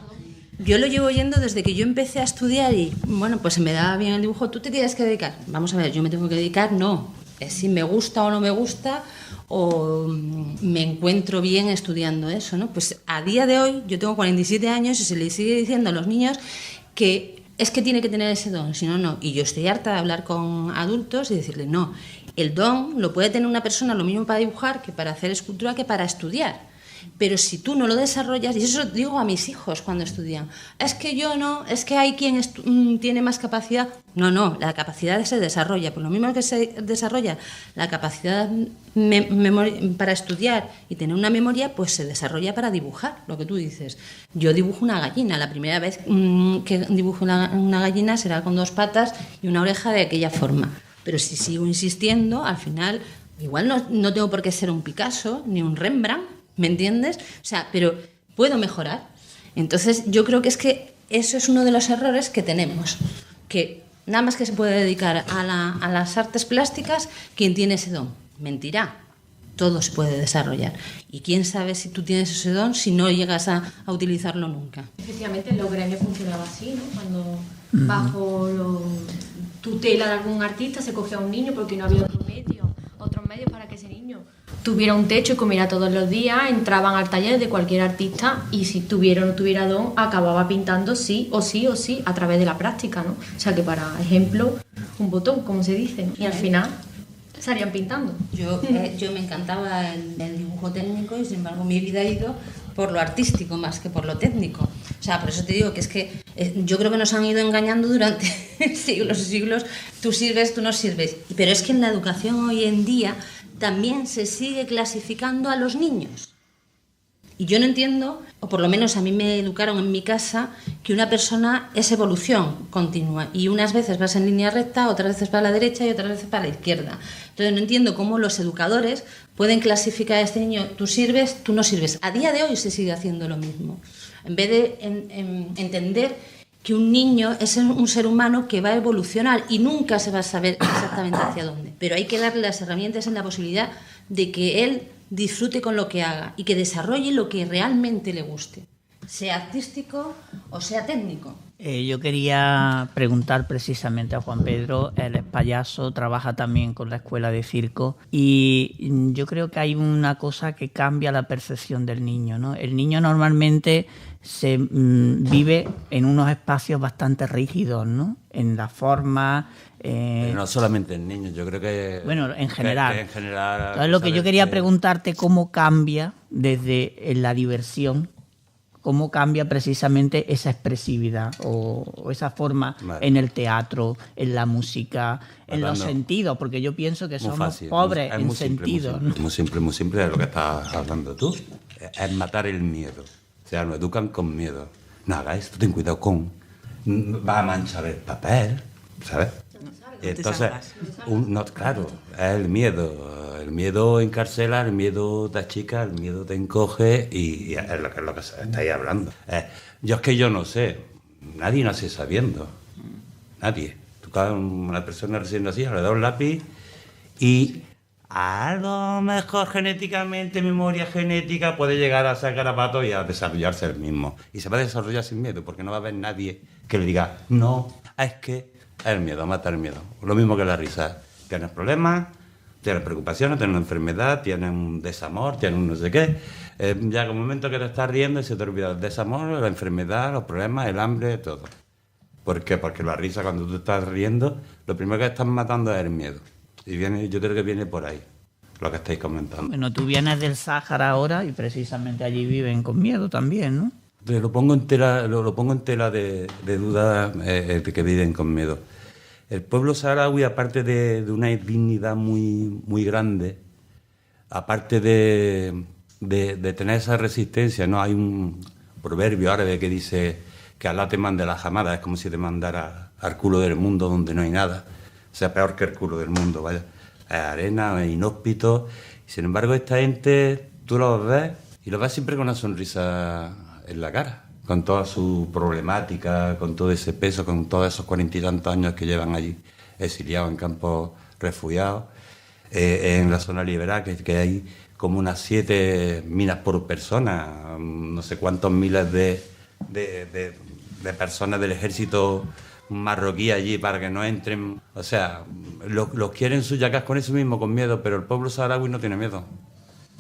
Yo lo llevo oyendo desde que yo empecé a estudiar y, bueno, pues se me daba bien el dibujo. ¿Tú te tienes que dedicar? Vamos a ver, yo me tengo que dedicar, no. Es si me gusta o no me gusta o me encuentro bien estudiando eso, ¿no? Pues a día de hoy, yo tengo 47 años y se le sigue diciendo a los niños que es que tiene que tener ese don, si no, no. Y yo estoy harta de hablar con adultos y decirles, no, el don lo puede tener una persona lo mismo para dibujar que para hacer escultura que para estudiar. Pero si tú no lo desarrollas, y eso digo a mis hijos cuando estudian, es que yo no, es que hay quien tiene más capacidad. No, la capacidad se desarrolla. Por lo mismo que se desarrolla la capacidad para estudiar y tener una memoria, pues se desarrolla para dibujar, lo que tú dices. Yo dibujo una gallina, la primera vez que dibujo una gallina será con 2 patas y una oreja de aquella forma. Pero si sigo insistiendo, al final, igual no tengo por qué ser un Picasso ni un Rembrandt, ¿me entiendes? O sea, pero puedo mejorar. Entonces, yo creo que es que eso es uno de los errores que tenemos, que nada más que se puede dedicar a las artes plásticas quien tiene ese don. Mentira, todo se puede desarrollar. Y quién sabe si tú tienes ese don si no llegas a utilizarlo nunca. Efectivamente, en los gremios funcionaba así, ¿no? Cuando bajo tutela de algún artista se cogía a un niño porque no había otros medios para que ese niño tuviera un techo y comiera todos los días, entraban al taller de cualquier artista y si tuviera o no tuviera don, acababa pintando sí o sí a través de la práctica, ¿no? O sea que para ejemplo, un botón, como se dice, ¿no? Y al final salían pintando. Yo me encantaba el dibujo técnico y sin embargo mi vida ha ido por lo artístico más que por lo técnico. O sea, por eso te digo que es que yo creo que nos han ido engañando durante siglos y siglos. Tú sirves, tú no sirves. Pero es que en la educación hoy en día también se sigue clasificando a los niños. Y yo no entiendo, o por lo menos a mí me educaron en mi casa, que una persona es evolución continua. Y unas veces vas en línea recta, otras veces para la derecha y otras veces para la izquierda. Entonces no entiendo cómo los educadores pueden clasificar a este niño, tú sirves, tú no sirves. A día de hoy se sigue haciendo lo mismo. En vez de entender que un niño es un ser humano que va a evolucionar y nunca se va a saber exactamente hacia dónde. Pero hay que darle las herramientas en la posibilidad de que él disfrute con lo que haga y que desarrolle lo que realmente le guste, sea artístico o sea técnico. Yo quería preguntar precisamente a Juan Pedro, él es payaso, trabaja también con la escuela de circo y yo creo que hay una cosa que cambia la percepción del niño, ¿no? El niño normalmente se vive en unos espacios bastante rígidos, ¿no? En la forma... Pero no solamente en niños, yo creo que... Bueno, en general. Que en general. Entonces, lo que yo quería preguntarte, ¿cómo cambia desde la diversión? ¿Cómo cambia precisamente esa expresividad o esa forma en el teatro, en la música, en los sentidos? Porque yo pienso que somos pobres en sentidos. Muy simple de lo que estás hablando tú. Es matar el miedo. O sea, nos educan con miedo. No hagas esto, ten cuidado con... Va a manchar el papel, ¿sabes? Entonces, claro, es el miedo. El miedo encarcela, el miedo te achica, el miedo te encoge y es lo que estáis hablando. Yo no sé, nadie nace sabiendo, nadie. Tú cada una persona recién nacida le da un lápiz y a lo mejor genéticamente, memoria genética, puede llegar a ser garabato y a desarrollarse el mismo. Y se va a desarrollar sin miedo porque no va a haber nadie que le diga, no, es que... El miedo, mata el miedo. Lo mismo que la risa. Tienes problemas, tienes preocupaciones, tienes una enfermedad, tienes un desamor, tienes un no sé qué. Llega un momento que te estás riendo y se te olvida el desamor, la enfermedad, los problemas, el hambre, todo. ¿Por qué? Porque la risa, cuando tú estás riendo, lo primero que estás matando es el miedo. Y yo creo que viene por ahí, lo que estáis comentando. Bueno, tú vienes del Sáhara ahora y precisamente allí viven con miedo también, ¿no? Lo pongo en tela de duda de que viven con miedo. El pueblo saharaui, aparte de una dignidad muy, muy grande, aparte de tener esa resistencia, ¿no? Hay un proverbio árabe que dice que Alá te mande la jamada, es como si te mandara al culo del mundo donde no hay nada, o sea, peor que el culo del mundo, vaya. Es arena, es inhóspito, y sin embargo esta gente, tú los ves y los ves siempre con una sonrisa en la cara, con toda su problemática, con todo ese peso, con todos esos 40 y tantos años que llevan allí exiliados en campos refugiados, en la zona liberal, que hay como unas 7 minas por persona, no sé cuántos miles de personas del ejército marroquí allí para que no entren. O sea, los quieren sus yacas con eso mismo, con miedo, pero el pueblo saharaui no tiene miedo.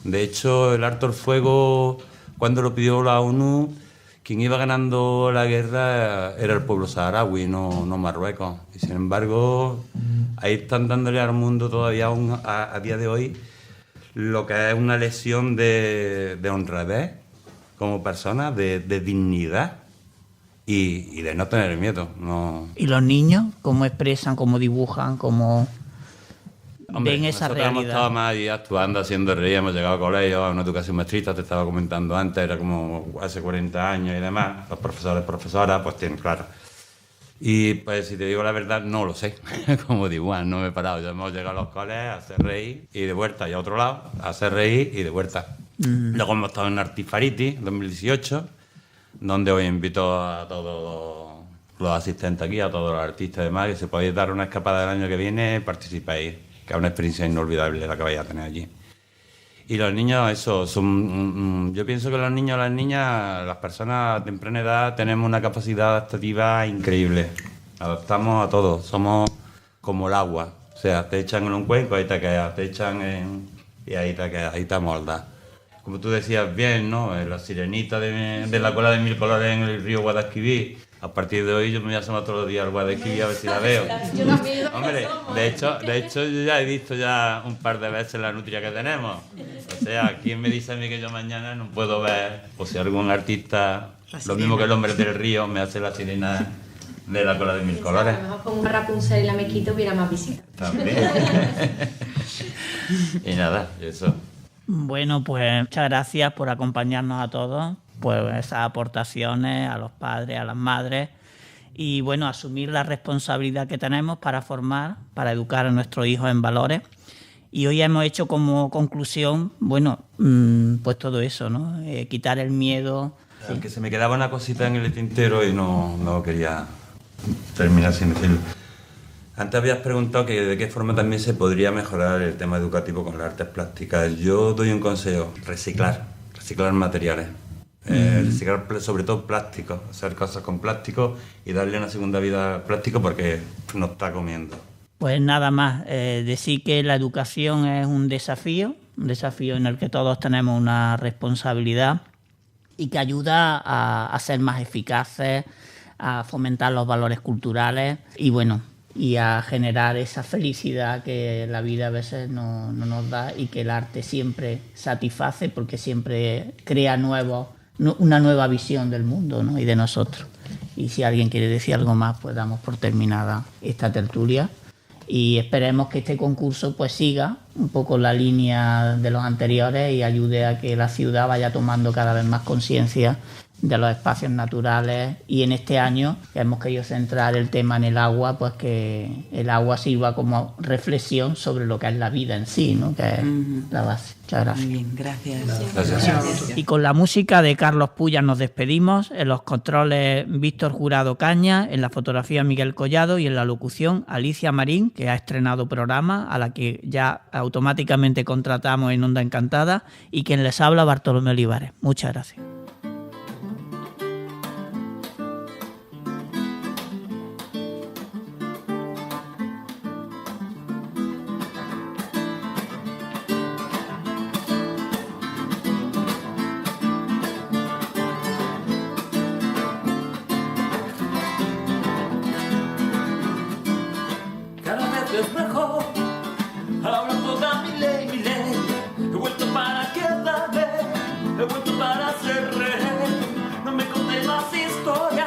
De hecho, el alto el fuego... Cuando lo pidió la ONU, quien iba ganando la guerra era el pueblo saharaui, no Marruecos. Y sin embargo, ahí están dándole al mundo todavía a día de hoy lo que es una lección de honradez como persona, de dignidad y de no tener miedo. No. ¿Y los niños cómo expresan, cómo dibujan, cómo... Hombre, ven esa realidad? Hemos estado más allí actuando, haciendo reír, hemos llegado a colegio, a una educación más estricta, te estaba comentando antes, era como hace 40 años y demás, los profesores, profesoras, pues tienen claro. Y pues si te digo la verdad, no lo sé, como dibujan, no me he parado, ya hemos llegado a los colegios a hacer reír y de vuelta, y a otro lado, a hacer reír y de vuelta. Luego hemos estado en Artifariti, 2018, donde hoy invito a todos los asistentes aquí, a todos los artistas y demás, que si podéis dar una escapada del año que viene, participáis, que es una experiencia inolvidable la que vais a tener allí. Y los niños, eso, son... Yo pienso que los niños, las niñas, las personas a temprana edad tenemos una capacidad adaptativa increíble. Adaptamos a todo, somos como el agua. O sea, te echan en un cuenco y te quedas, te echan y ahí te amoldas. Como tú decías bien, ¿no? La sirenita de la cola de 1000 colores en el río Guadalquivir. A partir de hoy yo me voy a asomar todos los días al Guadalquivir a ver si la veo. Hombre, de hecho yo ya he visto un par de veces la nutria que tenemos. O sea, ¿quién me dice a mí que yo mañana no puedo ver? O si algún artista, lo mismo que el hombre del río, me hace la sirena de la cola de 1000 colores. A lo mejor con una Rapunzel y la Mequita hubiera más visitas. También. Y nada, eso. Bueno, pues muchas gracias por acompañarnos a todos, pues esas aportaciones a los padres, a las madres y bueno, asumir la responsabilidad que tenemos para formar, para educar a nuestros hijos en valores. Y hoy hemos hecho como conclusión, bueno, pues todo eso, ¿no? Quitar el miedo. Que se me quedaba una cosita en el tintero y no quería terminar sin decirlo. Antes habías preguntado que de qué forma también se podría mejorar el tema educativo con las artes plásticas. Yo doy un consejo: reciclar materiales, reciclar sobre todo plástico, hacer cosas con plástico y darle una segunda vida al plástico porque nos está comiendo. Pues nada más, decir que la educación es un desafío en el que todos tenemos una responsabilidad y que ayuda a ser más eficaces, a fomentar los valores culturales y bueno, y a generar esa felicidad que la vida a veces no nos da y que el arte siempre satisface porque siempre crea una nueva visión del mundo, ¿no? Y de nosotros. Y si alguien quiere decir algo más, pues damos por terminada esta tertulia y esperemos que este concurso pues siga un poco la línea de los anteriores y ayude a que la ciudad vaya tomando cada vez más conciencia de los espacios naturales y en este año que hemos querido centrar el tema en el agua, pues que el agua sirva como reflexión sobre lo que es la vida en sí, ¿no? Que es la base. Muchas gracias. Muy bien, gracias. Y con la música de Carlos Puya nos despedimos. En los controles Víctor Jurado Caña, en la fotografía Miguel Collado y en la locución Alicia Marín, que ha estrenado programa, a la que ya automáticamente contratamos en Onda Encantada, y quien les habla Bartolomé Olivares. Muchas gracias. Es mejor, ahora toda mi ley, he vuelto para quedarme, he vuelto para ser rey, no me conté más historias.